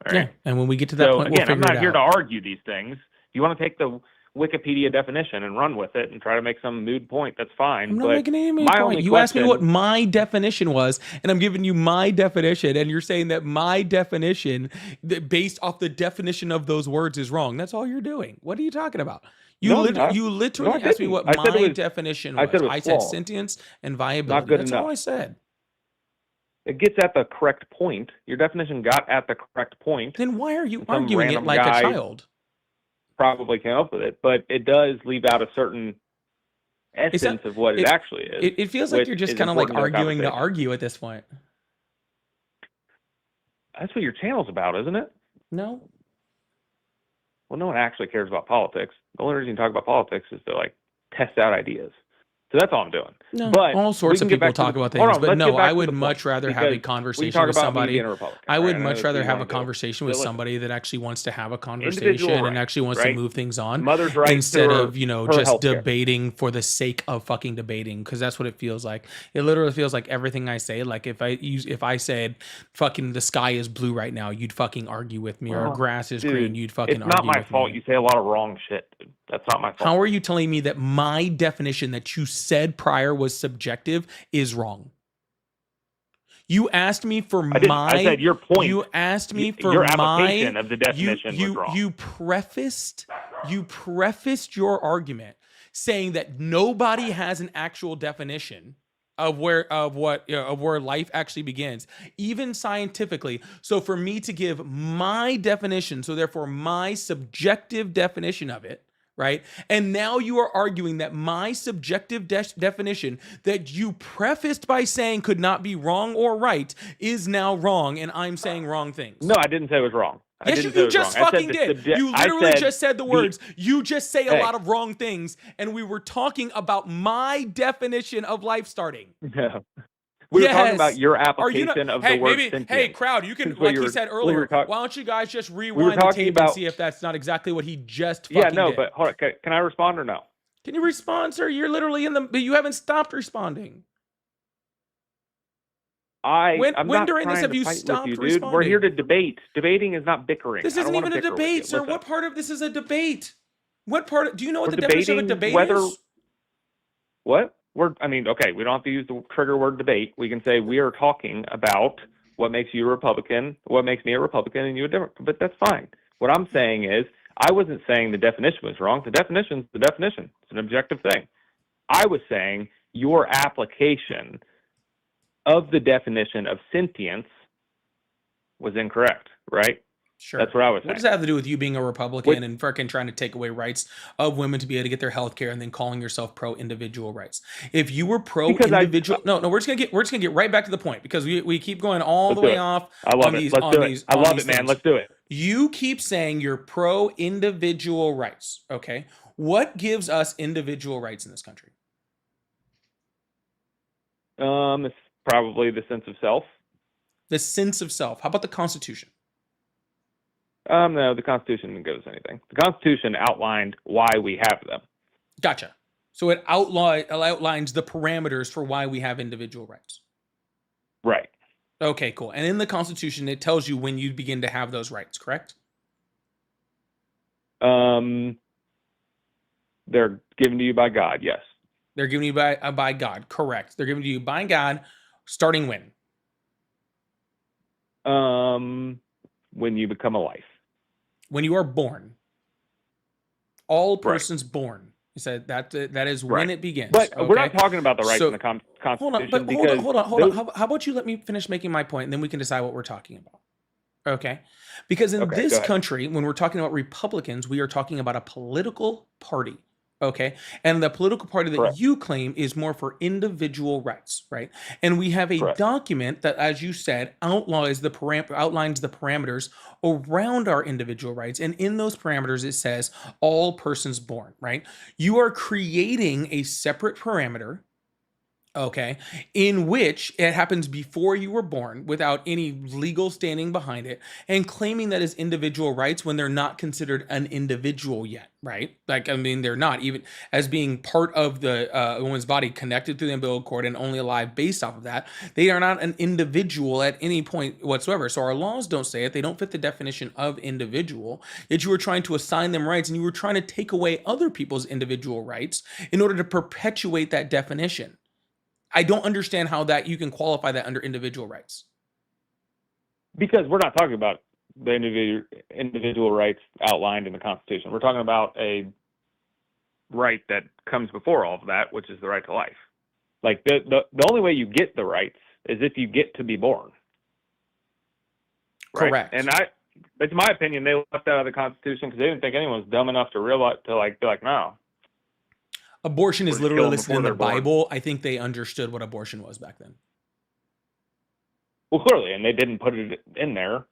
All right? Yeah, and when we get to that point, again, we'll figure I'm not here to argue these things. If you want to take the Wikipedia definition and run with it and try to make some mood point, that's fine. I'm not making any mood point. You asked me what my definition was, and I'm giving you my definition, and you're saying that my definition, based off the definition of those words, is wrong. That's all you're doing. What are you talking about? You literally asked me what my definition was. I said sentience and viability. That's all I said. It gets at the correct point. Your definition got at the correct point. Then why are you arguing it like a child? Probably came up with it, but it does leave out a certain essence of what it actually is. It feels like you're just kind of like arguing to argue at this point. That's what your channel's about, isn't it? No. Well, no one actually cares about politics. The only reason you talk about politics is to like test out ideas. So that's all I'm doing. No, but all sorts of people talk about things, but no, I would much rather have a conversation with somebody. I would much rather have a conversation with somebody that actually wants to have a conversation and actually wants to move things on instead of, just debating for the sake of fucking debating, because that's what it feels like. It literally feels like everything I say, like if I said fucking the sky is blue right now, you'd fucking argue with me, or grass is green, you'd fucking argue with me. It's not my fault you say a lot of wrong shit, dude. That's not my fault. How are you telling me that my definition that you said prior was subjective is wrong? You asked me for I said your point. You asked me for your application of the definition was wrong. You prefaced your argument saying that nobody has an actual definition of where life actually begins, even scientifically. So for me to give my definition, so therefore my subjective definition of it, right? And now you are arguing that my subjective definition that you prefaced by saying could not be wrong or right is now wrong, and I'm saying wrong things. No, I didn't say it was wrong. Yes, you just fucking did. You literally just said the words. You just say a lot of wrong things, and we were talking about my definition of life starting. No. We were talking about your application of the word sentience. Hey, crowd, you can, like he said earlier, why don't you guys just rewind the tape and see if that's not exactly what he just fucking did. Yeah, no, but hold on. Can I respond or no? Can you respond, sir? You're literally but you haven't stopped responding. When during this have you stopped responding? We're here to debate. Debating is not bickering. This isn't even a debate, sir. What part of this is a debate? Do you know what the definition of a debate is? What? Okay, we don't have to use the trigger word debate. We can say we are talking about what makes you a Republican, what makes me a Republican, and you a Democrat. But that's fine. What I'm saying is, I wasn't saying the definition was wrong. The definition's the definition. It's an objective thing. I was saying your application of the definition of sentience was incorrect, right? Sure. That's what I was What saying. does that have to do with you being a Republican and freaking trying to take away rights of women to be able to get their health care and then calling yourself pro individual rights? If you were pro individual, no, we're just gonna get right back to the point because we keep going all the way off. I love it. Let's do it. I love it, man. Let's do it. You keep saying you're pro individual rights. Okay. What gives us individual rights in this country? It's probably the sense of self. The sense of self. How about the Constitution? No, the Constitution didn't give us anything. The Constitution outlined why we have them. Gotcha. So it outlines the parameters for why we have individual rights. Right. Okay, cool. And in the Constitution, it tells you when you begin to have those rights, correct? They're given to you by God, yes. They're given to you by God, correct. They're given to you by God, starting when? When you become a life. When you are born. All persons born. You said that is when it begins. But okay? we're not talking about the rights in the Constitution. Hold on. How about you let me finish making my point, and then we can decide what we're talking about. Okay? Because in this country, when we're talking about Republicans, we are talking about a political party. Okay. And the political party that you claim is more for individual rights, right? And we have a document that, as you said, outlines the parameters around our individual rights. And in those parameters, it says all persons born, right? You are creating a separate parameter, okay, in which it happens before you were born without any legal standing behind it, and claiming that as individual rights when they're not considered an individual yet, right? Like, I mean, they're not even as being part of the woman's body connected through the umbilical cord and only alive based off of that. They are not an individual at any point whatsoever. So our laws don't say it. They don't fit the definition of individual, yet you were trying to assign them rights and you were trying to take away other people's individual rights in order to perpetuate that definition. I don't understand how that you can qualify that under individual rights. Because we're not talking about the individual rights outlined in the Constitution. We're talking about a right that comes before all of that, which is the right to life. Like the only way you get the rights is if you get to be born. Right? Correct. And it's my opinion, they left that out of the Constitution because they didn't think anyone was dumb enough to realize be like, no. Abortion is literally listed in the Bible. I think they understood what abortion was back then. Well, clearly, and they didn't put it in there.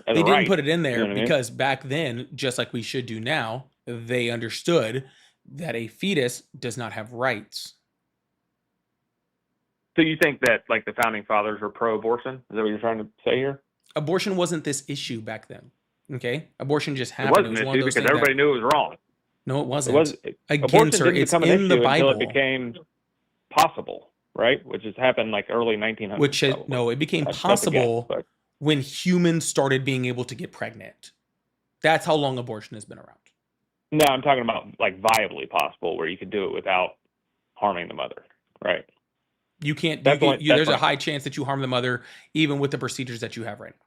They didn't put it in there because back then, just like we should do now, they understood that a fetus does not have rights. So you think that like the founding fathers were pro-abortion? Is that what you're trying to say here? Abortion wasn't this issue back then. Okay, abortion just happened. It wasn't an issue because everybody knew it was wrong. No, it wasn't. Again, sir, it's in the Bible. Until it became possible, right? Which has happened like early 1900s. It became possible when humans started being able to get pregnant. That's how long abortion has been around. No, I'm talking about like viably possible, where you could do it without harming the mother, right? You can't. There's a high chance that you harm the mother, even with the procedures that you have right now.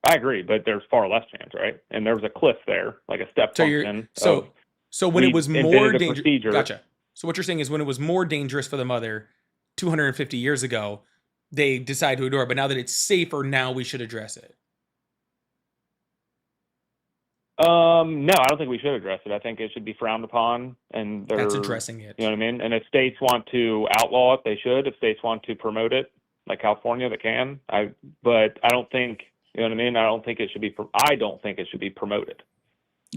I agree, but there's far less chance, right? And there was a cliff there, like a step function. So when it was more dangerous, gotcha. So what you're saying is when it was more dangerous for the mother 250 years ago, they decided to ignore it. But now that it's safer, now we should address it. No, I don't think we should address it. I think it should be frowned upon, and that's addressing it. You know what I mean? And if states want to outlaw it, they should. If states want to promote it, like California, they can. But I don't think. You know what I mean? I don't think it should be promoted.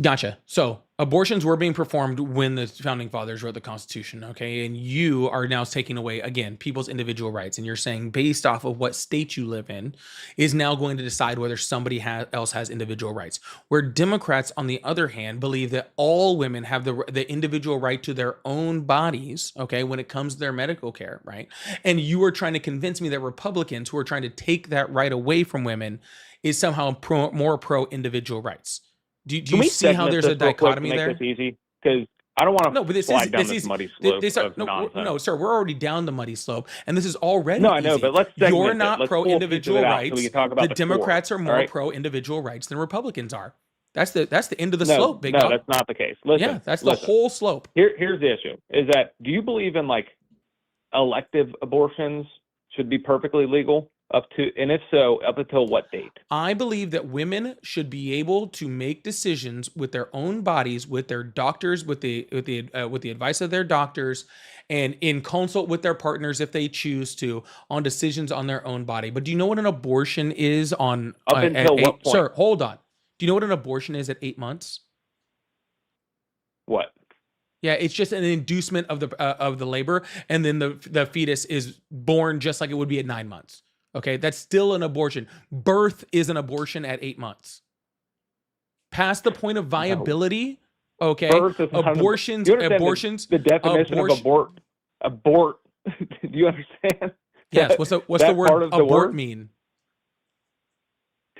Gotcha. So abortions were being performed when the founding fathers wrote the Constitution, okay? And you are now taking away, again, people's individual rights. And you're saying based off of what state you live in is now going to decide whether somebody else has individual rights. Where Democrats, on the other hand, believe that all women have the individual right to their own bodies, okay, when it comes to their medical care, right? And you are trying to convince me that Republicans who are trying to take that right away from women is somehow more pro-individual rights. Do you see how there's a dichotomy there? Make this easy, because I don't want to slide down this muddy slope of nonsense. No, sir, we're already down the muddy slope, and this is already I know, easy. but let's You're not pro-individual rights. So we can talk about the Democrats are more pro-individual rights than Republicans are. That's the end of the slope, big dog. No, that's not the case. Listen, that's the whole slope. Here's the issue: is that do you believe in like elective abortions should be perfectly legal? And if so, up until what date? I believe that women should be able to make decisions with their own bodies, with their doctors, with the advice of their doctors, and in consult with their partners if they choose to, on decisions on their own body. But do you know what an abortion is on Up until what point? Sir, hold on. Do you know what an abortion is at 8 months? What? Yeah, it's just an inducement of the labor, and then the fetus is born just like it would be at 9 months. Okay, that's still an abortion. Birth is an abortion at 8 months. Past the point of viability, okay, Birth is abortions. The definition of abort. Do you understand? Yes. What's the word abort mean?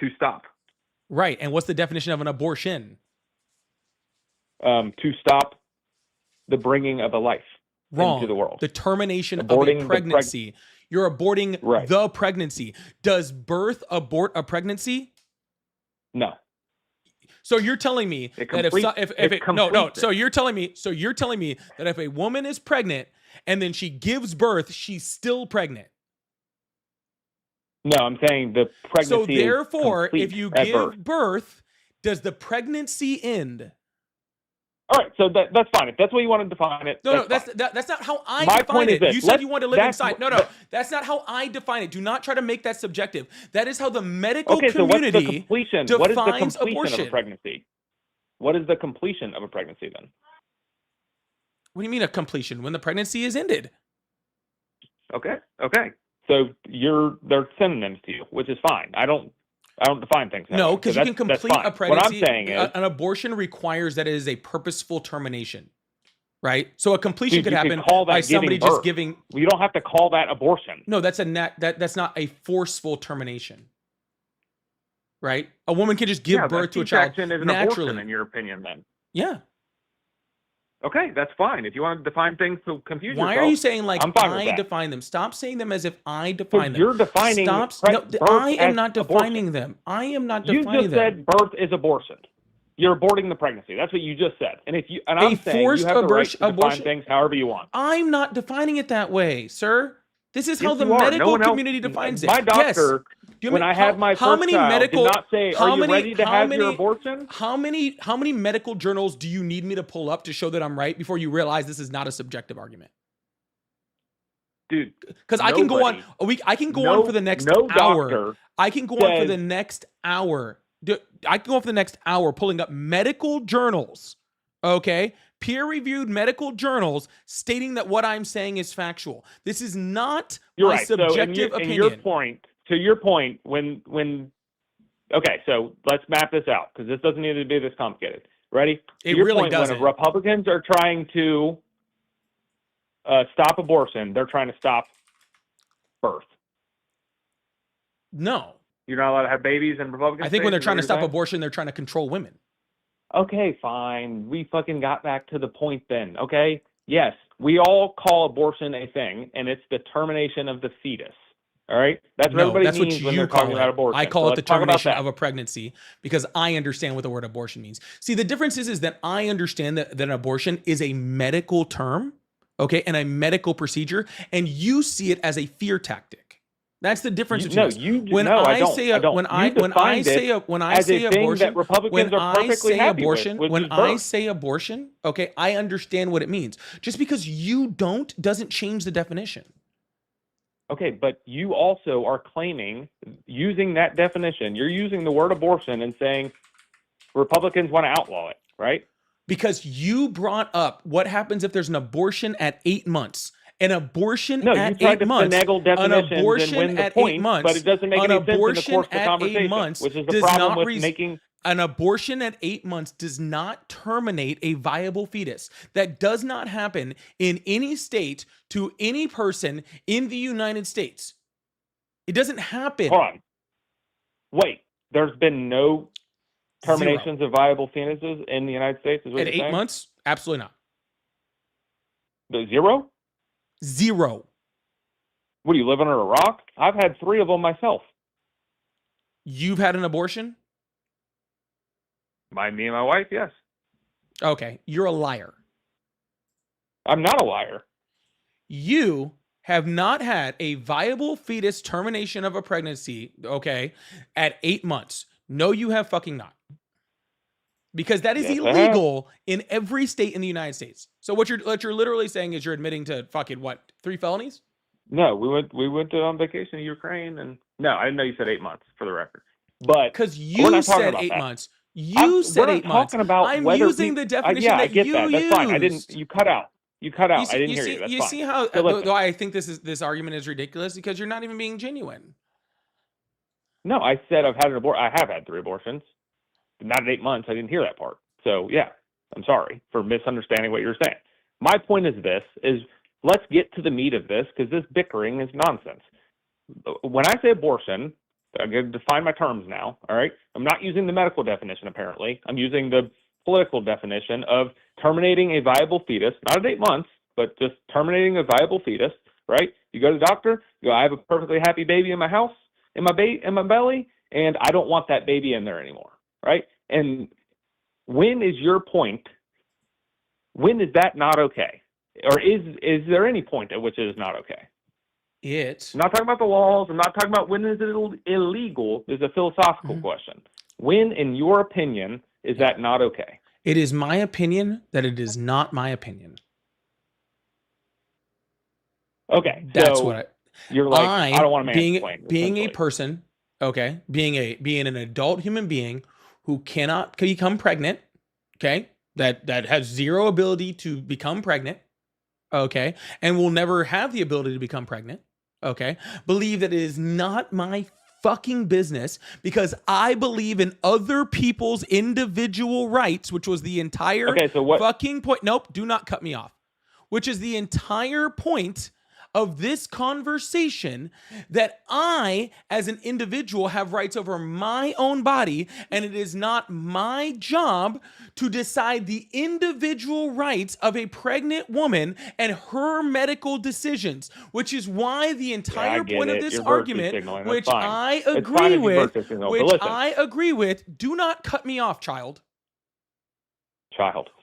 To stop. Right. And what's the definition of an abortion? To stop the bringing of a life into the world. The termination Aborting of a pregnancy. You're aborting the pregnancy. Does birth abort a pregnancy? No. So you're telling me So you're telling me that if a woman is pregnant and then she gives birth, she's still pregnant. No, I'm saying the pregnancy. So therefore, if you give birth, does the pregnancy end? All right, so that's fine. If that's what you want to define it. No, that's not how I define it. You said you want to live inside. No, that's not how I define it. Do not try to make that subjective. That is how the medical community defines what is the completion abortion. Of a pregnancy? What is the completion of a pregnancy then? What do you mean a completion? When the pregnancy is ended. Okay. So they're synonyms to you, which is fine. I don't define things. No, because you can complete a pregnancy. What I'm saying is, an abortion requires that it is a purposeful termination, right? So a completion could happen by somebody just giving. You don't have to call that abortion. No, that's not a forceful termination, right? A woman can just give birth to a child is an naturally. Abortion, in your opinion, then. Yeah. Okay, that's fine. If you want to define things to confuse yourself. Why are you saying like I define them? Stop saying them as if I define them. You're defining. I am not defining them. I am not defining them. You just said birth is abortion. You're aborting the pregnancy. That's what you just said. And I'm saying you have the right to define things however you want. I'm not defining it that way, sir. This is how the medical community defines it. My doctor, when I had my first child, did not say, "Are you ready to have your abortion?" How many medical journals do you need me to pull up to show that I'm right before you realize this is not a subjective argument? Dude, because I can go on a week. I can go on for the next hour. I can go on for the next hour. I can go on for the next hour pulling up medical journals. Okay. Peer-reviewed medical journals stating that what I'm saying is factual. This is not my subjective opinion. To your point, okay, so let's map this out because this doesn't need to be this complicated. Ready? It really doesn't. When Republicans are trying to stop abortion, they're trying to stop birth. No. You're not allowed to have babies in Republican I think when they're trying to stop abortion, they're trying to control women. Okay, fine. We fucking got back to the point then, okay? Yes, we all call abortion a thing, and it's the termination of the fetus, all right? That's what everybody means when they're talking about abortion. I call it the termination of a pregnancy because I understand what the word abortion means. See, the difference is that I understand that an abortion is a medical term, okay, and a medical procedure, and you see it as a fear tactic. That's the difference between us. When I say abortion, okay, I understand what it means. Just because you don't doesn't change the definition. Okay, but you also are claiming, using that definition, you're using the word abortion and saying Republicans want to outlaw it, right? Because you brought up what happens if there's an abortion at 8 months. An abortion at 8 months. An abortion at 8 months. But it doesn't make any sense in the course of the conversation, which is the problem with making. An abortion at 8 months does not terminate a viable fetus. That does not happen in any state to any person in the United States. It doesn't happen. Hold on. Wait, there's been no terminations of viable fetuses in the United States? Is what at 8 months? Absolutely not. The zero? Zero. What, do you live under a rock? I've had 3 of them myself. You've had an abortion? Me and my wife, yes. Okay, you're a liar. I'm not a liar. You have not had a viable fetus termination of a pregnancy, okay, at 8 months. No, you have fucking not. Because that is Yes, I have. illegal in every state in the United States. So what you're literally saying is you're admitting to fucking what, 3 felonies? No, we went on vacation to Ukraine, and no, I didn't know you said 8 months for the record. But Because we're you not talking said about 8 that. months. You said we're not 8 months. talking about I'm whether using the definition yeah, I that get you that. That's used. fine. I didn't. You cut out. You cut out. You see, I didn't you hear see, you. That's you fine. see how So listen. though I think this argument is ridiculous because you're not even being genuine. No, I said I've had an abortion. I have had 3 abortions. Not at 8 months. I didn't hear that part. So yeah, I'm sorry for misunderstanding what you're saying. My point is this: is let's get to the meat of this because this bickering is nonsense. When I say abortion, I'm going to define my terms now. All right, I'm not using the medical definition. Apparently, I'm using the political definition of terminating a viable fetus, not at 8 months, but just terminating a viable fetus. Right? You go to the doctor. You go, I have a perfectly happy baby in my house, in my belly, and I don't want that baby in there anymore. Right? And when is your point? When is that not okay? Or is there any point at which it is not okay? It's I'm not talking about the laws. I'm not talking about when is it illegal. There's a philosophical question. When, in your opinion, is that not okay? It is my opinion that it is not my opinion. Okay, That's so what you're like. I don't want to mansplain. Being a person, okay, being an adult human being who cannot become pregnant, okay, that has zero ability to become pregnant, okay, and will never have the ability to become pregnant, okay, believe that it is not my fucking business because I believe in other people's individual rights, which was the entire fucking point. Nope, do not cut me off. Which is the entire point of this conversation, that I, as an individual, have rights over my own body, and it is not my job to decide the individual rights of a pregnant woman and her medical decisions, which is why the entire point of this argument, which I agree with, do not cut me off, child.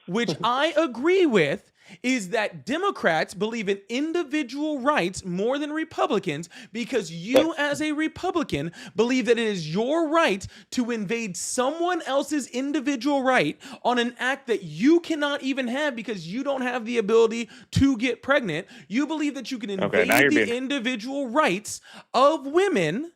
Which I agree with, is that Democrats believe in individual rights more than Republicans because you, as a Republican, believe that it is your right to invade someone else's individual right on an act that you cannot even have because you don't have the ability to get pregnant. You believe that you can invade the individual rights of women,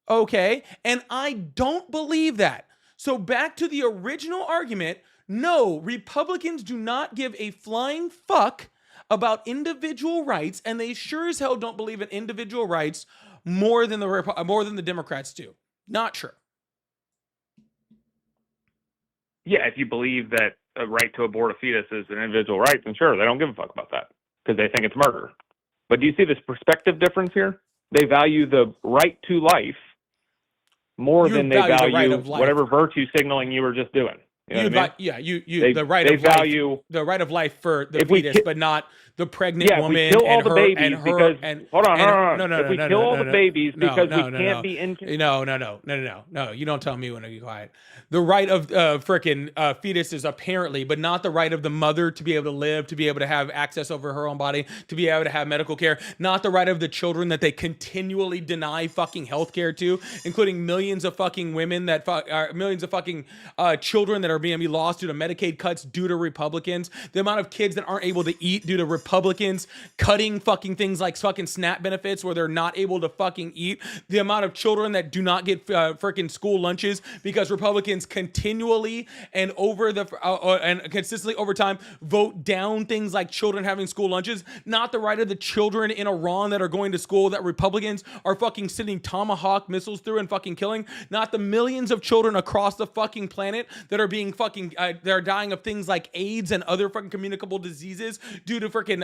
okay? And I don't believe that. So back to the original argument, no, Republicans do not give a flying fuck about individual rights, and they sure as hell don't believe in individual rights more than the Democrats do. Not true. Yeah, if you believe that a right to abort a fetus is an individual right, then sure, they don't give a fuck about that because they think it's murder. But do you see this perspective difference here? They value the right to life more than they value whatever virtue signaling you were just doing. You know what I mean? The right of life for the fetus, but not the pregnant woman. If we kill all the babies because we can't be in. No. You don't tell me when to be quiet. The right of frickin' fetuses apparently, but not the right of the mother to be able to live, to be able to have access over her own body, to be able to have medical care. Not the right of the children that they continually deny fucking healthcare to, including millions of fucking women millions of fucking children that are being lost due to Medicaid cuts due to Republicans. The amount of kids that aren't able to eat due to Republicans cutting fucking things like fucking SNAP benefits where they're not able to fucking eat. The amount of children that do not get freaking school lunches because Republicans continually and consistently over time vote down things like children having school lunches. Not the right of the children in Iran that are going to school that Republicans are fucking sending Tomahawk missiles through and fucking killing. Not the millions of children across the fucking planet that are being they're dying of things like AIDS and other fucking communicable diseases due to freaking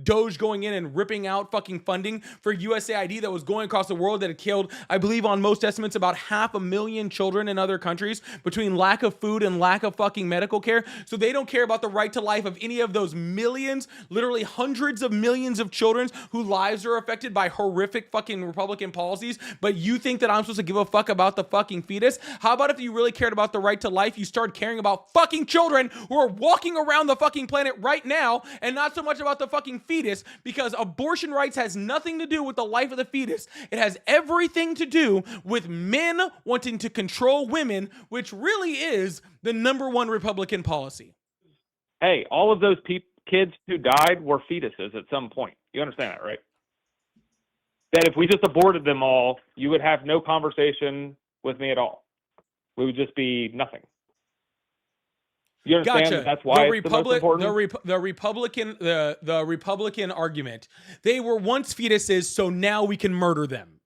Doge going in and ripping out fucking funding for USAID that was going across the world that had killed, I believe on most estimates, about 500,000 children in other countries between lack of food and lack of fucking medical care. So they don't care about the right to life of any of those millions, literally hundreds of millions of children whose lives are affected by horrific fucking Republican policies. But you think that I'm supposed to give a fuck about the fucking fetus? How about if you really cared about the right to life, you start caring about fucking children who are walking around the fucking planet right now, and not so much about the fucking fetus, because abortion rights has nothing to do with the life of the fetus. It has everything to do with men wanting to control women, which really is the number one Republican policy. Hey, all of those kids who died were fetuses at some point. You understand that, right? That if we just aborted them all, you would have no conversation with me at all. We would just be nothing. You understand Gotcha. that that's why the it's the most important? the Republican argument. They were once fetuses, so now we can murder them.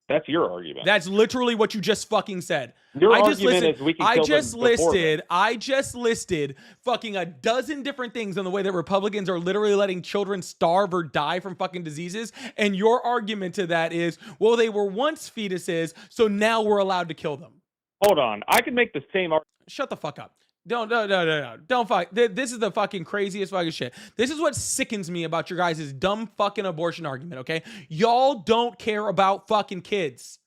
That's your argument. That's literally what you just fucking said. Your argument is we can kill them before them. I just listed fucking a dozen different things on the way that Republicans are literally letting children starve or die from fucking diseases. And your argument to that is, well, they were once fetuses, so now we're allowed to kill them. Hold on. I can make the same argument. Shut the fuck up. Don't fuck. This is the fucking craziest fucking shit. This is what sickens me about your guys' dumb fucking abortion argument, okay? Y'all don't care about fucking kids.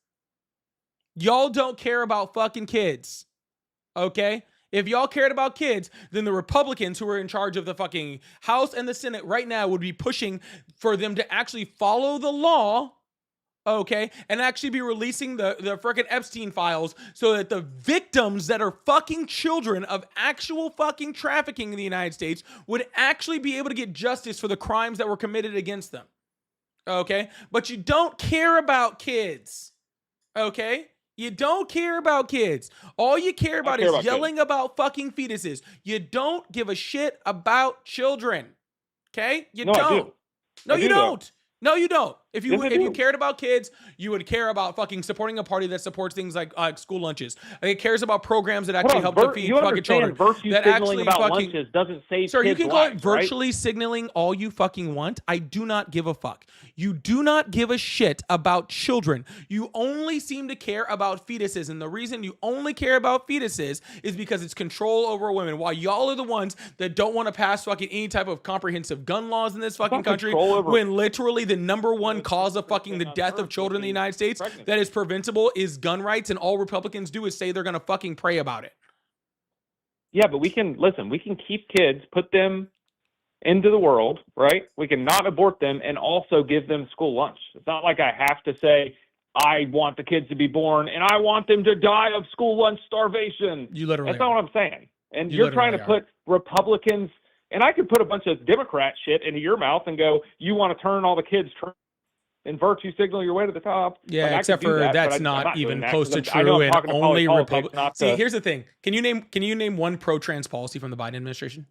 Y'all don't care about fucking kids, okay? If y'all cared about kids, then the Republicans who are in charge of the fucking House and the Senate right now would be pushing for them to actually follow the law, okay, and actually be releasing the frickin' Epstein files so that the victims that are fucking children of actual fucking trafficking in the United States would actually be able to get justice for the crimes that were committed against them, okay? But you don't care about kids, okay? You don't care about kids. All you care about is yelling about fucking fetuses. You don't give a shit about children, okay? You don't. No, you don't. No, you don't. If you cared about kids, you would care about fucking supporting a party that supports things like school lunches. It cares about programs that actually help to feed fucking children. That actually about fucking lunches doesn't save sir, kids' you can call it lives, virtually signaling all you fucking want. I do not give a fuck. You do not give a shit about children. You only seem to care about fetuses, and the reason you only care about fetuses is because it's control over women. While y'all are the ones that don't want to pass fucking any type of comprehensive gun laws in this fucking country, when literally the number one cause of fucking the death of children in the United States that is preventable is gun rights, and all Republicans do is say they're gonna fucking pray about it. Yeah, but we can keep kids, put them into the world, right? We can not abort them and also give them school lunch. It's not like I have to say, I want the kids to be born and I want them to die of school lunch starvation. You literally That's not what I'm saying. And you're trying to put Republicans, and I could put a bunch of Democrat shit into your mouth and go, you want to turn all the kids and virtue signal your way to the top. Yeah, like, except for that's not even close to true, and only Republicans. See, here's the thing: can you name one pro-trans policy from the Biden administration?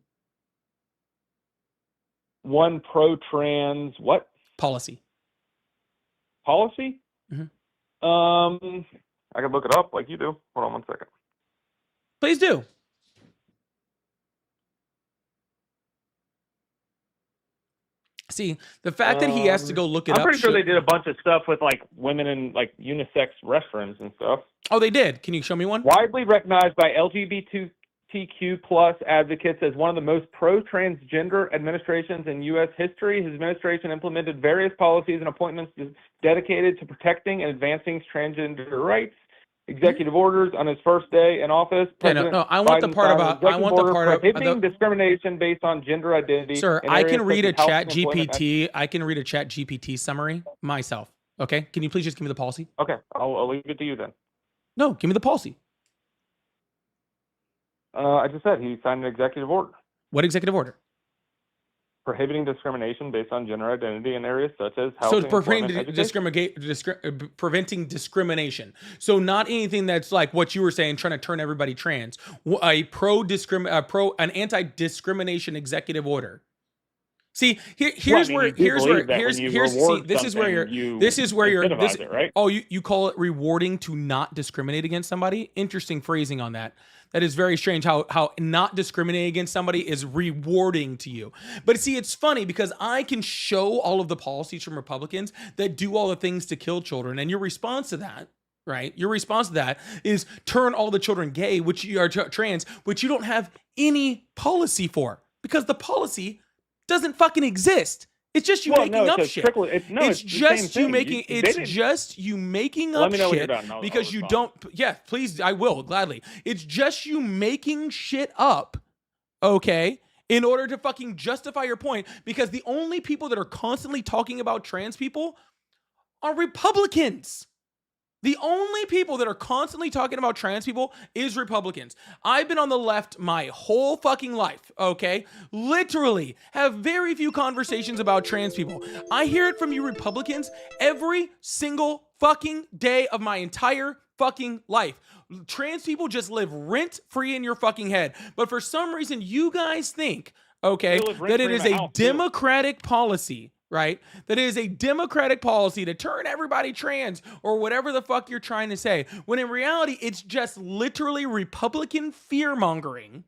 One pro-trans what policy? Policy? Mm-hmm. I can look it up like you do. Hold on 1 second. Please do. See, the fact that he has to go look it up. I'm pretty sure they did a bunch of stuff with like women in like unisex restrooms and stuff. Oh, they did. Can you show me one? Widely recognized by LGBTQ plus advocates as one of the most pro-transgender administrations in U.S. history, his administration implemented various policies and appointments dedicated to protecting and advancing transgender rights. Executive orders on his first day in office. Yeah, no, I want the part about. I want the part prohibiting discrimination based on gender identity. Sir, I can read a Chat GPT. I can read a Chat GPT summary myself. Okay, can you please just give me the policy? Okay, I'll leave it to you then. No, give me the policy. I just said he signed an executive order. What executive order? Prohibiting discrimination based on gender identity in areas such as housing, so it's preventing discrimination. So not anything that's like what you were saying, trying to turn everybody trans. An anti-discrimination executive order. See, here's where you're right? Oh, you call it rewarding to not discriminate against somebody? Interesting phrasing on that. That is very strange how not discriminating against somebody is rewarding to you. But see, it's funny because I can show all of the policies from Republicans that do all the things to kill children. And your response to that, right? Your response to that is turn all the children gay, which you are trans, which you don't have any policy for because the policy doesn't fucking exist. It's just you Well, making no, up it's a shit. trickle. It's the just same you thing. making. They It's didn't- just you making Let up me know when you're shit done. I'll because you respond. don't. Yeah, please, I will gladly. It's just you making shit up, okay, in order to fucking justify your point. Because the only people that are constantly talking about trans people are Republicans. The only people that are constantly talking about trans people is Republicans. I've been on the left my whole fucking life, okay? Literally have very few conversations about trans people. I hear it from you Republicans every single fucking day of my entire fucking life. Trans people just live rent free in your fucking head. But for some reason, you guys think, okay, They live that it rent-free in is my a house, too. democratic policy, right? That it is a democratic policy to turn everybody trans or whatever the fuck you're trying to say. When in reality, it's just literally Republican fear mongering.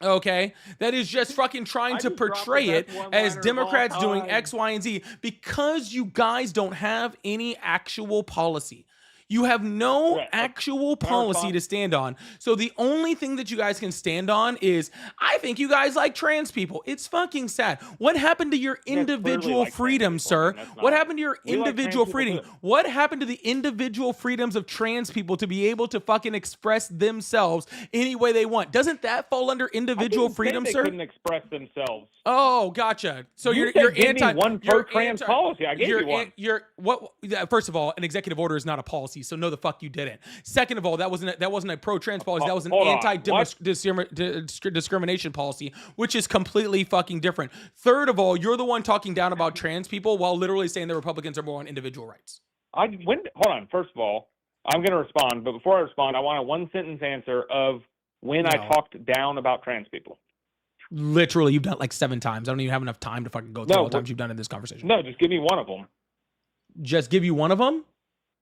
Okay, that is just fucking trying to portray it as Democrats doing X, Y, and Z because you guys don't have any actual policy. You have no Right. actual My policy response- to stand on. So the only thing that you guys can stand on is, I think you guys like trans people. It's fucking sad. What happened to your clearly individual like trans freedom, people. I sir? mean, that's What not- happened to your we like trans individual people freedom? too. What happened to the individual freedoms of trans people to be able to fucking express themselves any way they want? Doesn't that fall under individual I didn't say freedom, they sir? couldn't express themselves. Oh, gotcha. So You you're said give me anti one you're pro-trans anti- policy. I gave you one. You're what? First of all, an executive order is not a policy, so no, the fuck you didn't. Second of all, that wasn't a pro-trans policy. That was an Hold on. anti-discrimination policy, which is completely fucking different. Third of all, you're the one talking down about trans people while literally saying the Republicans are more on individual rights. Hold on. First of all, I'm going to respond, but before I respond, I want a one-sentence answer of when I No. talked down about trans people. Literally, you've done it like 7 times. I don't even have enough time to fucking go through all the times you've done in this conversation. No, just give me one of them. Just give you one of them?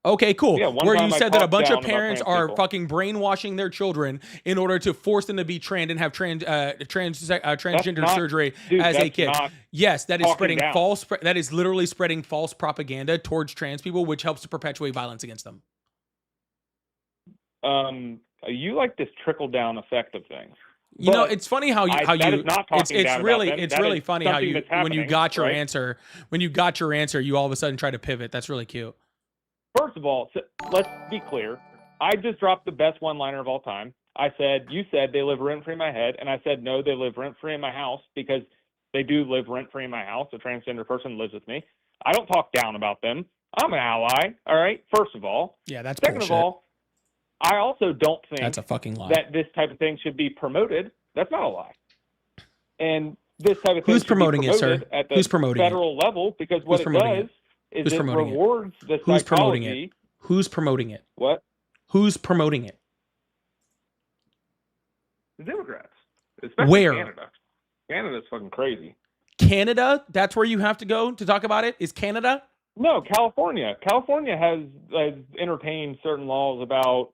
Okay, cool. Yeah, one Where you time I said that a talked bunch of down about parents trans are people. fucking brainwashing their children in order to force them to be trans and have transgender not- surgery dude, as a that's kid. not Yes, that is talking spreading down. that is literally spreading false propaganda towards trans people, which helps to perpetuate violence against them. You like this trickle-down effect of things. You know, But it's funny how that is not talking it's down really about them. it's That really is funny how something you that's when you happening, got your right? answer, you all of a sudden try to pivot. That's really cute. First of all, let's be clear. I just dropped the best one-liner of all time. You said they live rent-free in my head, and I said, no, they live rent-free in my house because they do live rent-free in my house. A transgender person lives with me. I don't talk down about them. I'm an ally, all right, first of all. Yeah, that's Second bullshit. of all, I also don't think That's a fucking lie. that this type of thing should be promoted. That's not a lie. And this type of thing Who's should promoting be it, sir? promoted at the Who's promoting it? federal level because what it promoting does is Who's it promoting it? rewards the Who's promoting psychology. it? Who's promoting it? What? Who's promoting it? The Democrats. Especially Where? Canada. Canada's fucking crazy. Canada? That's where you have to go to talk about it? Is Canada? No, California. California has entertained certain laws about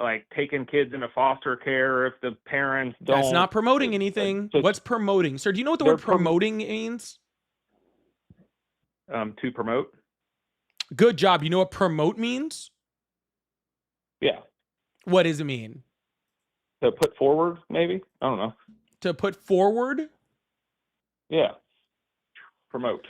like taking kids into foster care if the parents don't. That's not promoting anything. So- What's promoting? Sir, do you know what the They're word promoting means? to promote. Good job. You know what promote means? Yeah. What does it mean? To put forward, maybe? I don't know. To put forward? Yeah. Promote.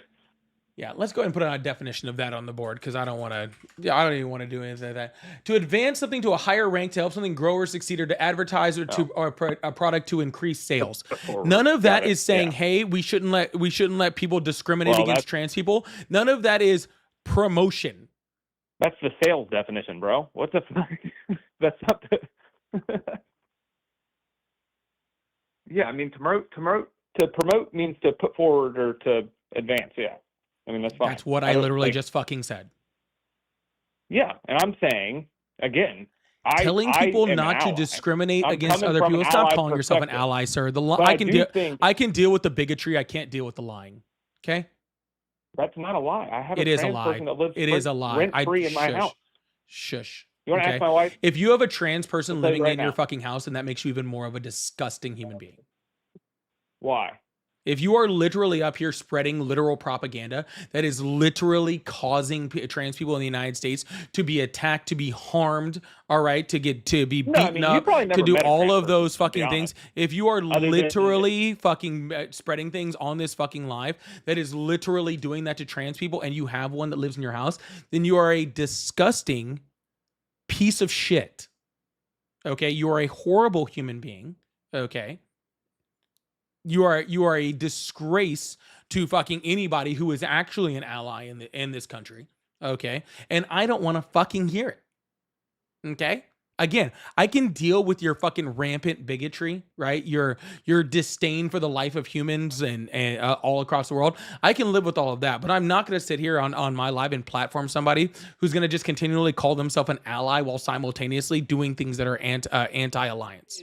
Yeah, let's go ahead and put a definition of that on the board because I don't want to. Yeah, I don't even want to do anything like that. To advance something to a higher rank, to help something grow or succeed, or to advertise or to or a product to increase sales. Put forward. None of that Got it. is saying, Yeah. "Hey, we shouldn't let people discriminate Well, against trans people." None of that is promotion. That's the sales definition, bro. What the fuck? That's not the. Yeah, I mean, to promote means to put forward or to advance. Yeah, I mean that's fine. That's what I don't, literally like- just fucking said. Yeah, and I'm saying again, Telling I people am an not to ally. discriminate I'm against coming other from people. an Stop allied calling yourself an perspective. ally, sir. But I can deal. think I can deal with the bigotry. I can't deal with the lying. Okay, that's not a lie. I have it a is a trans lie. person that lives It is a lie. rent free in my shush. house. Shush. You want to Okay. ask my wife? If you have a trans person I'll tell you living right in your now. fucking house, then that makes you even more of a disgusting human being. Why? If you are literally up here spreading literal propaganda that is literally causing trans people in the United States to be attacked, to be harmed, all right, to be beaten you up, probably to never do met a all trans of those person, to be fucking honest. things, if you are Other than- literally fucking spreading things on this fucking live that is literally doing that to trans people, and you have one that lives in your house, then you are a disgusting piece of shit. Okay, you are a horrible human being. Okay. You are a disgrace to fucking anybody who is actually an ally in this country. Okay. And I don't want to fucking hear it. Okay. Again, I can deal with your fucking rampant bigotry, right? Your disdain for the life of humans and all across the world. I can live with all of that, but I'm not going to sit here on my live and platform somebody who's going to just continually call themselves an ally while simultaneously doing things that are anti-alliance.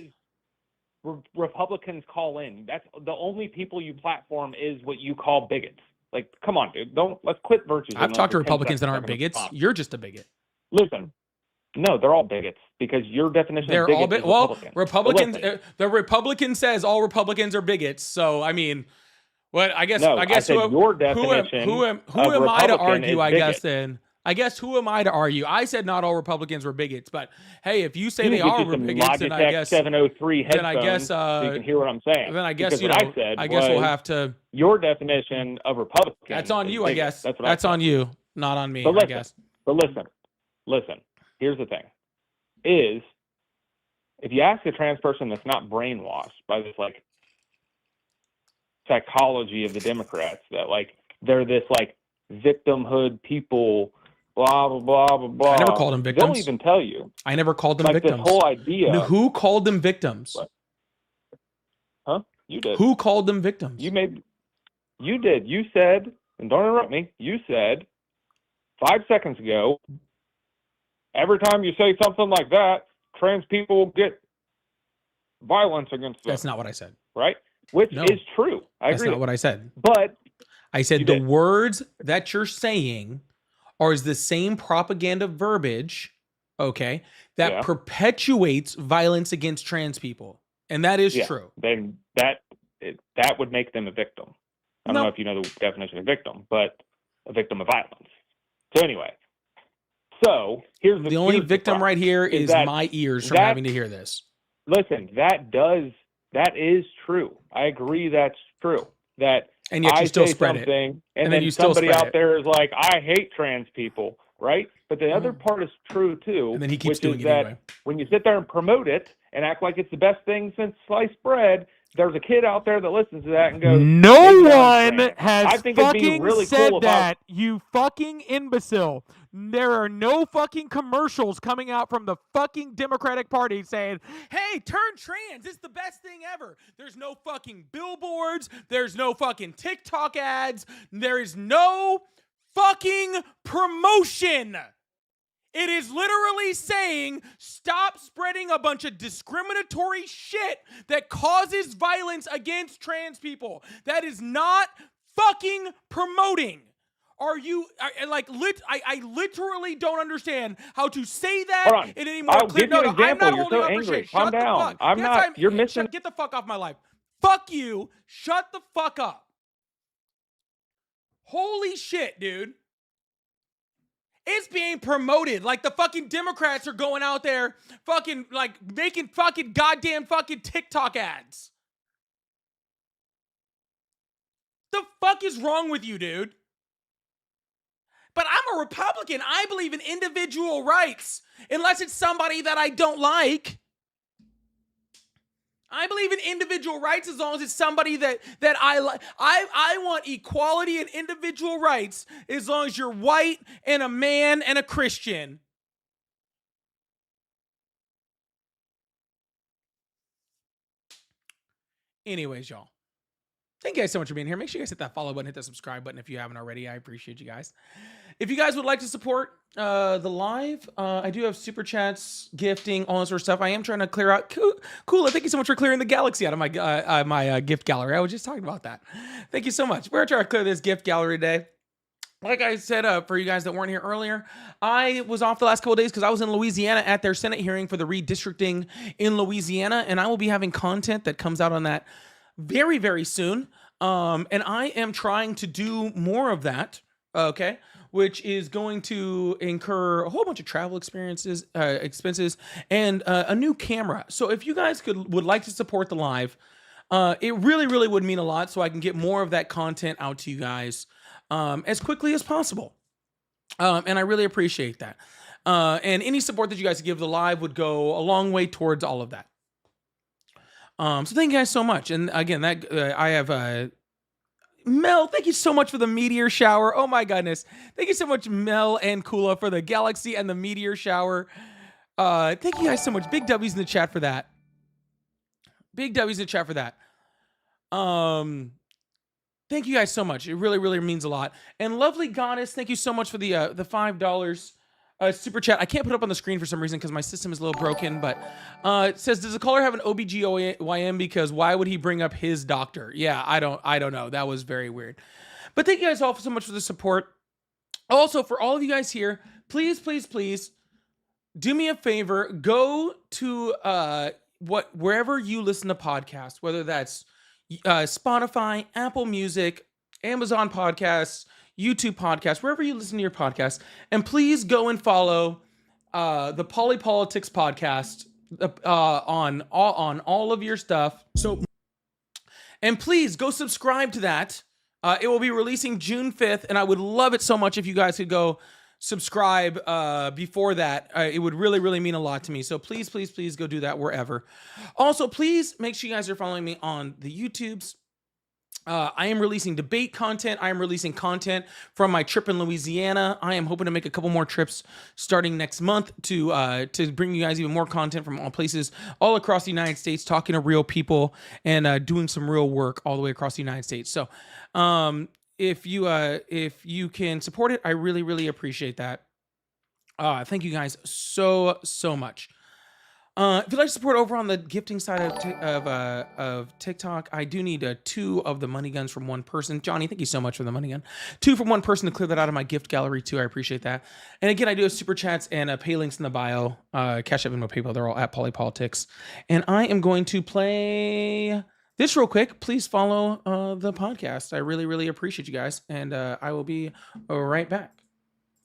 Republicans call in. That's the only people you platform is what you call bigots. Like, come on, dude. Let's quit virtues. I've talked to Republicans that aren't bigots. You're just a bigot. Listen, no, they're all bigots because your definition of bigot is Republicans. The Republican says all Republicans are bigots. So I mean, what I guess your definition. Who am I to argue? I guess then. I guess who am I to argue? I said not all Republicans were bigots, but hey, if you say they are bigots, then I guess 703 headphones, then I guess so you can hear what I'm saying. Then I guess because I guess we'll have to. Your definition of Republican. That's on you, bigot. I guess. That's on you, not on me. Listen, I guess. But listen. Here's the thing: is if you ask a trans person that's not brainwashed by this like psychology of the Democrats that like they're this like victimhood people. Blah, blah, blah, blah, blah. I never called them victims. They'll even tell you. I never called them like victims. This whole idea. No, who called them victims? What? Huh? You did. Who called them victims? You did. You said, and don't interrupt me, you said 5 seconds ago, every time you say something like that, trans people get violence against them. That's not what I said. Right? Which is true. I agree. That's not what I said. But I said the words that you're saying are the same propaganda verbiage, okay, that perpetuates violence against trans people. And that is true. Then that would make them a victim. I don't know if you know the definition of victim, but a victim of violence. So anyway, here's the only victim right here is my ears from having to hear this. Listen, that is true. I agree that's true. And yet you still spread it. And then somebody out there is like, I hate trans people, right? But the other part is true too. And then he keeps doing it anyway. When you sit there and promote it and act like it's the best thing since sliced bread, there's a kid out there that listens to that and goes, no one has fucking really said that, you fucking imbecile. There are no fucking commercials coming out from the fucking Democratic Party saying, hey, turn trans, it's the best thing ever. There's no fucking billboards. There's no fucking TikTok ads. There is no fucking promotion. It is literally saying, stop spreading a bunch of discriminatory shit that causes violence against trans people. That is not fucking promoting. Are you, I literally don't understand how to say that in any more clear. No, I'm not You're holding so up angry. for shit. Calm Shut down. the fuck. I'm not. You're missing. Get the fuck off my life. Fuck you. Shut the fuck up. Holy shit, dude. It's being promoted like the fucking Democrats are going out there fucking like making fucking goddamn fucking TikTok ads. The fuck is wrong with you, dude? But I'm a Republican. I believe in individual rights, unless it's somebody that I don't like. I believe in individual rights as long as it's somebody that I like. I want equality and individual rights as long as you're white and a man and a Christian. Anyways, y'all. Thank you guys so much for being here. Make sure you guys hit that follow button, hit that subscribe button if you haven't already. I appreciate you guys. If you guys would like to support the live, I do have super chats, gifting, all that sort of stuff. I am trying to clear out. Cool. Thank you so much for clearing the galaxy out of my gift gallery. I was just talking about that. Thank you so much. We're trying to clear this gift gallery today. Like I said, for you guys that weren't here earlier, I was off the last couple of days because I was in Louisiana at their Senate hearing for the redistricting in Louisiana, and I will be having content that comes out on that very, very soon. And I am trying to do more of that. Okay. Which is going to incur a whole bunch of travel expenses, and a new camera. So if you guys would like to support the live, it really, really would mean a lot, so I can get more of that content out to you guys as quickly as possible. And I really appreciate that. And any support that you guys give the live would go a long way towards all of that. So thank you guys so much. And again, that I have Mel, thank you so much for the meteor shower. Oh my goodness. Thank you so much, Mel and Kula, for the galaxy and the meteor shower. Thank you guys so much. Big W's in the chat for that. Big W's in the chat for that. Thank you guys so much. It really, really means a lot. And Lovely Goddess, thank you so much for the $5 super chat. I can't put it up on the screen for some reason because my system is a little broken, but it says, does the caller have an OBGYN? Because why would he bring up his doctor? Yeah, I don't know. That was very weird. But thank you guys all so much for the support. Also, for all of you guys here, please, please, please do me a favor. Go to wherever you listen to podcasts, whether that's Spotify, Apple Music, Amazon Podcasts, YouTube Podcasts, wherever you listen to your podcasts, and please go and follow the Polypolitics podcast on all of your stuff. So, and please go subscribe to that. It will be releasing June 5th, and I would love it so much if you guys could go subscribe before that. It would really, really mean a lot to me. So please, please, please go do that wherever. Also, please make sure you guys are following me on the YouTubes. I am releasing debate content. I am releasing content from my trip in Louisiana. I am hoping to make a couple more trips starting next month to bring you guys even more content from all places all across the United States, talking to real people and doing some real work all the way across the United States. So if you can support it, I really, really appreciate that. Thank you guys so much. If you'd like to support over on the gifting side of TikTok, I do need 2 of the money guns from one person. Johnny, thank you so much for the money gun. 2 from one person to clear that out of my gift gallery too. I appreciate that. And again, I do have super chats and pay links in the bio. Cash App and PayPal, they're all at Polypolitics. And I am going to play this real quick. Please follow the podcast. I really, really appreciate you guys. And I will be right back.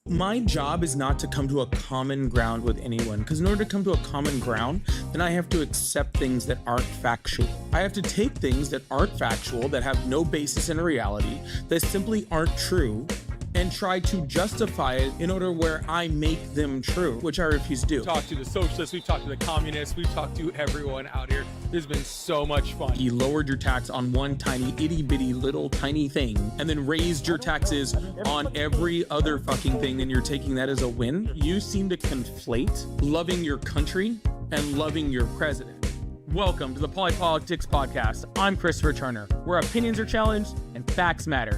My job is not to come to a common ground with anyone, because in order to come to a common ground, then I have to accept things that aren't factual. I have to take things that aren't factual, that have no basis in reality, that simply aren't true, and try to justify it in order where I make them true, which I refuse to do. We've talked to the socialists, we've talked to the communists, we've talked to everyone out here. There's been so much fun. You lowered your tax on one tiny itty bitty little tiny thing and then raised your taxes on every other fucking thing, and you're taking that as a win. You seem to conflate loving your country and loving your president. Welcome to the Polypolitics Podcast. I'm Christopher Turner, where opinions are challenged and facts matter.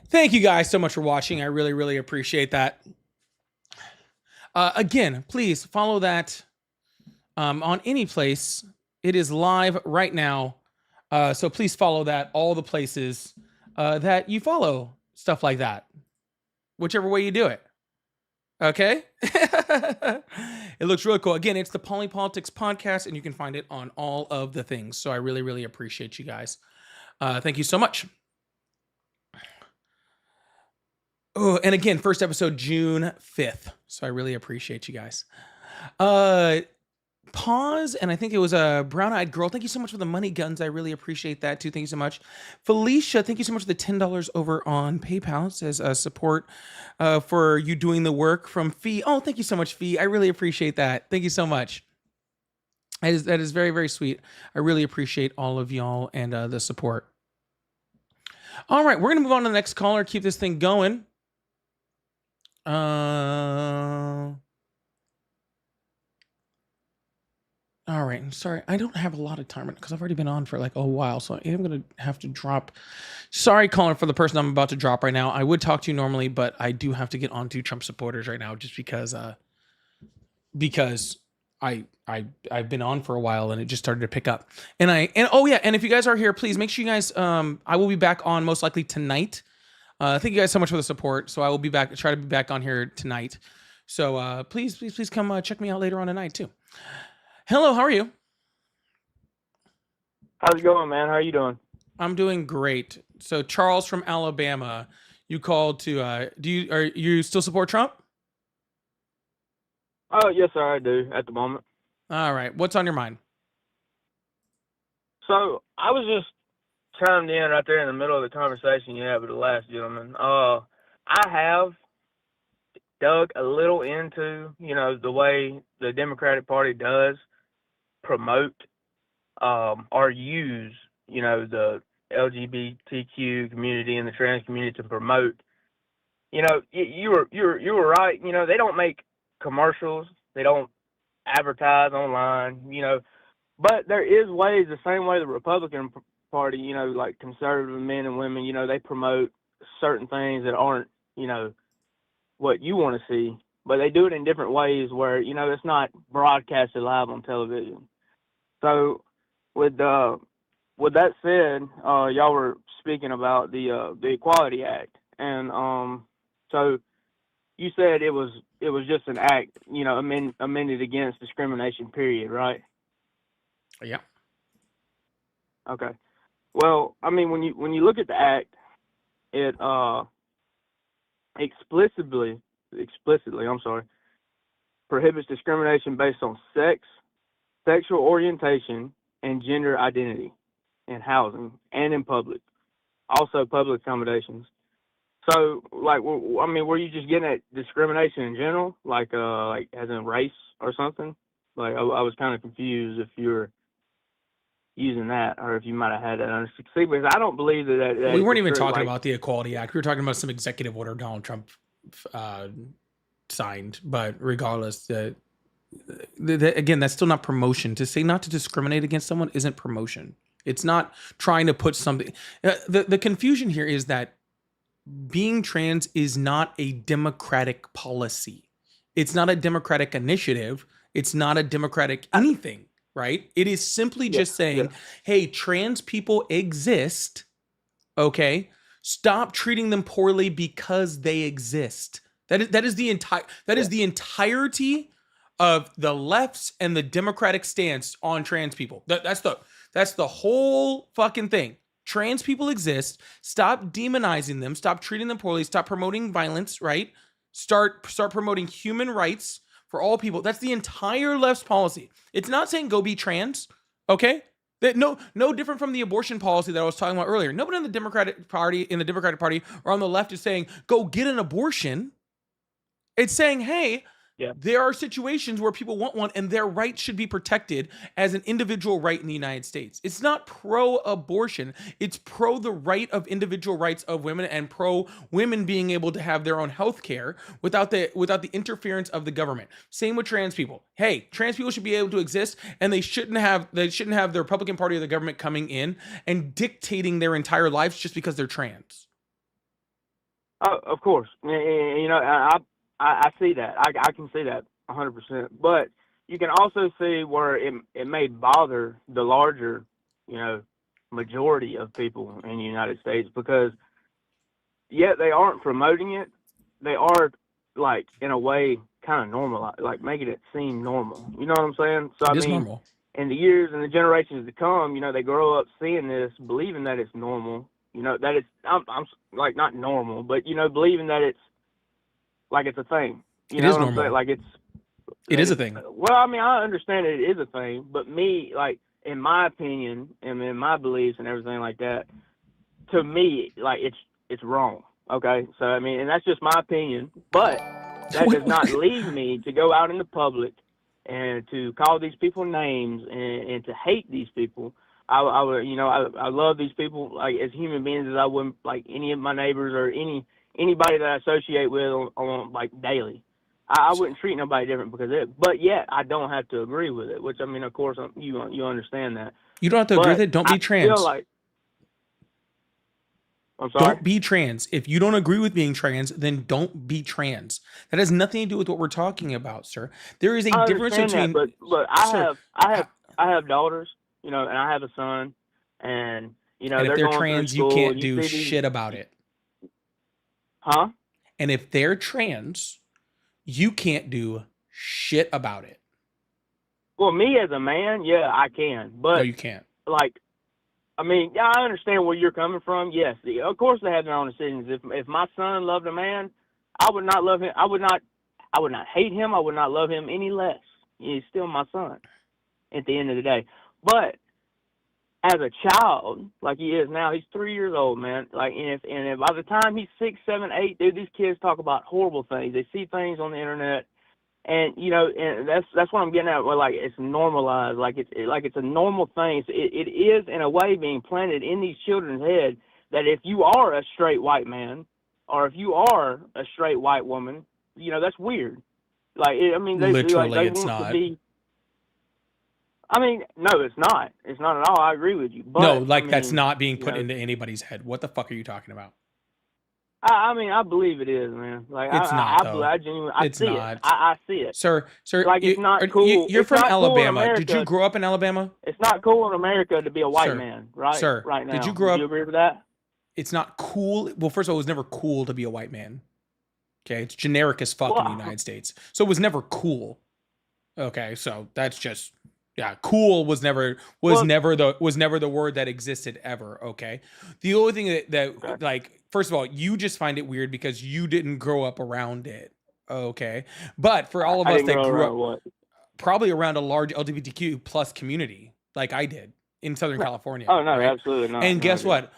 Thank you guys so much for watching. I really, really appreciate that. Again, please follow that on any place. It is live right now. So please follow that, all the places that you follow stuff like that, whichever way you do it. Okay? It looks really cool. Again, it's the Polypolitics Podcast, and you can find it on all of the things. So I really, really appreciate you guys. Thank you so much. Oh, and again, first episode, June 5th. So I really appreciate you guys. Pause, and I think it was a brown-eyed girl. Thank you so much for the money guns. I really appreciate that too. Thank you so much. Felicia, thank you so much for the $10 over on PayPal. It says support for you doing the work from Fee. Oh, thank you so much, Fee. I really appreciate that. Thank you so much. That is very, very sweet. I really appreciate all of y'all and the support. All right, we're going to move on to the next caller. Keep this thing going. All right, I'm sorry. I don't have a lot of time because I've already been on for like a while, so I am going to have to drop. Sorry, calling for the person I'm about to drop right now. I would talk to you normally, but I do have to get on to Trump supporters right now just because I've been on for a while and it just started to pick up. And oh yeah, and if you guys are here, please make sure you guys I will be back on most likely tonight. Thank you guys so much for the support. So I will be back, try to be back on here tonight. So please come check me out later on tonight too. Hello, how are you? How's it going, man? How are you doing? I'm doing great. So Charles from Alabama, you called to are you still support Trump? Oh, yes, sir, I do at the moment. All right. What's on your mind? So I was just chimed in right there in the middle of the conversation you had with the last gentleman. I have dug a little into, the way the Democratic Party does promote or use, the LGBTQ community and the trans community to promote. You were right. They don't make commercials. They don't advertise online. But there is ways, the same way the Republican Party, like conservative men and women, they promote certain things that aren't, what you want to see, but they do it in different ways where, it's not broadcasted live on television. So with that said, y'all were speaking about the Equality Act, and so you said it was just an act, amended against discrimination, period, right? Yeah. Okay. Well, I mean, when you look at the act, it explicitly, I'm sorry, prohibits discrimination based on sex, sexual orientation, and gender identity in housing and in public, also public accommodations. So, like, I mean, were you just getting at discrimination in general, like as in race or something? Like, I was kind of confused if you were using that, or if you might have had that under because I don't believe that We weren't even talking about the Equality Act. We were talking about some executive order Donald Trump signed. But regardless, again, that's still not promotion. To say not to discriminate against someone isn't promotion. It's not trying to put something. The confusion here is that being trans is not a democratic policy. It's not a democratic initiative. It's not a democratic anything, right? It is simply just saying, hey, trans people exist. Okay. Stop treating them poorly because they exist. That is the entirety of the left's and the Democratic stance on trans people. That's the whole fucking thing. Trans people exist. Stop demonizing them. Stop treating them poorly. Stop promoting violence, right? Start promoting human rights for all people. That's the entire left's policy. It's not saying go be trans, okay? No different from the abortion policy that I was talking about earlier. Nobody in the Democratic Party or on the left is saying go get an abortion. It's saying, hey, there are situations where people want one and their rights should be protected as an individual right in the United States. It's not pro-abortion. It's pro the right of individual rights of women and pro women being able to have their own health care without the interference of the government. Same with trans people. Hey, trans people should be able to exist, and they shouldn't have the Republican Party or the government coming in and dictating their entire lives just because they're trans. Of course. I see that. I can see that 100%. But you can also see where it may bother the larger, majority of people in the United States because, they aren't promoting it. They are, like, in a way, kind of normal, like making it seem normal. You know what I'm saying? So, It is normal. In the years and the generations to come, they grow up seeing this, believing that it's normal. That it's, I'm like, not normal, but, believing that it's, like it's a thing. It is normal. Like it is a thing. Well, I mean, I understand it is a thing, but me, like, in my opinion and in my beliefs and everything like that, to me, like, it's wrong. Okay, so I mean, and that's just my opinion, but that does not lead me to go out in the public and to call these people names and to hate these people. I love these people like as human beings as I would like any of my neighbors or anybody that I associate with on like daily. I wouldn't treat nobody different because of it, but yet I don't have to agree with it. Which I mean, of course, you understand that. You don't have to agree with it. Don't be trans. I'm sorry? Don't be trans. If you don't agree with being trans, then don't be trans. That has nothing to do with what we're talking about, sir. There is a difference between. That, but I have daughters, and I have a son, and and if they're trans, you can't do shit about it. Huh? And if they're trans, you can't do shit about it. Well, me as a man, yeah, I can, but no, you can't. Like I mean, yeah, I understand where you're coming from. Yes, of course they have their own decisions. If my son loved a man, I would not love him. I would not hate him. I would not love him any less. He's still my son at the end of the day. But as a child, like he is now, he's 3 years old, man. Like, and if by the time he's 6, 7, 8, dude, these kids talk about horrible things. They see things on the internet, and and that's what I'm getting at. Where, like, it's normalized, like it's a normal thing. It is in a way being planted in these children's head that if you are a straight white man, or if you are a straight white woman, that's weird. Like, I mean, they Literally, it's want not. to be. I mean, no, it's not. It's not at all. I agree with you. But, No, like, I that's mean, not being put into anybody's head. What the fuck are you talking about? I mean, I believe it is, man. Like, It's not, though. I genuinely, I It's see not. it. I see it. Sir, Like, it's not cool. You're It's from not cool in Alabama. Did you America. grow up in Alabama? It's not cool in America to be a white Sir, man, right? sir, Right now. did you grow Do you up- agree with that? It's not cool. Well, first of all, it was never cool to be a white man. Okay, it's generic as fuck in the Well- United States. So it was never cool. Okay, so that's just cool was never the word that existed ever. Okay, the only thing that like, first of all, you just find it weird because you didn't grow up around it. Okay, but for all of us that grew up probably around a large LGBTQ plus community, like I did in Southern California. Oh no, right? absolutely not. And No, guess dude. what?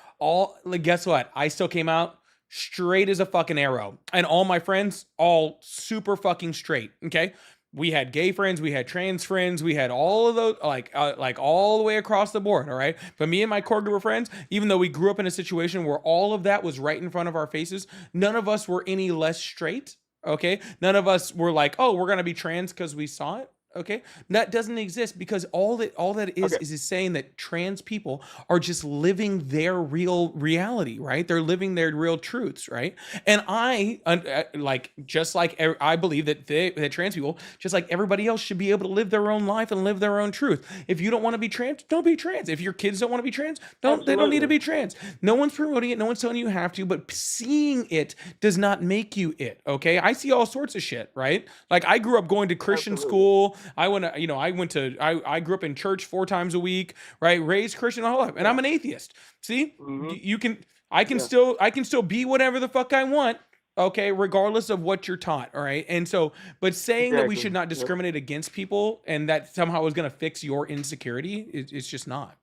Guess what? I still came out straight as a fucking arrow, and all my friends all super fucking straight. Okay, we had gay friends, we had trans friends, we had all of those, like all the way across the board. All right, but me and my core group of friends, even though we grew up in a situation where all of that was right in front of our faces, none of us were any less straight. Okay, none of us were like, oh, we're gonna be trans because we saw it. Okay, that doesn't exist because all that is saying that trans people are just living their real reality, right? They're living their real truths, right? And I I believe that trans people, just like everybody else, should be able to live their own life and live their own truth. If you don't want to be trans, don't be trans. If your kids don't want to be trans, they don't need to be trans. No one's promoting it. No one's telling you have to. But seeing it does not make you it. Okay, I see all sorts of shit, right? Like, I grew up going to Christian school. I grew up in church 4 times a week, right? Raised Christian my whole life, and I'm an atheist. See, I can still be whatever the fuck I want, okay, regardless of what you're taught, all right? And so, but saying that we should not discriminate against people and that somehow is going to fix your insecurity, it's just not.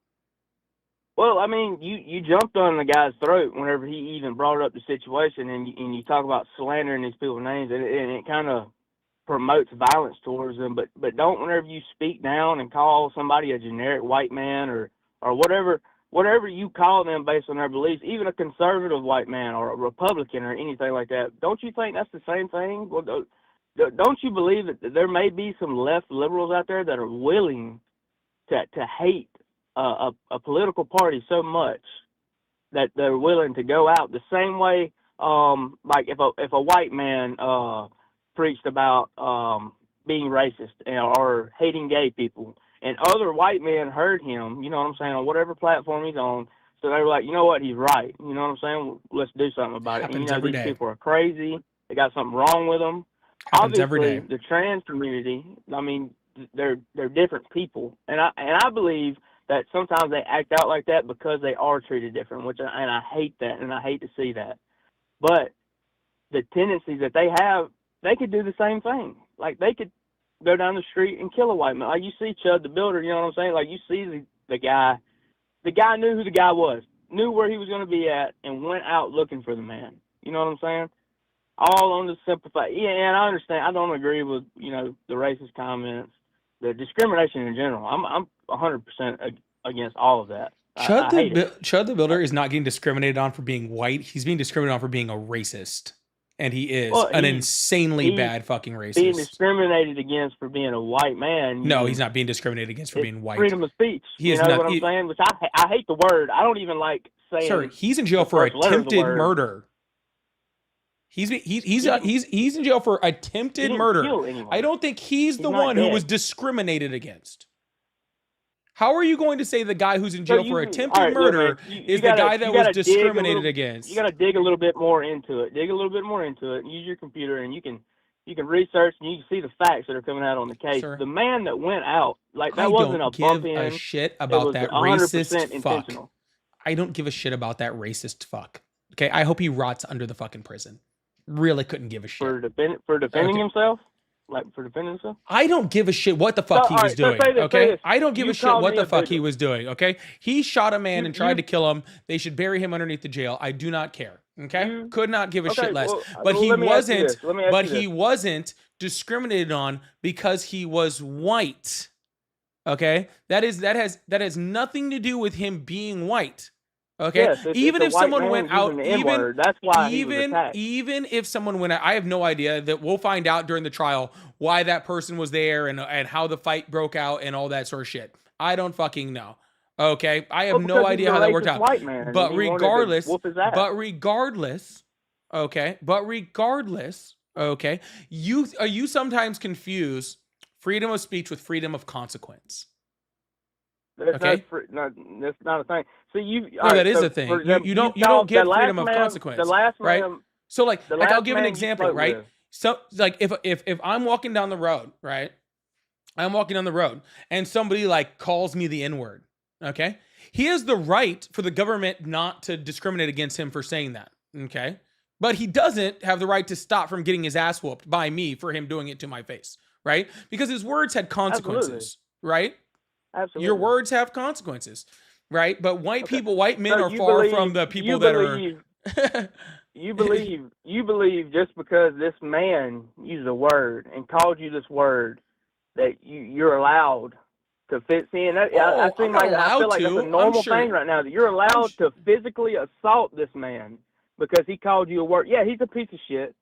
Well, I mean, you jumped on the guy's throat whenever he even brought up the situation, and you talk about slandering these people's names, and it kind of promotes violence towards them. But don't, whenever you speak down and call somebody a generic white man or whatever you call them based on their beliefs, even a conservative white man or a Republican or anything like that, don't you think that's the same thing? Well, don't you believe that there may be some left liberals out there that are willing to hate a political party so much that they're willing to go out the same way, like if a white man preached about being racist or hating gay people, and other white men heard him, you know what I'm saying, on whatever platform he's on, so they were like, you know what, he's right, you know what I'm saying, let's do something about it. And these people are crazy, they got something wrong with them. Happens Obviously, every day. the trans community, I mean, they're different people, and I believe that sometimes they act out like that because they are treated different, and I hate that, and I hate to see that. But the tendencies that they have, they could do the same thing. Like, they could go down the street and kill a white man. Like, you see Chud the Builder, you know what I'm saying? Like, you see the guy knew who the guy was, knew where he was going to be at, and went out looking for the man. You know what I'm saying? All on the simplified. Yeah, and I understand. I don't agree with, the racist comments, the discrimination in general. I'm 100% against all of that. Chud the Builder is not getting discriminated on for being white. He's being discriminated on for being a racist. And he is an insanely bad fucking racist. Being discriminated against for being a white man. No, he's not being discriminated against for being white. Freedom of speech. He is what not. I'm saying? Which I hate the word. I don't even like saying. Sir, he's in jail for attempted murder. He's in jail for attempted murder. I don't think he's the one who was discriminated against. How are you going to say the guy who's in jail for attempted murder is the guy that was discriminated against? You got to dig a little bit more into it. Dig a little bit more into it. Use your computer, and you can research, and you can see the facts that are coming out on the case. Sir, the man that went out, like, that wasn't a bump in. I don't give a shit about that racist fuck. I don't give a shit about that racist fuck. Okay, I hope he rots under the fucking prison. Really couldn't give a shit. For defending himself? Like, for defending himself? I don't give a shit what the fuck he was doing. say this, Okay, I don't give You a shit called what me the a fuck he bigot. was doing. Okay, he shot a man and tried you- to kill him. They should bury him underneath the jail. I do not care. Okay, You- could not give a Okay, shit less. well, But well, he let me ask you wasn't. this. Let me ask But you he this. wasn't discriminated on because he was white. Okay, that has nothing to do with him being white. Okay, Yes, even it's if a white someone man went out, using the N-word. That's why he was attacked. even if someone went out, I have no idea. That we'll find out during the trial why that person was there and how the fight broke out and all that sort of shit. I don't fucking know. Okay, I have no idea how that worked out. White man, But and he wanted to regardless, whoop his ass. okay, you sometimes confuse freedom of speech with freedom of consequence. That's Okay. That's not a thing. So No, that is a thing. You don't get freedom of consequence. The last right? man. So like I'll give an man you example, spoke right? with. So like if I'm walking down the road, right? I'm walking down the road and somebody like calls me the N-word, okay? He has the right for the government not to discriminate against him for saying that, okay? But he doesn't have the right to stop from getting his ass whooped by me for him doing it to my face, right? Because his words had consequences, right? Absolutely. Your words have consequences, right? But white men So are you far believe- from the people you that believe- are. You believe just because this man used a word and called you this word that you're allowed to fit in. I I'm feel not like allowed that's to. a normal I'm sure- thing right now, that you're allowed to physically assault this man because he called you a word. Yeah, he's a piece of shit.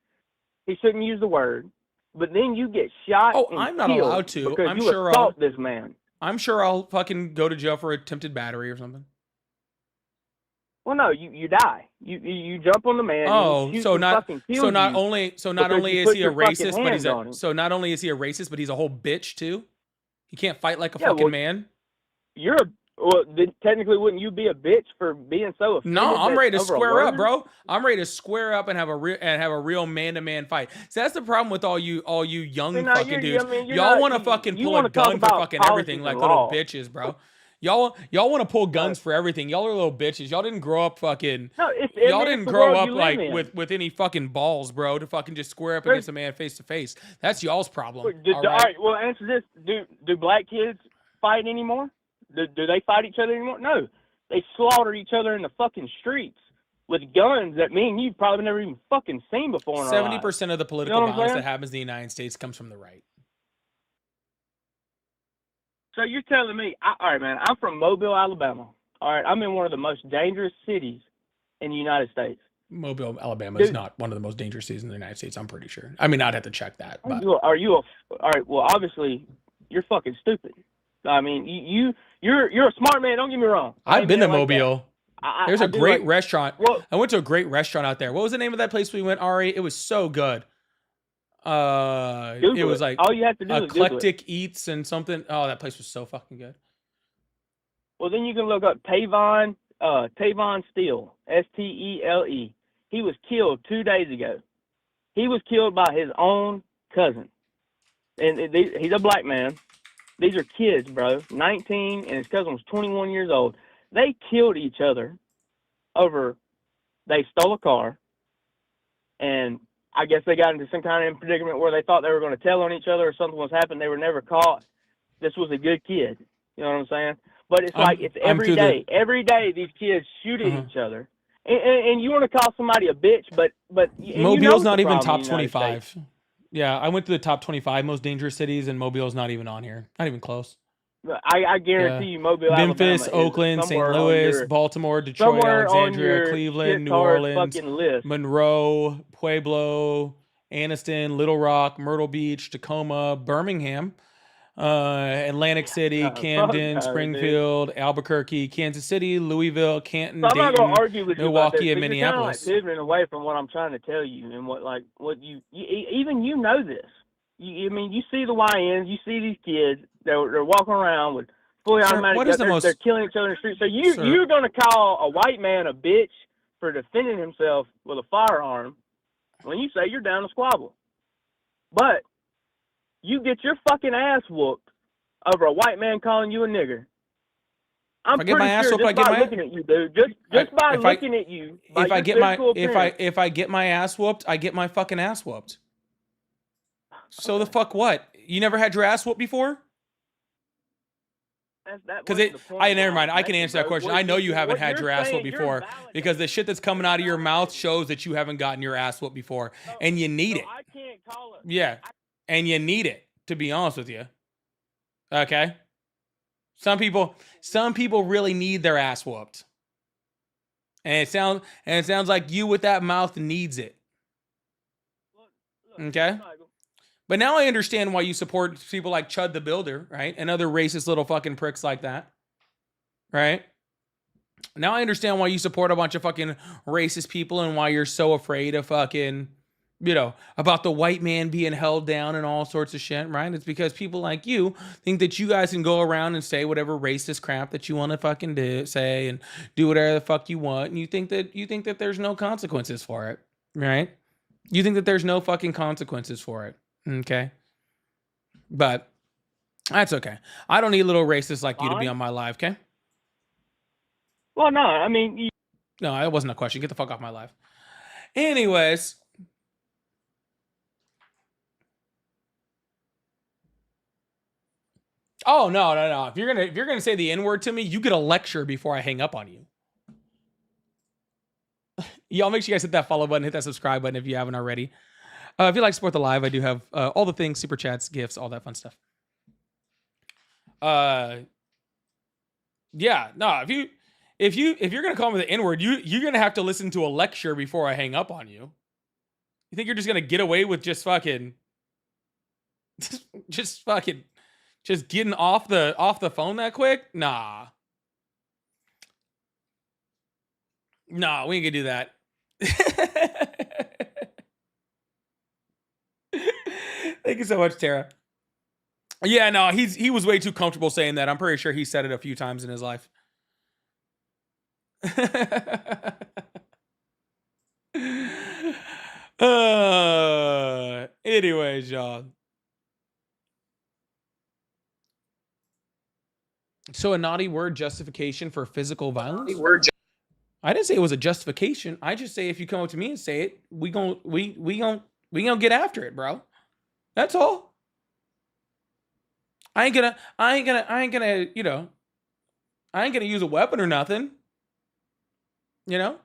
He shouldn't use the word. But then you get shot and I'm not killed allowed to. because I'm you sure assault this man. I'm sure I'll fucking go to jail for attempted battery or something. Well, no, you die. You jump on the man. Oh, and you so not fucking so not you only because you is put he a your fucking racist, but hand on him. so not only is he a racist, but he's a whole bitch too. He can't fight like a Yeah, fucking well, man. Then technically, wouldn't you be a bitch for being so offended? No, I'm ready to over a square up, word? bro. I'm ready to square up and have a real man-to-man fight. So that's the problem with all you young See, now, fucking dudes. you're y'all not- want to fucking you pull a wanna talk gun for about fucking politics everything and like little law. bitches, bro. Y'all want to pull guns for everything. Y'all are little bitches. Y'all didn't grow up fucking. No, Y'all didn't grow up like in. with any fucking balls, bro, to fucking just square up There's- against a man face to face. That's y'all's problem. All right, well, answer this: Do black kids fight anymore? Do they fight each other anymore? No, they slaughter each other in the fucking streets with guns that me and you probably never even fucking seen before. 70% of the political what I'm violence saying? that happens in the United States comes from the right. So you're telling me, all right, man, I'm from Mobile, Alabama. All right, I'm in one of the most dangerous cities in the United States. Mobile, Alabama is Dude. not one of the most dangerous cities in the United States. I'm pretty sure. I mean, I'd have to check that. But All right, well, obviously, you're fucking stupid. I mean, you're a smart man. Don't get me wrong. I I've ain't been to being like that. Mobile. I- There's I a do great like- restaurant. Well, I went to a great restaurant out there. What was the name of that place we went, Ari? It was so good. Google It was like all you have to do is Google it. Eclectic Eats and something. Oh, that place was so fucking good. Well, then you can look up Tavon Steele, Stele. He was killed 2 days ago. He was killed by his own cousin, and he's a black man. These are kids, bro. 19, and his cousin was 21 years old. They killed each other over. They stole a car, and I guess they got into some kind of predicament where they thought they were going to tell on each other or something was happening. They were never caught. This was a good kid. You know what I'm saying? But it's like it's every day. Every day these kids shoot at each other. And you want to call somebody a bitch, but Mobile's not even problem top in the United 25. States. Yeah, I went to the top 25 most dangerous cities, and Mobile's not even on here. Not even close. I guarantee you, Mobile, Memphis, Alabama, Oakland, is St. somewhere on Louis, your- Baltimore, Detroit, somewhere on Alexandria, your Cleveland, New shit-card Orleans, fucking list. Monroe, Pueblo, Anniston, Little Rock, Myrtle Beach, Tacoma, Birmingham, Atlantic City, fuck Camden, no, dude. Springfield, Albuquerque, Kansas City, Louisville, Canton, So I'm not Dayton, going to argue with you about Milwaukee, this. and You're Minneapolis. kind of like pivoting away from what I'm trying to tell you, and what you even you know this. I mean, you see the YNs, you see these kids. They're walking around with fully Sir, automatic. what is the They're most- killing each other in the street. So Sir. you're going to call a white man a bitch for defending himself with a firearm when you say you're down to squabble, but you get your fucking ass whooped over a white man calling you a nigger. I'm I get my pretty ass sure whooped, I just get by my looking at you, dude. Just by if I looking at you, by if I your get my physical appearance. if I get my ass whooped, I get my fucking ass whooped. So the fuck what? You never had your ass whooped before? That Because wasn't the point. I of what never mind. was I can making, answer that bro. question. What I know you haven't what had you're your ass saying, whooped you're before because the shit that's coming out of your mouth shows that you haven't gotten your ass whooped before, and you need it. I can't call it. Yeah, and you need it, to be honest with you. Okay. Some people really need their ass whooped, and it sounds like you with that mouth needs it. Okay. But now I understand why you support people like Chud the Builder, right, and other racist little fucking pricks like that, right? Now I understand why you support a bunch of fucking racist people and why you're so afraid of fucking, about the white man being held down and all sorts of shit, right? It's because people like you think that you guys can go around and say whatever racist crap that you want to fucking say and do whatever the fuck you want, and you think that there's no consequences for it, right? You think that there's no fucking consequences for it, okay? But that's okay. I don't need little racists like you to be on my live, okay? Well, no, I mean, No, that wasn't a question. Get the fuck off my live. Anyways. Oh no. If you're gonna say the N-word to me, you get a lecture before I hang up on you. Y'all make sure you guys hit that follow button, hit that subscribe button if you haven't already. If you like to support the live, I do have all the things, super chats, gifts, all that fun stuff. Yeah, no, if you're gonna call me the N-word, you're gonna have to listen to a lecture before I hang up on you. You think you're just gonna get away with just fucking just getting off the phone that quick? Nah, we ain't gonna do that. Thank you so much, Tara. Yeah, no, he was way too comfortable saying that. I'm pretty sure he said it a few times in his life. Anyways, y'all. So a naughty word justification for physical violence? I didn't say it was a justification. I just say if you come up to me and say it, we gonna get after it, bro. That's all. I ain't gonna use a weapon or nothing. I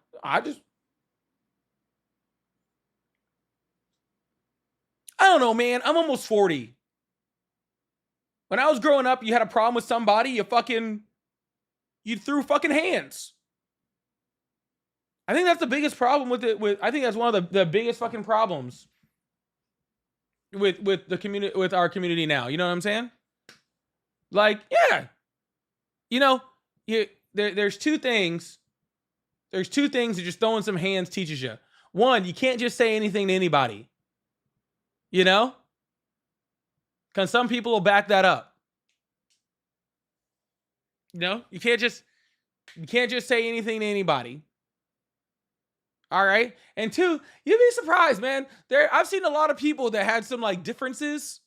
don't know, man. I'm almost 40. When I was growing up, you had a problem with somebody, you threw fucking hands. I think that's the biggest problem I think that's one of the biggest fucking problems with the community, with our community now. You know what I'm saying? Like, yeah. There's two things. There's two things that just throwing some hands teaches you. One, you can't just say anything to anybody. Because some people will back that up. You can't just say anything to anybody. All right. And two, you'd be surprised, man. I've seen a lot of people that had some like differences.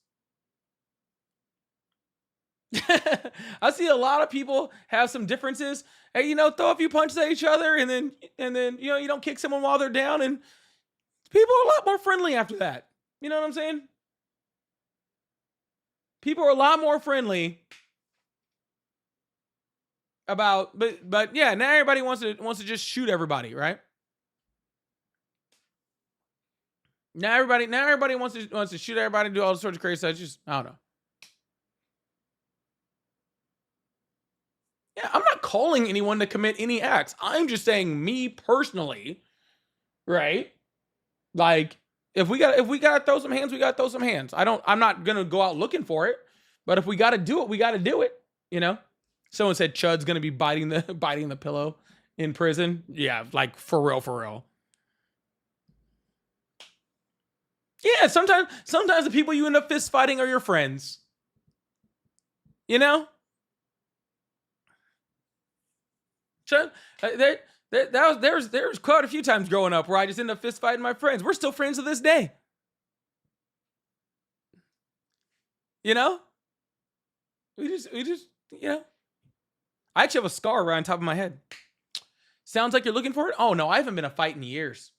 I see a lot of people have some differences. Hey, throw a few punches at each other, and then you don't kick someone while they're down, and people are a lot more friendly after that. You know what I'm saying? People are a lot more friendly about, but yeah, now everybody wants to just shoot everybody, right? Now everybody wants to shoot everybody and do all sorts of crazy stuff. Just, I don't know. Yeah, I'm not calling anyone to commit any acts. I'm just saying, me personally, right? Like, if we gotta throw some hands, we gotta throw some hands. I'm not gonna go out looking for it, but if we gotta do it, we gotta do it. Someone said Chud's gonna be biting the pillow in prison. Yeah, like for real. Yeah, sometimes the people you end up fist fighting are your friends. Chud, there was quite a few times growing up where I just ended up fist fighting my friends. We're still friends to this day. We just I actually have a scar right on top of my head. Sounds like you're looking for it? Oh, no, I haven't been in a fight in years.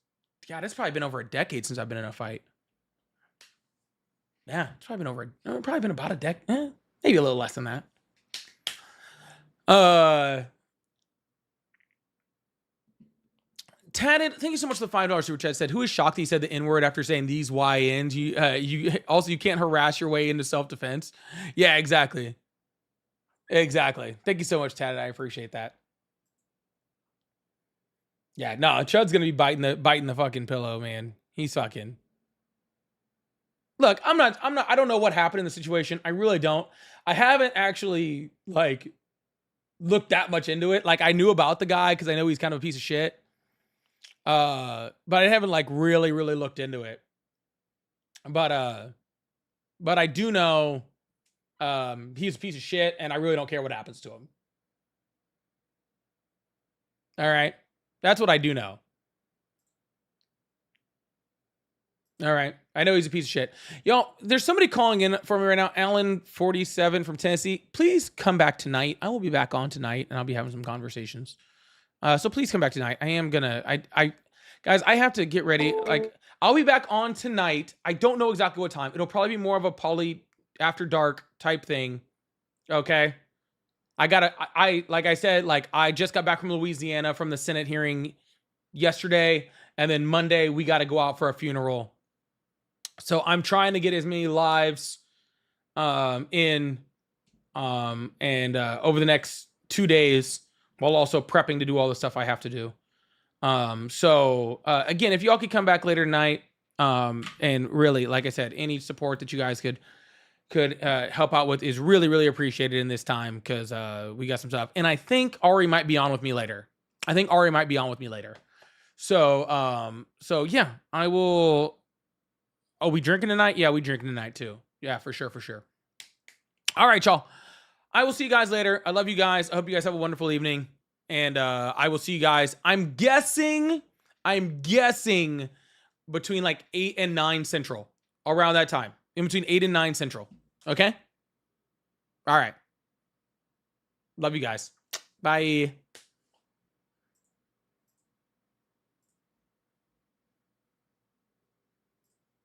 God, it's probably been over a decade since I've been in a fight. Yeah, it's probably been about a decade. Maybe a little less than that. Tatted, thank you so much for the $5 super chat. Said, who is shocked he said the N-word after saying these YNs? You can't harass your way into self-defense. Yeah, exactly. Exactly. Thank you so much, Tatted. I appreciate that. Yeah, no, Chud's gonna be biting the fucking pillow, man. He's fucking. Look, I don't know what happened in the situation. I really don't. I haven't actually like looked that much into it. Like I knew about the guy because I know he's kind of a piece of shit. But I haven't like really looked into it. But I do know he's a piece of shit and I really don't care what happens to him. All right. That's what I do know. All right. I know he's a piece of shit. Y'all, there's somebody calling in for me right now. Alan47 from Tennessee. Please come back tonight. I will be back on tonight and I'll be having some conversations. So please come back tonight. I am gonna, guys, I have to get ready. Like, I'll be back on tonight. I don't know exactly what time. It'll probably be more of a poly after dark type thing. Okay. Like I said, like I just got back from Louisiana from the Senate hearing yesterday. And then Monday we got to go out for a funeral. So I'm trying to get as many lives over the next 2 days while also prepping to do all the stuff I have to do. Again, if y'all could come back later tonight, and really, like I said, any support that you guys could help out with is really appreciated in this time because we got some stuff. And I think Ari might be on with me later. So yeah, I will. Oh, we drinking tonight? Yeah, we drinking tonight too. Yeah, for sure. All right, y'all. I will see you guys later. I love you guys. I hope you guys have a wonderful evening. And I will see you guys. I'm guessing between like 8 and 9 Central. Around that time. In between 8 and 9 Central. Okay? All right. Love you guys. Bye.